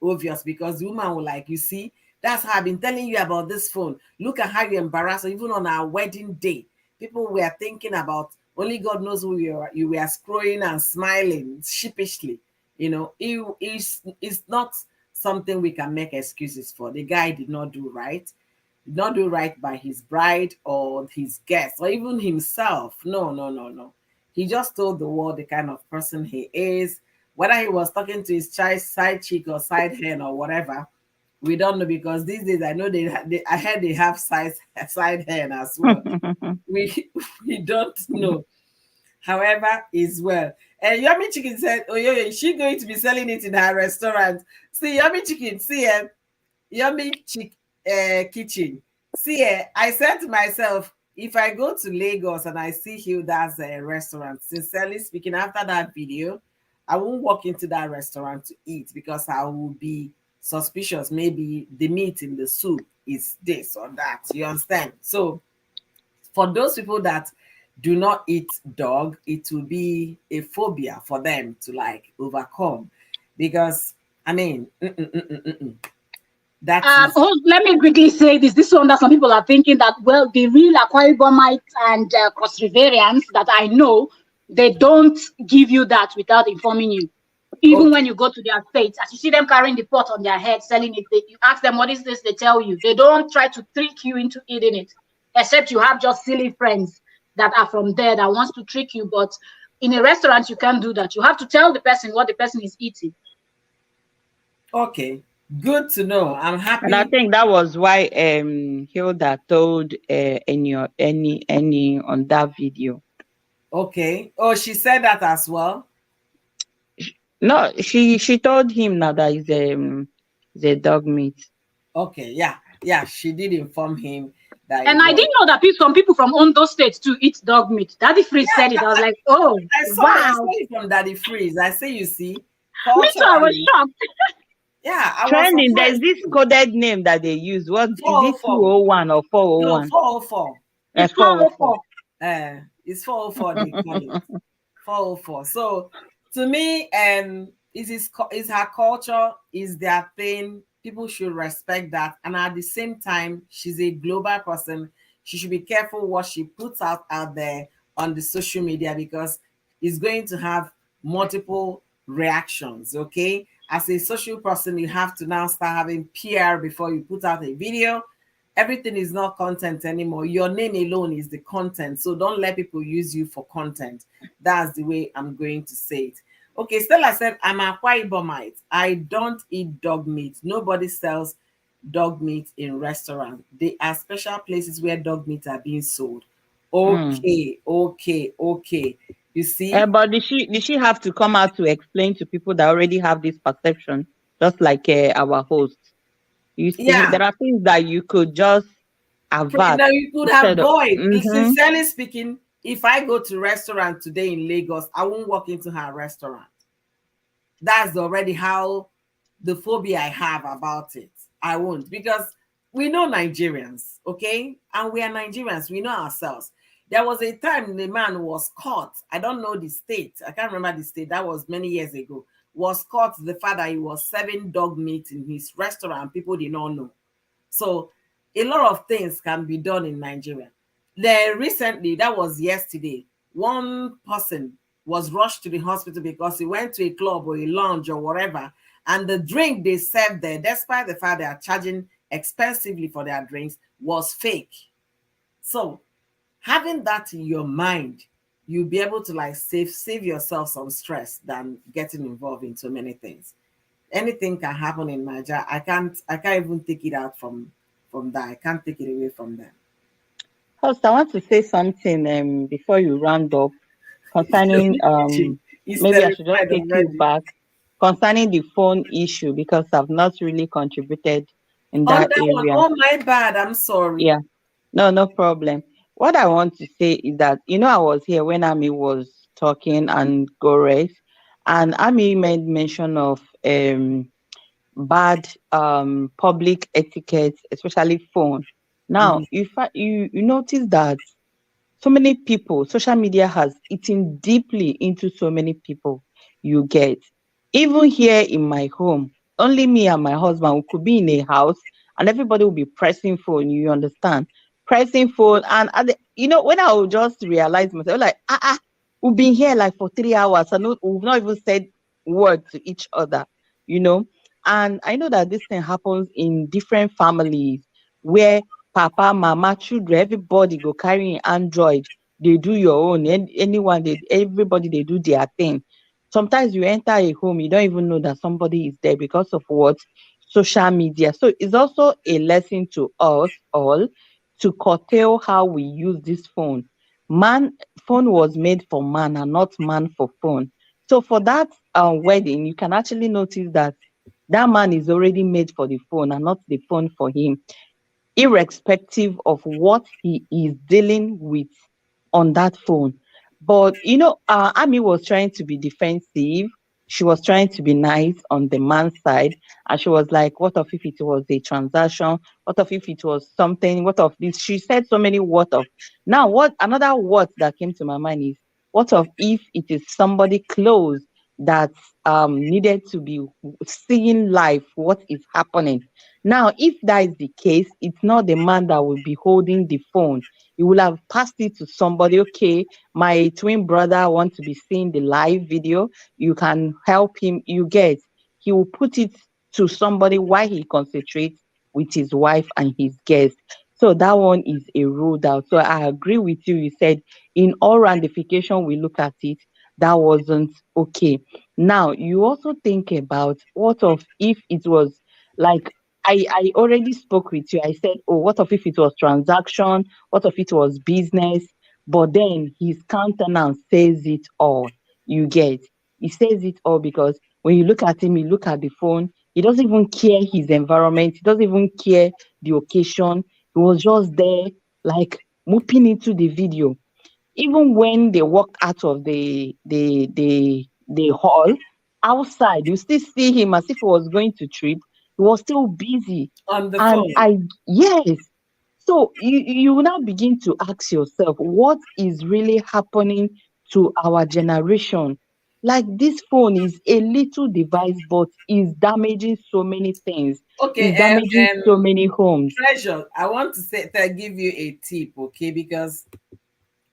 Obvious, because the woman will like, you see, that's how I've been telling you about this phone. Look at how you embarrass her, even on our wedding day. People were thinking about, only God knows who you are. You were scrolling and smiling sheepishly. It's not something we can make excuses for. The guy did not do right. Did not do right by his bride or his guest or even himself. No. He just told the world the kind of person he is. Whether he was talking to his child side chick or side hen or whatever, we don't know, because these days I know I heard they have side hen as well. we don't know. However, is well. And Yummy Chicken said, "Oh, is she going to be selling it in her restaurant?" See, Yummy Chicken, Yummy Kitchen. See, I said to myself, if I go to Lagos and I see Hilda's restaurant, sincerely speaking, after that video, I won't walk into that restaurant to eat, because I will be suspicious. Maybe the meat in the soup is this or that. You understand? So for those people that do not eat dog, it will be a phobia for them to like overcome, because I mean, that is Let me quickly say this. This one that some people are thinking that, well, the real Akwa Ibomites and Cross Riverians that I know, they don't give you that without informing you. Even when okay. you go to their states, as you see them carrying the pot on their head, selling it, you ask them, what is this? They tell you. They don't try to trick you into eating it, except you have just silly friends that are from there that wants to trick you. But in a restaurant, you can't do that. You have to tell the person what the person is eating. Okay, good to know. I'm And I happy. think that was why Hilda told any on that video. Okay. Oh, she said that as well. No, she told him now that is a dog meat. Okay, yeah, yeah, she did inform him that it And I was. didn't know that some people from Ondo State too eat dog meat. Daddy Freeze said it. I was like, oh, I saw wow. it from Daddy Freeze. I say, you see, Me too, I was culturally, shocked. yeah, I was Trending, there's surprised this too. coded name that they use. What is it? 404. 201 or No, 401? 404. It's 404. 404. It's 404, they call it. 404. So to me, is her culture, is their thing. People should respect that. And at the same time, she's a global person. She should be careful what she puts out there on the social media, because it's going to have multiple reactions. Okay. As a social person, you have to now start having PR before you put out a video. Everything is not content anymore. Your name alone is the content. So don't let people use you for content. That's the way I'm going to say it. Okay, Stella said, I'm a Akwa Ibomite. I don't eat dog meat. Nobody sells dog meat in restaurants. There are special places where dog meat are being sold. Hmm. Okay, okay, okay. You see? But did she have to come out to explain to people that already have this perception, just like our host? You see, Yeah. there are things that you could just avert Now you could instead of. avoid. Mm-hmm. Sincerely speaking, if I go to restaurant today in Lagos, I won't walk into her restaurant. That's already how the phobia I have about it. I won't, because we know Nigerians, okay? And we are Nigerians, we know ourselves. There was a time the man was caught. I don't know the state. I can't remember the state. That was many years ago. Was caught the fact that he was serving dog meat in his restaurant. People did not know. So a lot of things can be done in Nigeria. There recently, that was yesterday, one person was rushed to the hospital because he went to a club or a lounge or whatever, and the drink they served there, despite the fact they are charging expensively for their drinks, was fake. So having that in your mind, you'll be able to like save yourself some stress than getting involved in so many things. Anything can happen in Nigeria. I can't even take it out from that. I can't take it away from them. Host, I want to say something before you round up concerning He's maybe I should just terrified take you already. back concerning the phone issue because I've not really contributed in On that that one, area. oh my bad. I'm sorry. Yeah, no problem. What I want to say is that I was here when Ami was talking and Gores, and Ami made mention of bad public etiquette, especially phone. Now, Mhm. you notice that so many people, social media has eaten deeply into so many people you get. Even here in my home, only me and my husband we could be in a house and everybody will be pressing phone, you understand? Pressing phone and when I will just realize myself, like, we've been here like for 3 hours and we've not even said word to each other, you know. And I know that this thing happens in different families where papa, mama, children, everybody go carry an Android. They do your own. Anyone, everybody, they do their thing. Sometimes you enter a home, you don't even know that somebody is there because of what? Social media. So it's also a lesson to us all to curtail how we use this phone. Man, phone was made for man and not man for phone. So for that wedding, you can actually notice that that man is already made for the phone and not the phone for him, irrespective of what he is dealing with on that phone. But Ami was trying to be defensive she was trying to be nice on the man's side, and she was like, what of if it was a transaction? What of if it was something? What of this? She said so many what of. Now, what another what that came to my mind is, what of if it is somebody close that needed to be seeing live what is happening? Now, if that is the case, it's not the man that will be holding the phone. You will have passed it to somebody. Okay, my twin brother wants to be seeing the live video. You can help him. You get. He will put it to somebody while he concentrates with his wife and his guest. So that one is a ruled out. So I agree with you. You said in all ramification, we look at it, that wasn't okay. Now you also think about what of if it was like, I already spoke with you. I said, oh, what of if it was transaction? What if it was business? But then his countenance says it all. You get. He says it all because when you look at him, you look at the phone, he doesn't even care his environment, he doesn't even care the occasion. He was just there, like moving into the video. Even when they walked out of the hall, outside, you still see him as if he was going to trip. He was still busy. On the And phone. yes. So you will now begin to ask yourself, what is really happening to our generation? Like this phone is a little device, but is damaging so many things. Okay, Is damaging so many homes. Treasure, I want to say to give you a tip, okay? Because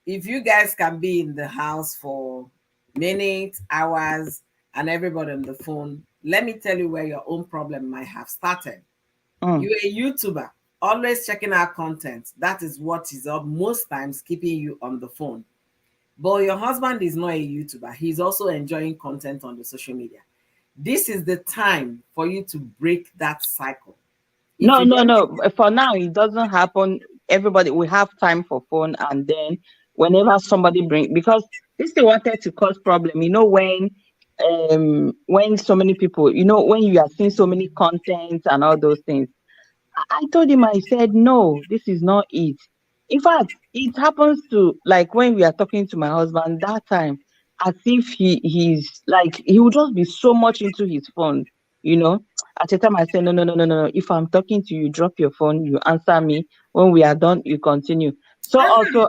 if you guys can be in the house for minutes, hours, and everybody on the phone, let me tell you where your own problem might have started. Mm, You're a YouTuber, always checking out content. That is what is up most times keeping you on the phone. But your husband is not a YouTuber. He's also enjoying content on the social media. This is the time for you to break that cycle. If no, you no, don't, no. For now, it doesn't happen. Everybody, we have time for phone, and then whenever somebody bring, because this thing wanted to cause problem. When so many people, when you are seeing so many contents and all those things. I told him, I said, no, this is not it. In fact, it happens to, like, when we are talking to my husband that time, as if he's like, he would just be so much into his phone, you know. At the time, I said, no, no, no, no, no, no. If I'm talking to you, drop your phone, you answer me. When we are done, you continue. So also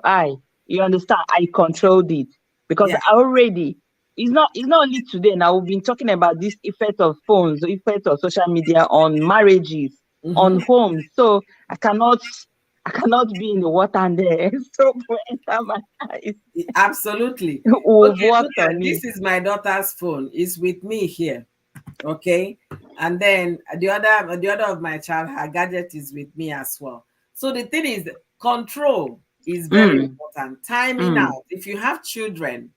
you understand, I controlled it because yeah. I already, it's not only today. Now we've been talking about this effect of phones, the effect of social media on marriages, on Mhm. homes. So I cannot be in the water and the soap will enter my eyes. Absolutely. We've Okay, look worked at on it. this is my daughter's phone. It's with me here. Okay. And then the other of my child, her gadget is with me as well. So the thing is, control is very Mm, important. Timing mm, out. If you have children,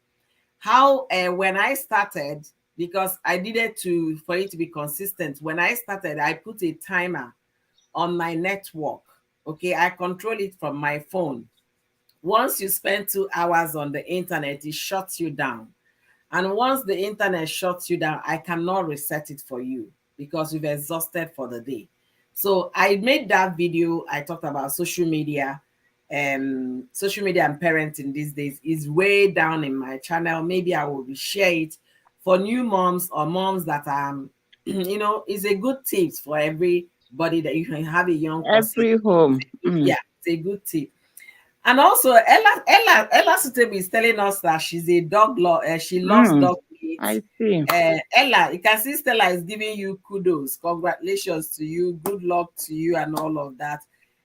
how when I started, because I needed to for it to be consistent. When I started, I put a timer on my network. Okay, I control it from my phone. Once you spend 2 hours on the internet, it shuts you down. And once the internet shuts you down, I cannot reset it for you because you've exhausted for the day. So I made that video. I talked about social media. Social media and parenting these days is way down in my channel. Maybe I will share it for new moms or moms that is a good tips for everybody that you can have a young person. every home. Yeah, it's a good tip. And also, Ella Sutebi is telling us that she's a dog she loves Mm, dog meat. I see. Ella, you can see Stella is giving you kudos. Congratulations to you. Good luck to you and all of that.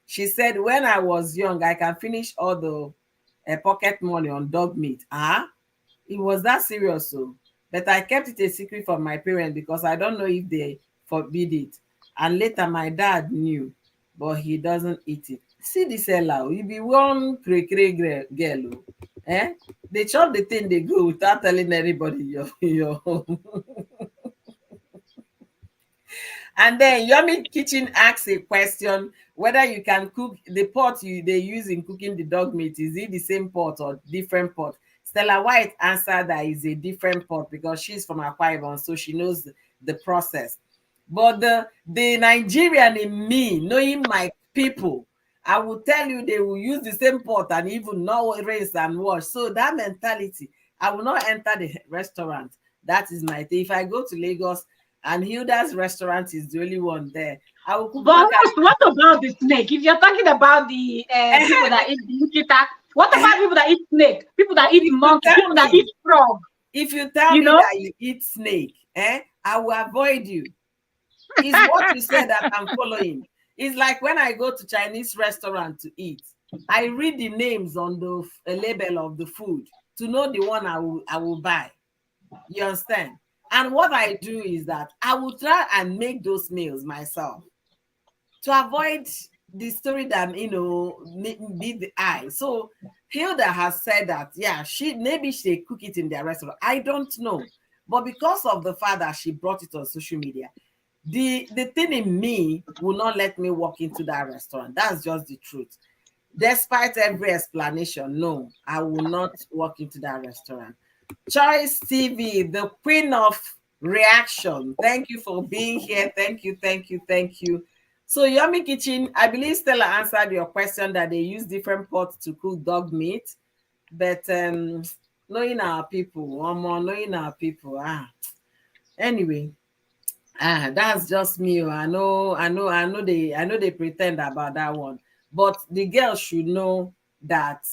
She said, when I was young, I can finish all the pocket money on dog meat. It was that serious, so. But I kept it a secret from my parents because I don't know if they forbid it. And later, my dad knew, but he doesn't eat it. See this Ella, you be one girl, eh? They chop the thing they go without telling anybody your home. And then Yomi Kitchen asks a question whether you can cook the pot they use in cooking the dog meat. Is it the same pot or different pot? Stella White answered that is a different pot because she's from Akwa Ibom, so she knows the process. But the Nigerian in me, knowing my people, I will tell you they will use the same pot and even not rinse and wash. So that mentality, I will not enter the restaurant That is my thing. If I go to Lagos and Hilda's restaurant is the only one there, I will cook But macaroni. what about the snake? If you're talking about the people that eat the nikita, what about people that eat snake? People that eat If you monkey? tell People that me, eat frog? if you tell You me know? that you eat snake, I will avoid you. It's what you said that I'm following. It's like when I go to Chinese restaurant to eat, I read the names on the label of the food to know the one I will buy. You understand? And what I do is that I will try and make those meals myself to avoid the story that meet the eye. So Hilda has said that, yeah, maybe she cook it in their restaurant. I don't know, but because of the fact that she brought it on social media, the thing in me will not let me walk into that restaurant. That's just the truth. Despite every explanation, no, I will not walk into that restaurant. Choice TV, the queen of reaction. Thank you for being here. Thank you, thank you, thank you. So Yummy Kitchen, I believe Stella answered your question that they use different pots to cook dog meat. But knowing our people, one more knowing our people. Anyway, that's just me. I know they pretend about that one. But the girl should know that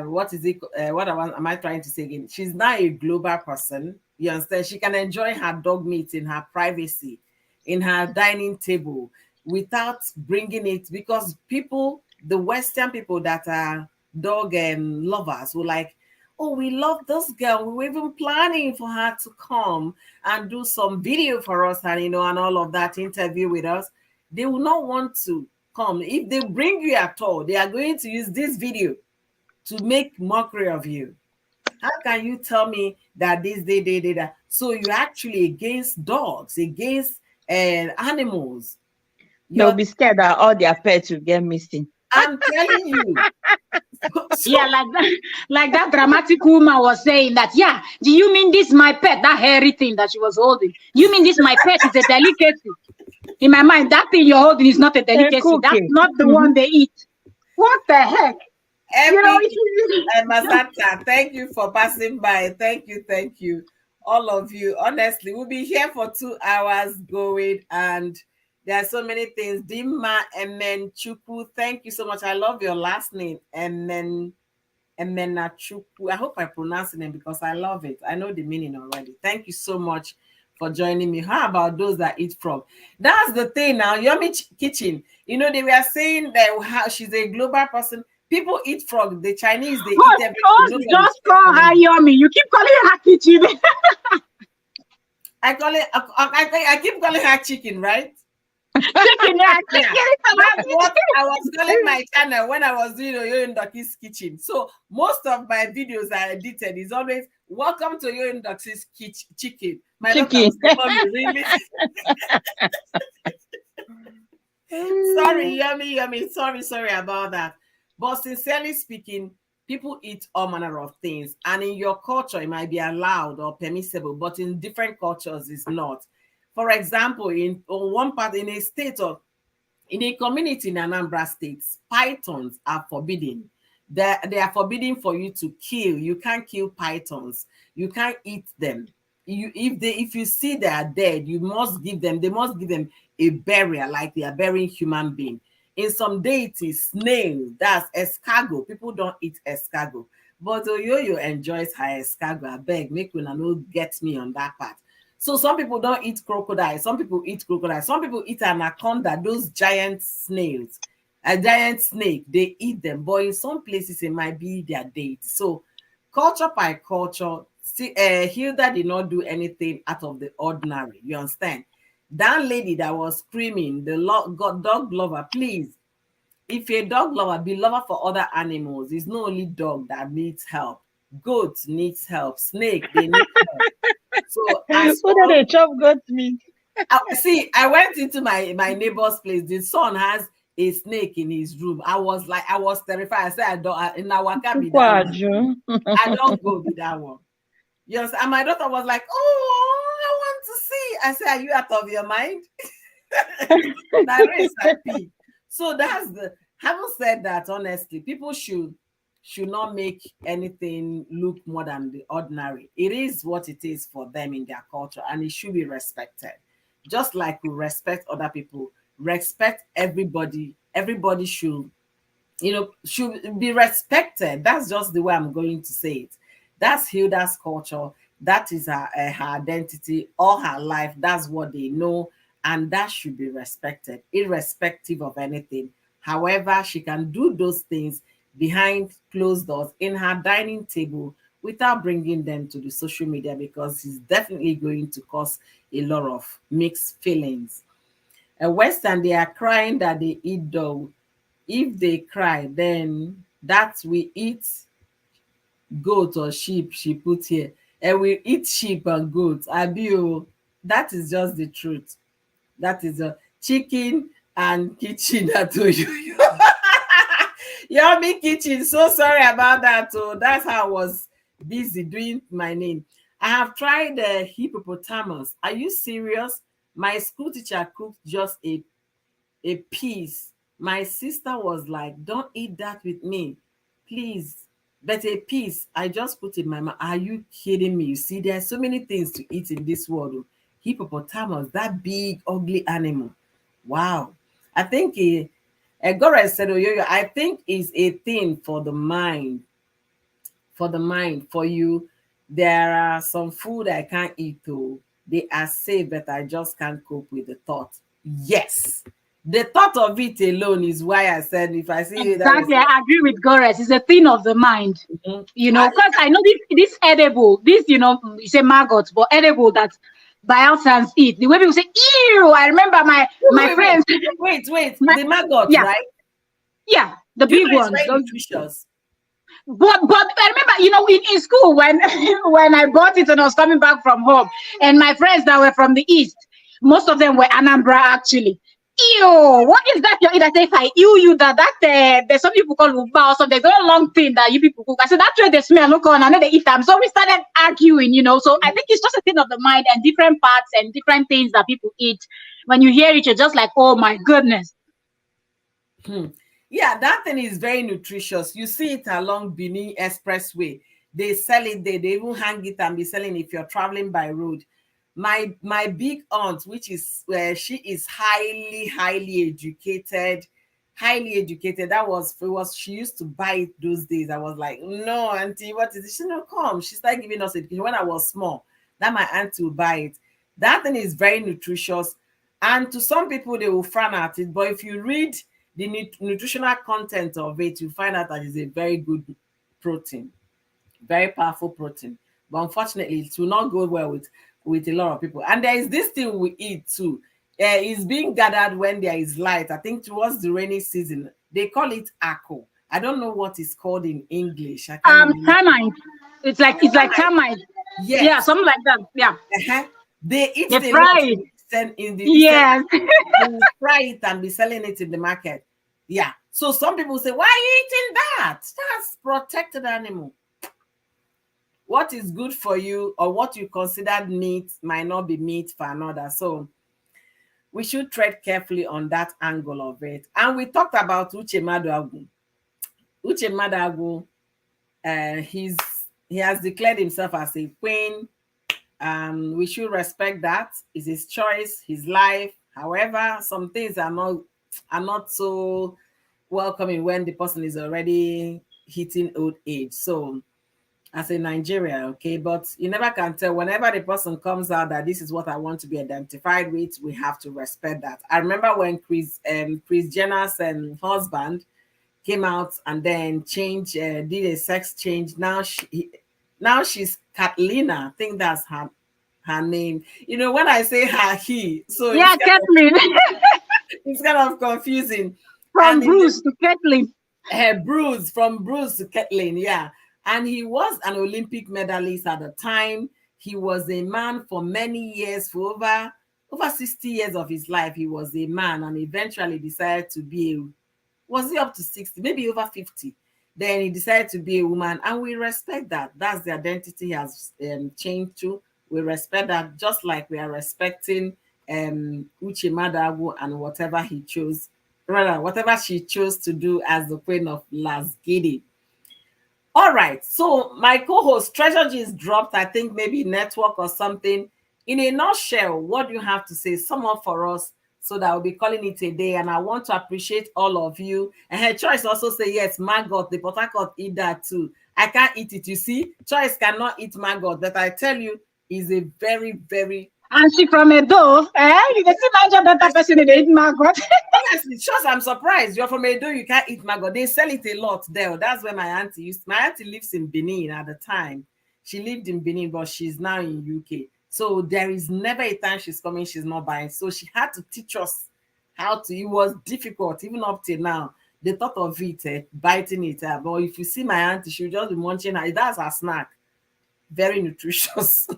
what is it? Am I trying to say again? She's now a global person. You understand? She can enjoy her dog meat in her privacy, in her dining table, without bringing it, because people, the Western people that are dog lovers, will like, oh, we love this girl. We were even planning for her to come and do some video for us, and and all of that, interview with us. They will not want to come. If they bring you at all, they are going to use this video to make mockery of you. How can you tell me that this they that? So you're actually against dogs, against animals. They'll be scared that all their pets will get missing. I'm telling you. Yeah, like that dramatic woman was saying that, yeah, do you mean this my pet, that hairy thing that she was holding? You mean this my pet is a delicacy? In my mind, that thing you're holding is not a delicacy. That's cookie. not the one they eat. What the heck? Epic It's Masata, thank you for passing by. Thank you. All of you. Honestly, we'll be here for 2 hours going, and there are so many things. Dimma Emen Chuku, thank you so much. I love your last name, Emenachuku. I hope I pronounce it because I love it. I know the meaning already. Thank you so much for joining me. How about those that eat frog? That's the thing now. Yummy Kitchen. They were saying that how she's a global person. People eat frog. The Chinese, they eat everything. Nobody just call her Yummy. You keep calling her kitchen. I call it. I keep calling her chicken, right? Chicken, yeah, chicken. That's what I was calling my channel when I was doing Oyoyo Hilda's kitchen. So most of my videos I edited is always welcome to Oyoyo Hilda's chicken. My daughter was saying, "Mommy, really?" Sorry, yummy. Sorry about that. But sincerely speaking, people eat all manner of things, and in your culture, it might be allowed or permissible, but in different cultures, it's not. For example, in one part in a state of in a community in Anambra State, pythons are forbidden. They are forbidden for you to kill. You can't kill pythons. You can't eat them. If you see they are dead, they must give them a burial like they are burying human being. In some deities, snail, that's escargot. People don't eat escargot. But Oyoyo enjoys her escargot. I beg, make una no get me on that part. So some people don't eat crocodile. Some people eat crocodile. Some people eat anaconda, those giant snails. A giant snake, they eat them. But in some places, it might be their date. So culture by culture, see, Hilda did not do anything out of the ordinary. You understand? That lady that was screaming, the dog lover, please, if you're a dog lover, be lover for other animals. It's not only dog that needs help. Goat needs help. Snake, they need help. So as Whether they chop goat meat. I went into my neighbor's place. The son has a snake in his room. I was terrified. I said, I don't in our can be that one. I don't go with that one. Yes, and my daughter was like, "Oh, I want to see." I said, "Are you out of your mind?" So that's having said that, honestly, people should should not make anything look more than the ordinary. It is what it is for them in their culture, and it should be respected. Just like we respect other people, respect everybody. Everybody should, should be respected. That's just the way I'm going to say it. That's Hilda's culture. That is her identity. All her life, that's what they know, and that should be respected, irrespective of anything. However, she can do those things behind closed doors in her dining table without bringing them to the social media, because it's definitely going to cause a lot of mixed feelings. Western, they are crying that they eat dog. If they cry, then that we eat goat or sheep, she put here. And we eat sheep and goats. Abio, that is just the truth. That is a chicken and kitchen that you. Yummy kitchen. So sorry about that. Oh, that's how I was busy doing my name. I have tried the hippopotamus. Are you serious? My school teacher cooked just a piece. My sister was like, don't eat that with me, please. But a piece, I just put in my mouth. Are you kidding me? You see, there are so many things to eat in this world. Oh. Hippopotamus, that big, ugly animal. Wow. I think Gora said, Oyoyo, I think is a thing for the mind. For the mind, for you. There are some food I can't eat too. They are safe, but I just can't cope with the thought. Yes. The thought of it alone is why I said if I see that is Exactly, I agree with Gores. It's a thing of the mind. mhm. Because I know this edible, this you say maggots, but edible that biotans eat. The way people say, ew, I remember my Wait, friends. wait. my, The maggot, yeah, right? yeah, the Do you big know it's ones. very nutritious? But I remember, in school when when I bought it and I was coming back from home, and my friends that were from the east, most of them were Anambra actually. Ew, what is that you eat? I say, if I ew you, there's some people call uba or something. There's a long thing that you people cook. I said, that's where they smell, look on, I know they eat them. So we started arguing. So I think it's just a thing of the mind and different parts and different things that people eat. When you hear it, you're just like, oh my goodness. Hmm. Yeah, that thing is very nutritious. You see it along Benin Expressway. They sell it there. They even hang it and be selling if you're traveling by road. My big aunt, which is where she is highly educated, highly educated. It was she used to buy it those days. I was like, no, auntie, what is it? She no come. She started giving us education when I was small. That my auntie will buy it. That thing is very nutritious. And to some people, they will frown at it. But if you read the nutritional content of it, you find out that it's a very good protein, very powerful protein. But unfortunately, it will not go well with a lot of people. And there is this thing we eat too. It's being gathered when there is light. I think towards the rainy season, they call it ako. I don't know what it's called in English. I can't remember. Termite. It's like termite. Yeah, Yes. something like that. Yeah. Uh-huh. They eat They it a lot fry it. in the eastern. Yes. They will fry it and be selling it in the market. Yeah. So some people say, why are you eating that? That's protected animal. What is good for you or what you considered meat might not be meat for another. So we should tread carefully on that angle of it. And we talked about Uche Maduagwu. Uche Maduagwu, he has declared himself as a queen. We should respect that. It's his choice, his life. However, some things are not so welcoming when the person is already hitting old age. So as a Nigeria, okay, but you never can tell. Whenever the person comes out that this is what I want to be identified with, we have to respect that. I remember when Chris Jenner's husband came out and then changed, did a sex change. Now she's Catalina. I think that's her name. When I say her, he, so Yeah, Kathleen. it's kind of confusing. From And Bruce to Kathleen. Bruce, from Bruce to Kathleen, yeah. And he was an Olympic medalist at the time. He was a man for many years, for over 60 years of his life. He was a man and eventually decided to be was he up to 60, maybe over 50? Then he decided to be a woman, and we respect that. That's the identity he has changed to. We respect that, just like we are respecting Uche Maduagwu and whatever she chose to do as the queen of Las Gidi. All right. So my co-host Treasure just dropped, I think maybe network or something. In a nutshell, what do you have to say? Sum up for us so that we'll be calling it a day. And I want to appreciate all of you. And her Choice also say, yes, maggot, the Port Harcourt eat that too. I can't eat it. You see, Choice cannot eat maggot, but I tell you, is a very, very And she from Edo. Eh? You can see Niger Delta person in the maggot. honestly, just I'm surprised. You're from Edo, you can't eat maggot. They sell it a lot there. That's where my auntie used. My auntie lives in Benin at the time. She lived in Benin, but she's now in UK. So there is never a time she's coming, she's not buying. So she had to teach us how to. It was difficult, even up till now. The thought of it, biting it. But if you see my auntie, she'll just be munching her. That's her snack. Very nutritious.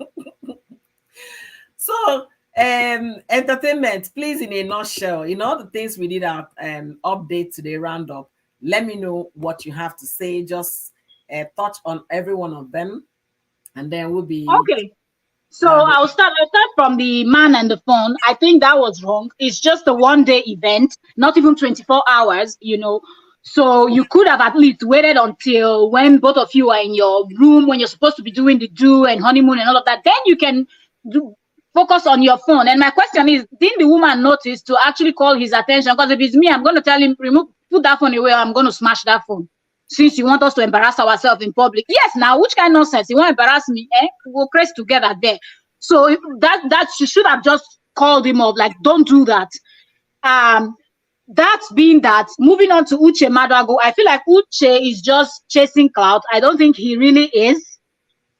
So, entertainment, please, in a nutshell, in all the things we did our update today, roundup, let me know what you have to say. Just touch on every one of them, and then we'll be Okay. So rounding. I'll start from the man and the phone. I think that was wrong. It's just a 1 day event, not even 24 hours, you know. So you could have at least waited until when both of you are in your room, when you're supposed to be doing the do and honeymoon and all of that. Then you can do, focus on your phone. And my question is, didn't the woman notice to actually call his attention? Because if it's me, I'm going to tell him, remove, put that phone away. I'm going to smash that phone. Since you want us to embarrass ourselves in public. Yes, now which kind of nonsense? You want to embarrass me? Eh? We'll crash together there. So that she should have just called him up, like, don't do that. Um, that being that, moving on to Uche Maduagwu, I feel like Uche is just chasing clout. I don't think he really is,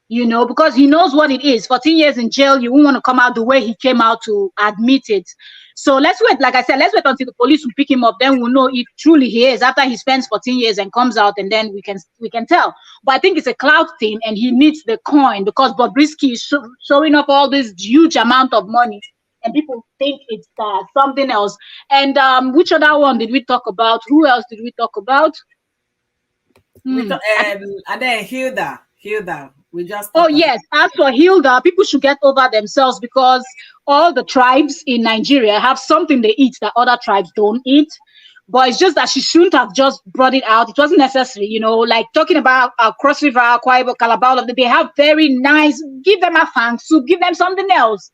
you know, because he knows what it is. 14 years in jail, you won't want to come out the way he came out to admit it. So let's wait. Like I said, let's wait until the police will pick him up. Then we'll know if truly he is after he spends 14 years and comes out, and then we can tell. But I think it's a cloud thing, and he needs the coin because Bobrisky is showing up all this huge amount of money, and people think it's something else. And which other one did we talk about? Who else did we talk about? We Hmm. and then Hilda. We just Oh, talked about. yes. As for Hilda, people should get over themselves because all the tribes in Nigeria have something they eat that other tribes don't eat. But it's just that she shouldn't have just brought it out. It wasn't necessary, you know, like talking about Cross River, Akwa Ibom, Calabar, all of them. They have very nice, give them a fang soup, give them something else,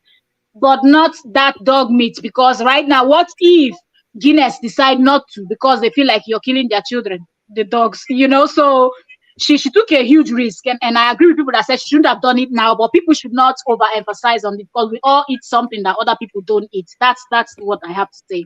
but not that dog meat. Because right now, what if Guinness decide not to because they feel like you're killing their children, the dogs, you know? So she took a huge risk, and I agree with people that said she shouldn't have done it now, but people should not overemphasize on it because we all eat something that other people don't eat. That's what I have to say.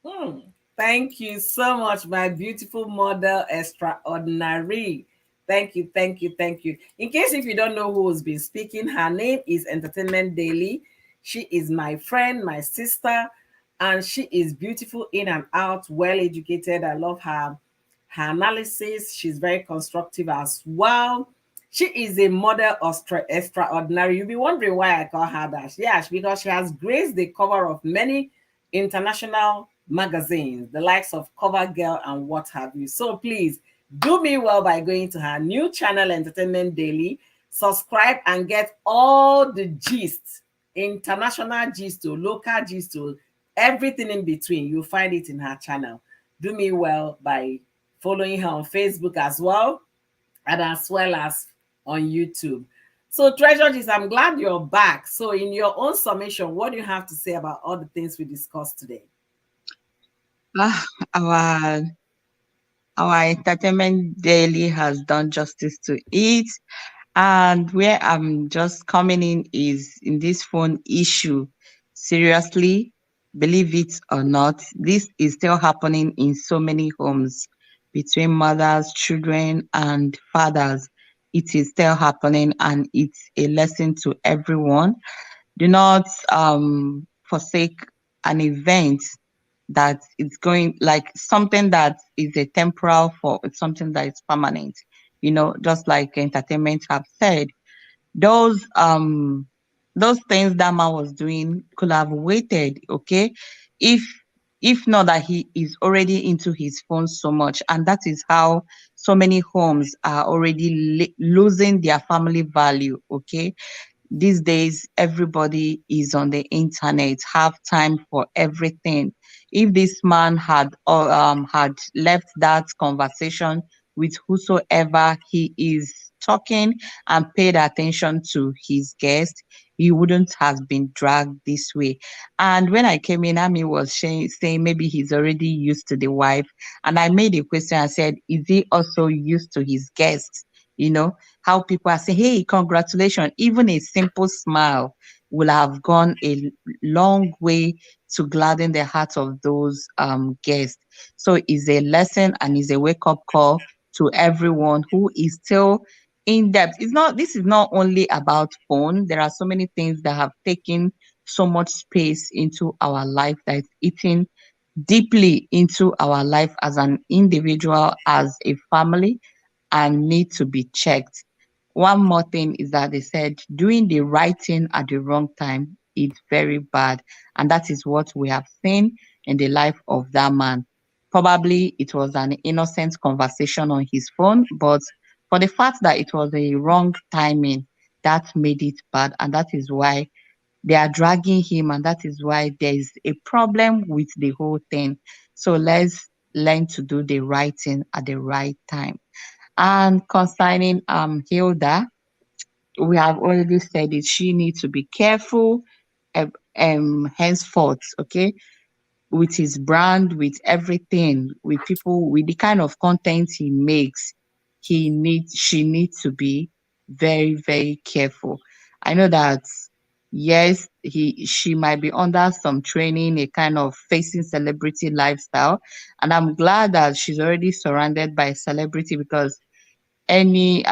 Hmm. Thank you so much, my beautiful model extraordinary. Thank you, thank you, thank you. In case if you don't know who's been speaking, her name is Entertainment Daily. She is my friend, my sister, and she is beautiful in and out, well educated. I love her analysis. She's very constructive as well. She is a model of extraordinary. You'll be wondering why I call her that. Yes, because she has graced the cover of many international magazines, the likes of Cover Girl and what have you. So please do me well by going to her new channel, Entertainment Daily. Subscribe and get all the gist, international gist to local gist to everything in between. You'll find it in her channel. Do me well by following her on Facebook as well, and as well as on YouTube. So, Treasure Gist, I'm glad you're back. So, in your own summation, what do you have to say about all the things we discussed today? Ah, our entertainment daily has done justice to it. And where I'm just coming in is in this phone issue. Seriously, believe it or not, this is still happening in so many homes between mothers, children, and fathers. It is still happening, and it's a lesson to everyone. Do not forsake an event that it's going like something that is a temporal for something that is permanent. Just like entertainment have said, those um those things that man was doing could have waited, okay? If if not that he is already into his phone so much, and that is how so many homes are already losing their family value, okay? These days everybody is on the internet, have time for everything. If this man had left that conversation with whosoever he is talking and paid attention to his guest, he wouldn't have been dragged this way. And when I came in, Ami was saying maybe he's already used to the wife. And I made a question. I said, is he also used to his guests? You know, how people are saying, hey, congratulations. Even a simple smile will have gone a long way to gladden the hearts of those guests. So it's a lesson and it's a wake-up call to everyone who is still in depth. This is not only about phone. There are so many things that have taken so much space into our life that it's eating deeply into our life as an individual, as a family, and need to be checked. One more thing is that they said doing the right thing at the wrong time is very bad. And that is what we have seen in the life of that man. Probably it was an innocent conversation on his phone, but for the fact that it was a wrong timing, that made it bad. And that is why they are dragging him, and that is why there is a problem with the whole thing. So let's learn to do the right thing at the right time. And concerning Hilda, we have already said it. She needs to be careful, henceforth, okay, with his brand, with everything, with people, with the kind of content he makes. She needs to be very, very careful. I know that yes, she might be under some training, a kind of facing celebrity lifestyle, and I'm glad that she's already surrounded by celebrity because I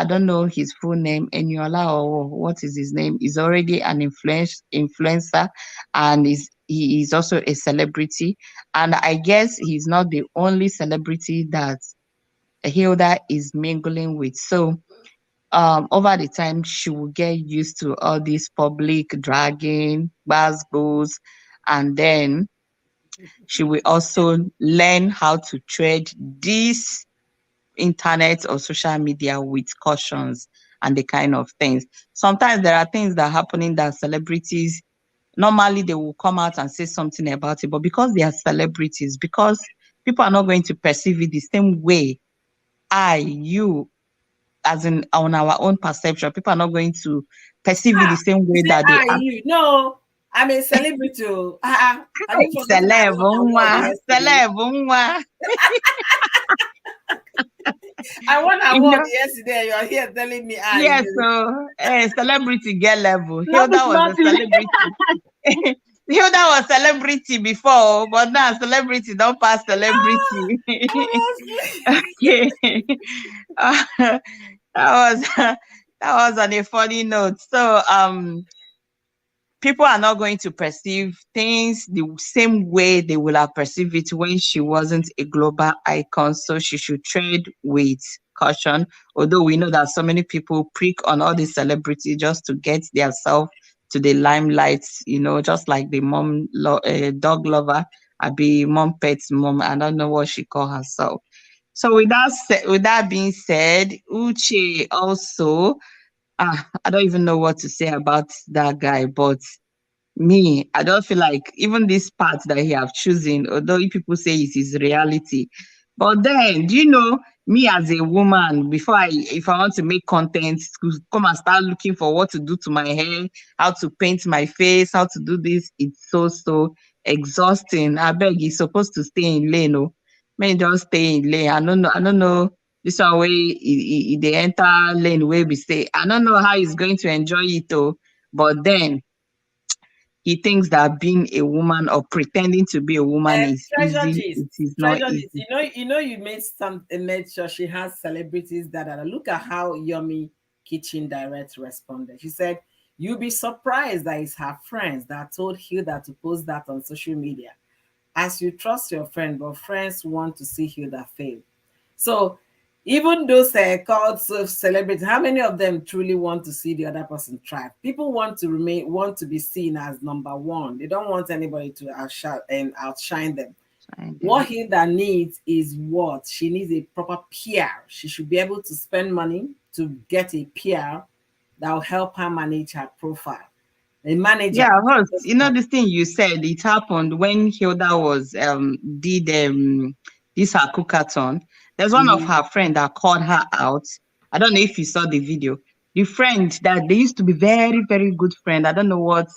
don't know his full name, Eniola or what is his name, is already an influencer, and he is also a celebrity. And I guess he's not the only celebrity that Hilda is mingling with. So over the time she will get used to all this public dragging, goes, and then she will also learn how to tread this internet or social media with cautions and the kind of things. Sometimes there are things that are happening that celebrities normally they will come out and say something about it, but because they are celebrities, because people are not going to perceive it the same way you, as in on our own perception, people are not going to perceive it the same You way say, that they are. you no, I'm a celebrity. Have you forgotten I Celeb, won award yesterday? celeb, I won you award know. yesterday. You're here telling me, Yes, you. so celebrity get level. Love Hilda it, was a Martin. celebrity. Hilda was celebrity before, but now celebrity don't pass celebrity. Okay. that was that was on a funny note. So people are not going to perceive things the same way they will have perceived it when she wasn't a global icon. So she should tread with caution. Although we know that so many people prick on all these celebrities just to get themselves to the limelight, just like the dog lover, I be mom pet's mom. I don't know what she call herself. So with that being said, Uche also, I don't even know what to say about that guy, but me, I don't feel like even this part that he have chosen, although people say it's his reality. But then, do you know, me as a woman, if I want to make content, to come and start looking for what to do to my hair, how to paint my face, how to do this, it's so exhausting. I beg, he's supposed to stay in lane, no? May just stay in lane. I don't know. This one way they enter lane where we say, I don't know how he's going to enjoy it though. But then he thinks that being a woman or pretending to be a woman is Treasure easy. gist. It is not Treasure gist. easy. You made sure she has celebrities that are. Look at how Yummy Kitchen Direct responded. She said, "You'll be surprised that it's her friends that told Hilda to post that on social media. As you trust your friend, but friends want to see Hilda fail." So even those called celebrities, how many of them truly want to see the other person thrive? People want to be seen as number one. They don't want anybody to outshine them. And What Hilda needs is what? She needs a proper PR. She should be able to spend money to get a PR that will help her manage her profile. A manager. yeah, host, this thing you said, it happened when Hilda was did this her cookathon. There's one of her friend that called her out. I don't know if you saw the video. The friend that they used to be very, very good friend. I don't know what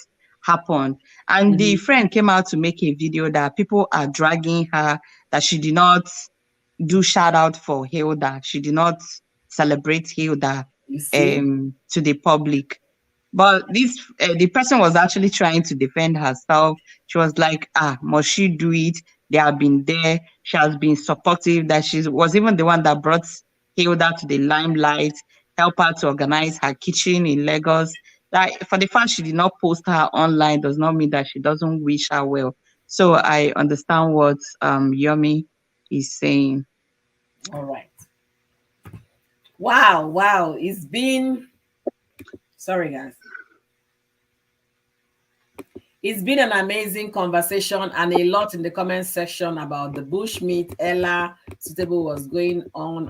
happened. And the friend came out to make a video that people are dragging her, that she did not do shout out for Hilda. She did not celebrate Hilda You see? to the public. But this the person was actually trying to defend herself. She was like, must she do it? They have been there. She has been supportive. That she was even the one that brought Hilda to the limelight, help her to organize her kitchen in Lagos. That for the fact she did not post her online does not mean that she doesn't wish her well. So I understand what Yomi is saying. All right. Wow, wow. It's been, sorry guys. It's been an amazing conversation and a lot in the comment section about the bushmeat. Ella Suitable was going on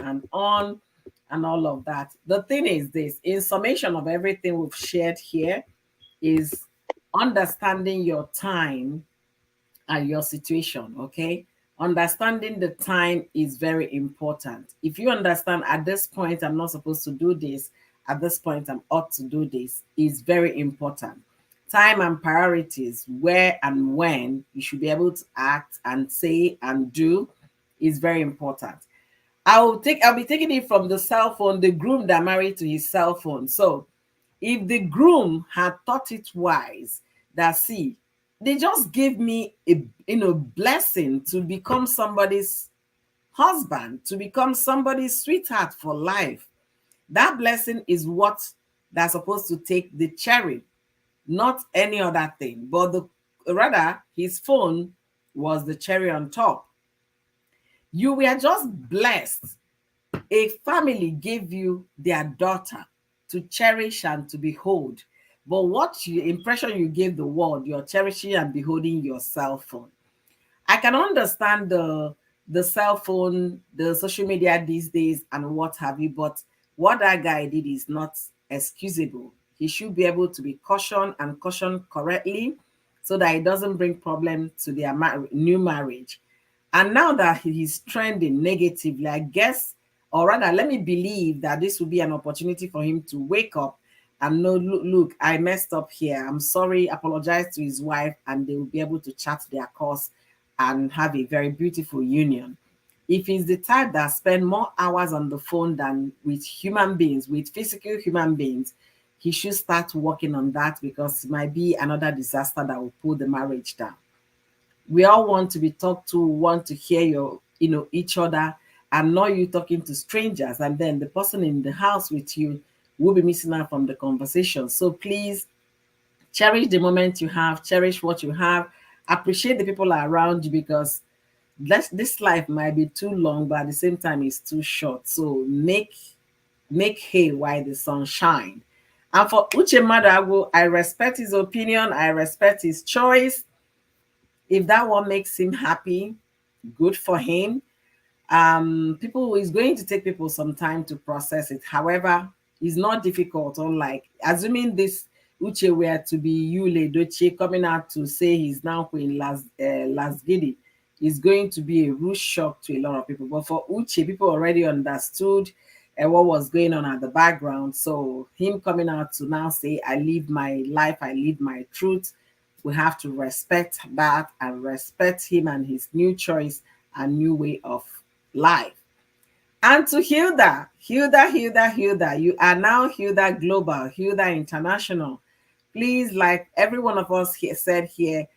and all of that. The thing is this, in summation of everything we've shared here, is understanding your time and your situation, okay? Understanding the time is very important. If you understand at this point, I'm not supposed to do this, at this point, I'm ought to do this, is very important. Time and priorities, where and when you should be able to act and say and do is very important. I'll be taking it from the cell phone, the groom that married to his cell phone. So if the groom had thought it wise that, see, they just gave me a blessing to become somebody's husband, to become somebody's sweetheart for life, that blessing is what that's supposed to take the cherry, not any other thing. But rather his phone was the cherry on top. You were just blessed. A family gave you their daughter to cherish and to behold. But what impression you gave the world, you're cherishing and beholding your cell phone. I can understand the cell phone, the social media these days and what have you, but what that guy did is not excusable. He should be able to be cautioned and cautioned correctly so that it doesn't bring problem to their new marriage. And now that he's trending negatively, I guess, or rather, let me believe that this will be an opportunity for him to wake up and know, look, I messed up here. I'm sorry, apologize to his wife, and they will be able to chat their course and have a very beautiful union. If he's the type that spend more hours on the phone than with human beings, with physical human beings, he should start working on that, because it might be another disaster that will pull the marriage down. We all want to be talked to, want to hear each other, and not you talking to strangers, and then the person in the house with you will be missing out from the conversation. So please cherish the moment you have, cherish what you have, appreciate the people around you, because this life might be too long, but at the same time it's too short. So make hay while the sun shines. And for Uche Maduagwu, I respect his opinion, I respect his choice. If that one makes him happy, good for him. People is going to take people some time to process it. However, it's not difficult. Unlike assuming this Uche were to be Yule Doche coming out to say he's now Queen Las Giddy, is going to be a rude shock to a lot of people. But for Uche, people already understood what was going on at the background. So him coming out to now say, I live my life, I live my truth, we have to respect that and respect him and his new choice and new way of life. And to Hilda, you are now Hilda Global, Hilda International. Please, like every one of us here said here,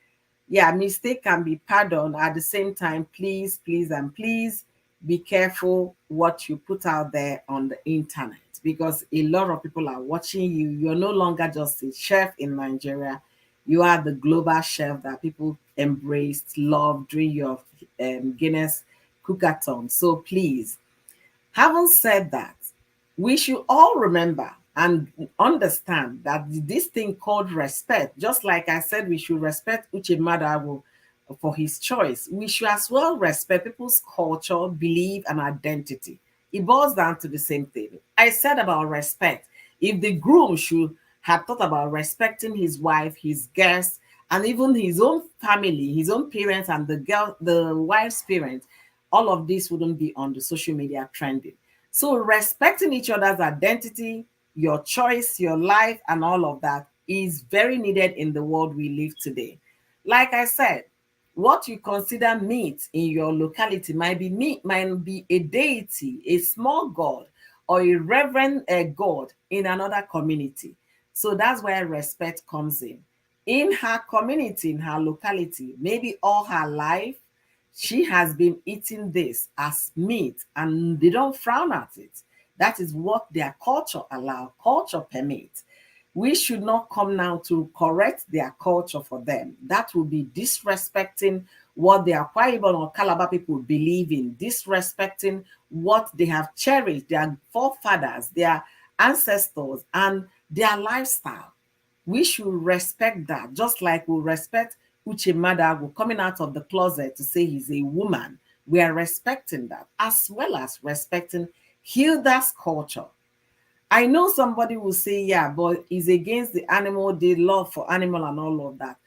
yeah, mistake can be pardoned. At the same time, please, please, and please be careful what you put out there on the internet, because a lot of people are watching you. You're no longer just a chef in Nigeria. You are the global chef that people embraced, loved during your Guinness Cookathon. So please, having said that, we should all remember and understand that this thing called respect, just like I said, we should respect Uche Maduagwu for his choice. We should as well respect people's culture, belief, and identity. It boils down to the same thing. I said about respect. If the groom should have thought about respecting his wife, his guests, and even his own family, his own parents, and the wife's parents, all of this wouldn't be on the social media trending. So respecting each other's identity, your choice, your life, and all of that is very needed in the world we live today. Like I said, what you consider meat in your locality might be meat, might be a deity, a small god, or a reverend god in another community. So that's where respect comes in. In her community, in her locality, maybe all her life, she has been eating this as meat and they don't frown at it. That is what their culture allow, culture permits. We should not come now to correct their culture for them. That will be disrespecting what the Akwa Ibom or Calabar people believe in, disrespecting what they have cherished, their forefathers, their ancestors, and their lifestyle. We should respect that, just like we respect Uche Maduagwu coming out of the closet to say he's a woman. We are respecting that, as well as respecting Hilda's culture. I know somebody will say, yeah, but it's against the animal, the love for animal and all of that.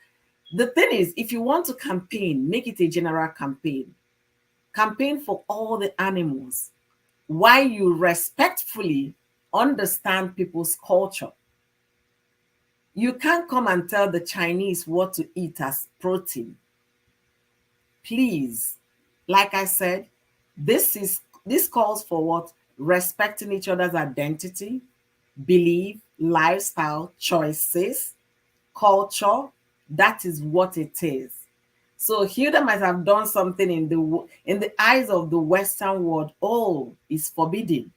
The thing is, if you want to campaign, make it a general campaign. Campaign for all the animals while you respectfully understand people's culture. You can't come and tell the Chinese what to eat as protein. Please, like I said, this calls for what? Respecting each other's identity, belief, lifestyle, choices, culture. That is what it is. So Hilda might have done something in the eyes of the Western world. Oh, it's forbidden.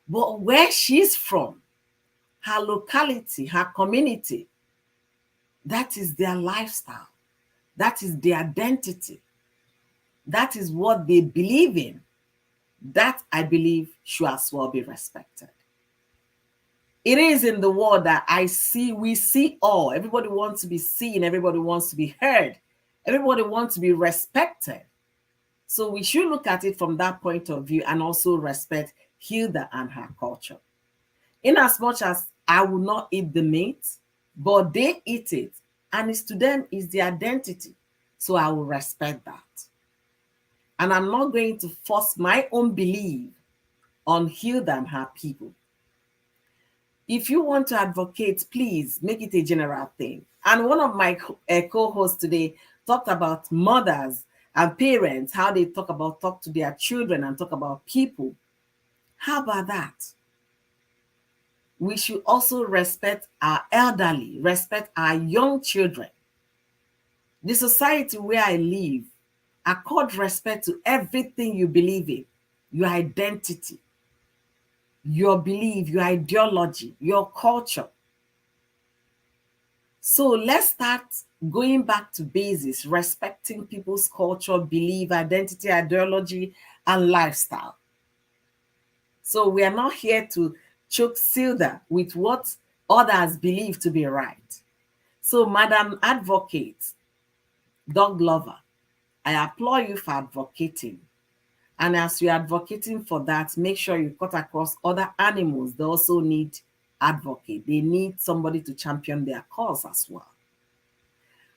But where she's from, her locality, her community, that is their lifestyle. That is their identity. That is what they believe in. That, I believe, should as well be respected. It is in the world that we see all. Everybody wants to be seen. Everybody wants to be heard. Everybody wants to be respected. So we should look at it from that point of view and also respect Hilda and her culture. In as much as I will not eat the meat, but they eat it, and it's to them is the identity. So I will respect that. And I'm not going to force my own belief on Hilda and her people. If you want to advocate, please make it a general thing. And one of my co-hosts today talked about mothers and parents, how they talk to their children and talk about people. How about that? We should also respect our elderly, respect our young children. The society where I live, accord respect to everything you believe in, your identity, your belief, your ideology, your culture. So let's start going back to basics, respecting people's culture, belief, identity, ideology, and lifestyle. So we are not here to choke Hilda with what others believe to be right. So, Madam Advocate, dog lover, I applaud you for advocating. And as you're advocating for that, make sure you cut across other animals. They also need advocate. They need somebody to champion their cause as well.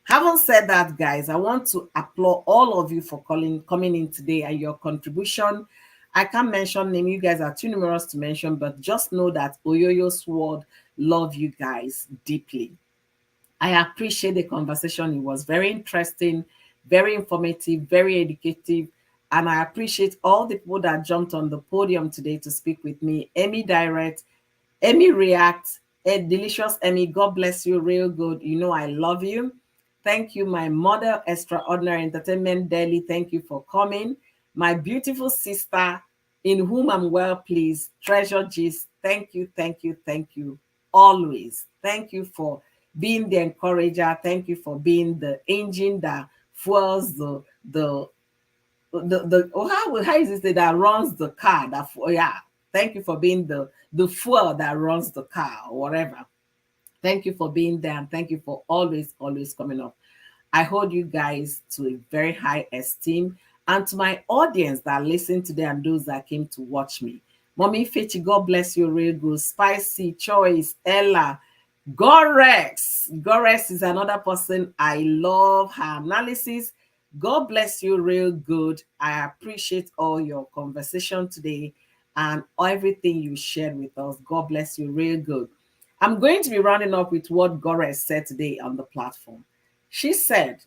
Having said that, guys, I want to applaud all of you for coming in today and your contribution. I can't mention name. You guys are too numerous to mention, but just know that Oyoyo's World love you guys deeply. I appreciate the conversation. It was very interesting, very informative, very educative. And I appreciate all the people that jumped on the podium today to speak with me. Emmy Direct, Emmy React, Delicious Emmy, God bless you, real good. You know I love you. Thank you, my mother, Extraordinary Entertainment Daily. Thank you for coming. My beautiful sister, in whom I'm well pleased, Treasure Gist. Thank you, thank you, thank you. Always. Thank you for being the encourager. Thank you for being the engine that fuels how is it that runs the car? Yeah. Thank you for being the fuel that runs the car or whatever. Thank you for being there, and thank you for always coming up. I hold you guys to a very high esteem, and to my audience that listen today and those that came to watch me. Mommy Fechi, God bless you, real good. Spicy Choice, Ella, Gorex. Gorex is another person. I love her analysis. God bless you real good. I appreciate all your conversation today and everything you shared with us. God bless you real good. I'm going to be rounding up with what Gore said today on the platform. She said,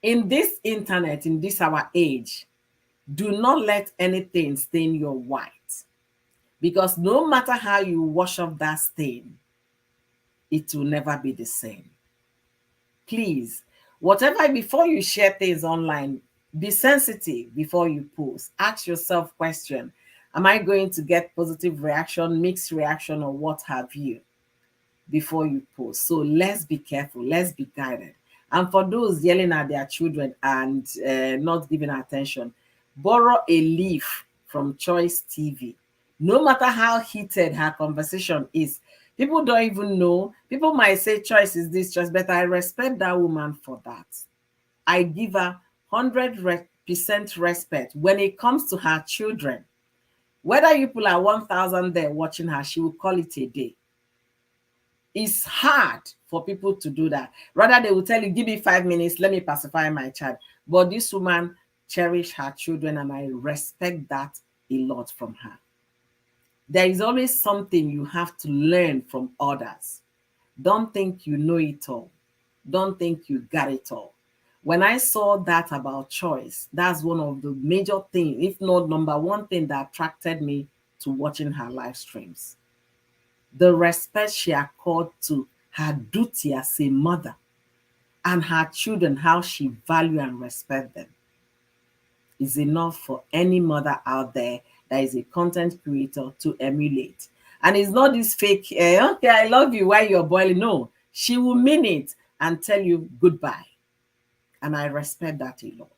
in this internet, in this our age, do not let anything stain your white. Because no matter how you wash off that stain, it will never be the same. Please, whatever, before you share things online, be sensitive before you post. Ask yourself question, am I going to get positive reaction, mixed reaction, or what have you, before you post? So let's be careful, let's be guided. And for those yelling at their children and not giving attention, borrow a leaf from Choice TV. No matter how heated her conversation is, people don't even know. People might say Choice is this, Choice, but I respect that woman for that. I give her 100% respect when it comes to her children. Whether you pull her 1,000 there watching her, she will call it a day. It's hard for people to do that. Rather, they will tell you, give me 5 minutes, let me pacify my child. But this woman cherished her children, and I respect that a lot from her. There is always something you have to learn from others. Don't think you know it all. Don't think you got it all. When I saw that about Choice, that's one of the major things, if not number one thing, that attracted me to watching her live streams. The respect she accorded to her duty as a mother and her children, how she value and respect them, is enough for any mother out there that is a content creator to emulate. And it's not this fake, okay, I love you while you're boiling. No, she will mean it and tell you goodbye. And I respect that a lot.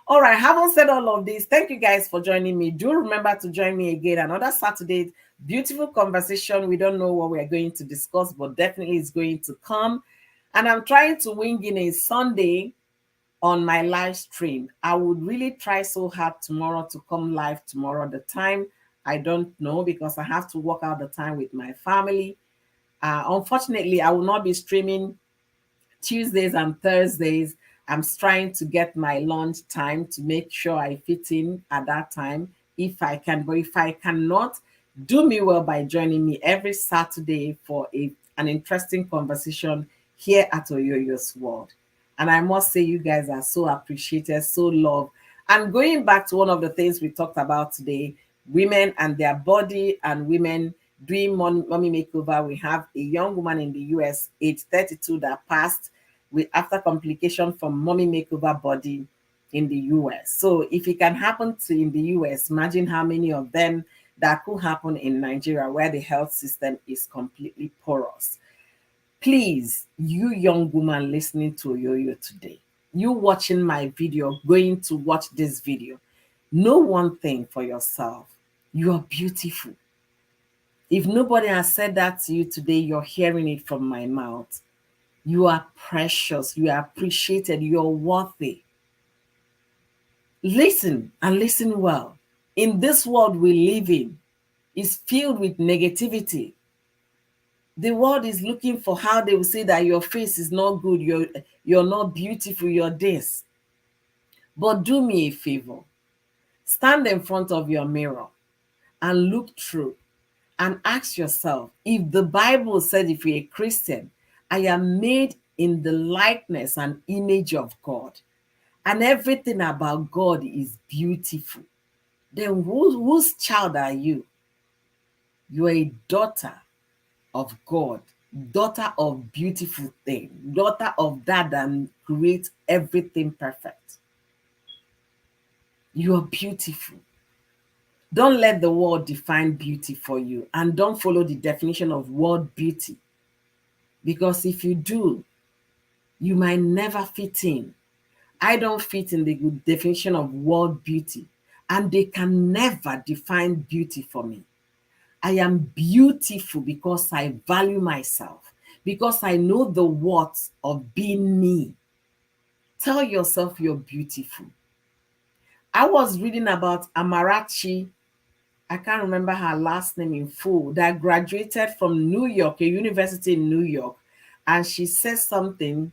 All right, having said all of this, thank you guys for joining me. Do remember to join me again another Saturday. Beautiful conversation. We don't know what we're going to discuss, but definitely it's going to come. And I'm trying to wing in a Sunday on my live stream. I would really try so hard tomorrow to come live tomorrow. The time, I don't know, because I have to work out the time with my family. Unfortunately, I will not be streaming Tuesdays and Thursdays. I'm trying to get my lunch time to make sure I fit in at that time if I can. But if I cannot, do me well by joining me every Saturday for an interesting conversation here at Oyoyo's World. And I must say, you guys are so appreciated, so loved. And going back to one of the things we talked about today, women and their body and women doing mommy makeover. We have a young woman in the US, age 32, that passed with after complication from mommy makeover body in the US. So if it can happen to in the US, imagine how many of them that could happen in Nigeria, where the health system is completely porous. Please, you young woman listening to Oyoyo today, you watching my video, going to watch this video, know one thing for yourself: you are beautiful. If nobody has said that to you today, you're hearing it from my mouth. You are precious, you are appreciated, you're worthy. Listen, and listen well. In this world we live in, is filled with negativity. The world is looking for how they will say that your face is not good, you're not beautiful, you're this. But do me a favor. Stand in front of your mirror and look through and ask yourself, if the Bible said, if you're a Christian, I am made in the likeness and image of God, and everything about God is beautiful, then whose child are you? You are a daughter of God, daughter of beautiful thing, daughter of that creates everything perfect. You are beautiful. Don't let the world define beauty for you, and don't follow the definition of world beauty. Because if you do, you might never fit in. I don't fit in the definition of world beauty, and they can never define beauty for me. I am beautiful because I value myself, because I know the worth of being me. Tell yourself you're beautiful. I was reading about Amarachi, I can't remember her last name in full, that graduated from New York, a university in New York. And she said something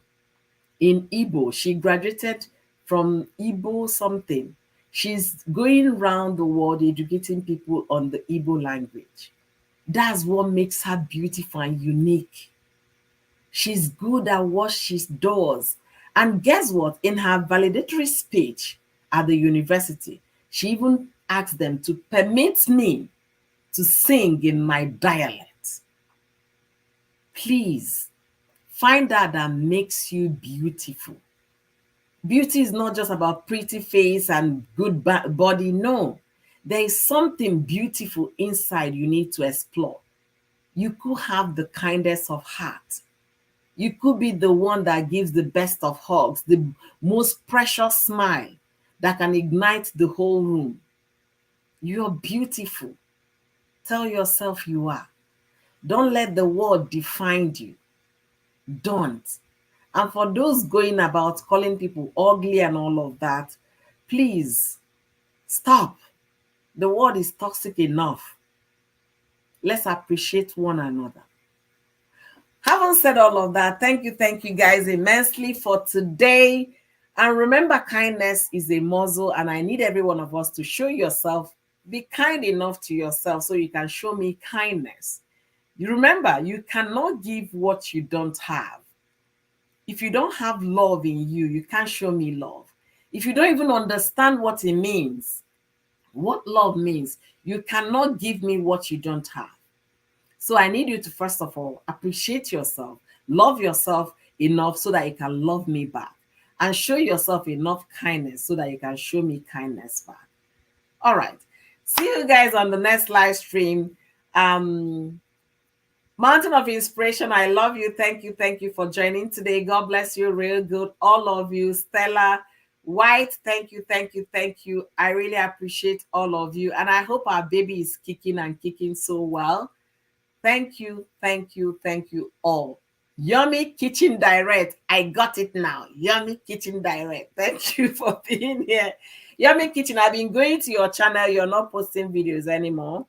in Igbo. She graduated from Igbo something. She's going around the world educating people on the Igbo language. That's what makes her beautiful and unique. She's good at what she does. And guess what? In her valedictory speech at the university, she even asked them to permit me to sing in my dialect. Please find out that makes you beautiful. Beauty is not just about pretty face and good body. No, there is something beautiful inside you need to explore. You could have the kindness of heart. You could be the one that gives the best of hugs, the most precious smile that can ignite the whole room. You're beautiful. Tell yourself you are. Don't let the world define you. Don't. And for those going about calling people ugly and all of that, please stop. The world is toxic enough. Let's appreciate one another. Having said all of that, thank you guys immensely for today. And remember, kindness is a muscle, and I need every one of us to show yourself, be kind enough to yourself so you can show me kindness. You remember, you cannot give what you don't have. If you don't have love in you, you can't show me love. If you don't even understand what it means, what love means, you cannot give me what you don't have. So I need you to, first of all, appreciate yourself, love yourself enough so that you can love me back, and show yourself enough kindness so that you can show me kindness back. All right. See you guys on the next live stream. Mountain of Inspiration, I love you. Thank you for joining today. God bless you real good. All of you. Stella White, thank you. I really appreciate all of you. And I hope our baby is kicking and kicking so well. Thank you all. Yummy Kitchen Direct. I got it now. Yummy Kitchen Direct. Thank you for being here. Yummy Kitchen, I've been going to your channel. You're not posting videos anymore.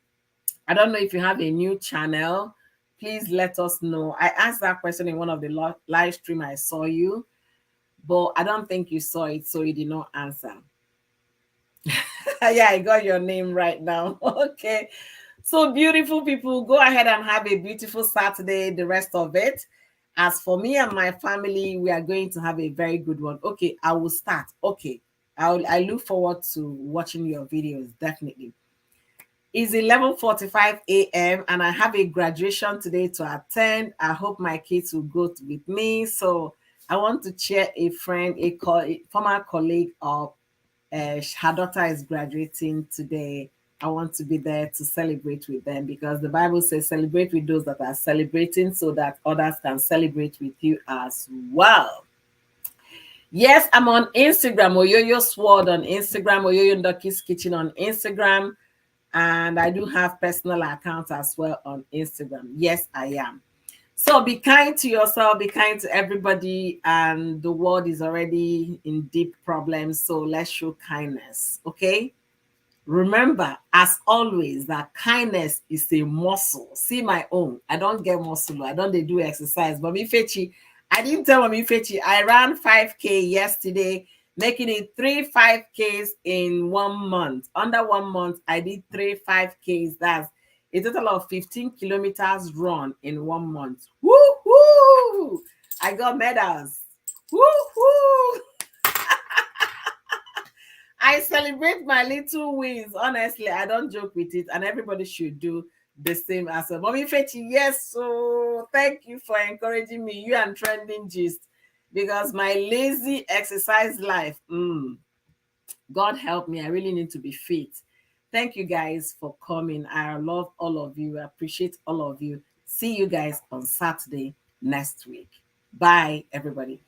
I don't know if you have a new channel. Please let us know. I asked that question in one of the live stream I saw you, but I don't think you saw it, so you did not answer. Yeah, I got your name right now. Okay. So beautiful people, go ahead and have a beautiful Saturday, the rest of it. As for me and my family, we are going to have a very good one. Okay, I will start. Okay, I look forward to watching your videos, definitely. It's 11:45 a.m. and I have a graduation today to attend. I hope my kids will go with me. So I want to cheer a friend, a former colleague of her daughter is graduating today. I want to be there to celebrate with them because the Bible says celebrate with those that are celebrating so that others can celebrate with you as well. Yes, I'm on Instagram, Oyoyo Sword on Instagram, Oyoyo Ndoki's Kitchen on Instagram. And I do have personal accounts as well on Instagram. Yes, I am. So be kind to yourself, be kind to everybody, and the world is already in deep problems. So let's show kindness, okay? Remember, as always, that kindness is a muscle. See my own. I don't get muscle. I don't do exercise. But Fechi, I didn't tell Mami Fechi. I ran 5K yesterday, making it 3 5Ks in 1 month. Under 1 month, I did 3 5Ks. That's a total of 15 kilometers run in 1 month. Woo-hoo! I got medals. Woo-hoo! I celebrate my little wins. Honestly, I don't joke with it, and everybody should do the same as well. Mommy Fechi, yes, so thank you for encouraging me, you and Trending Gist, because my lazy exercise life, God help me, I really need to be fit. Thank you guys for coming. I love all of you. I appreciate all of you. See you guys on Saturday next week. Bye, everybody.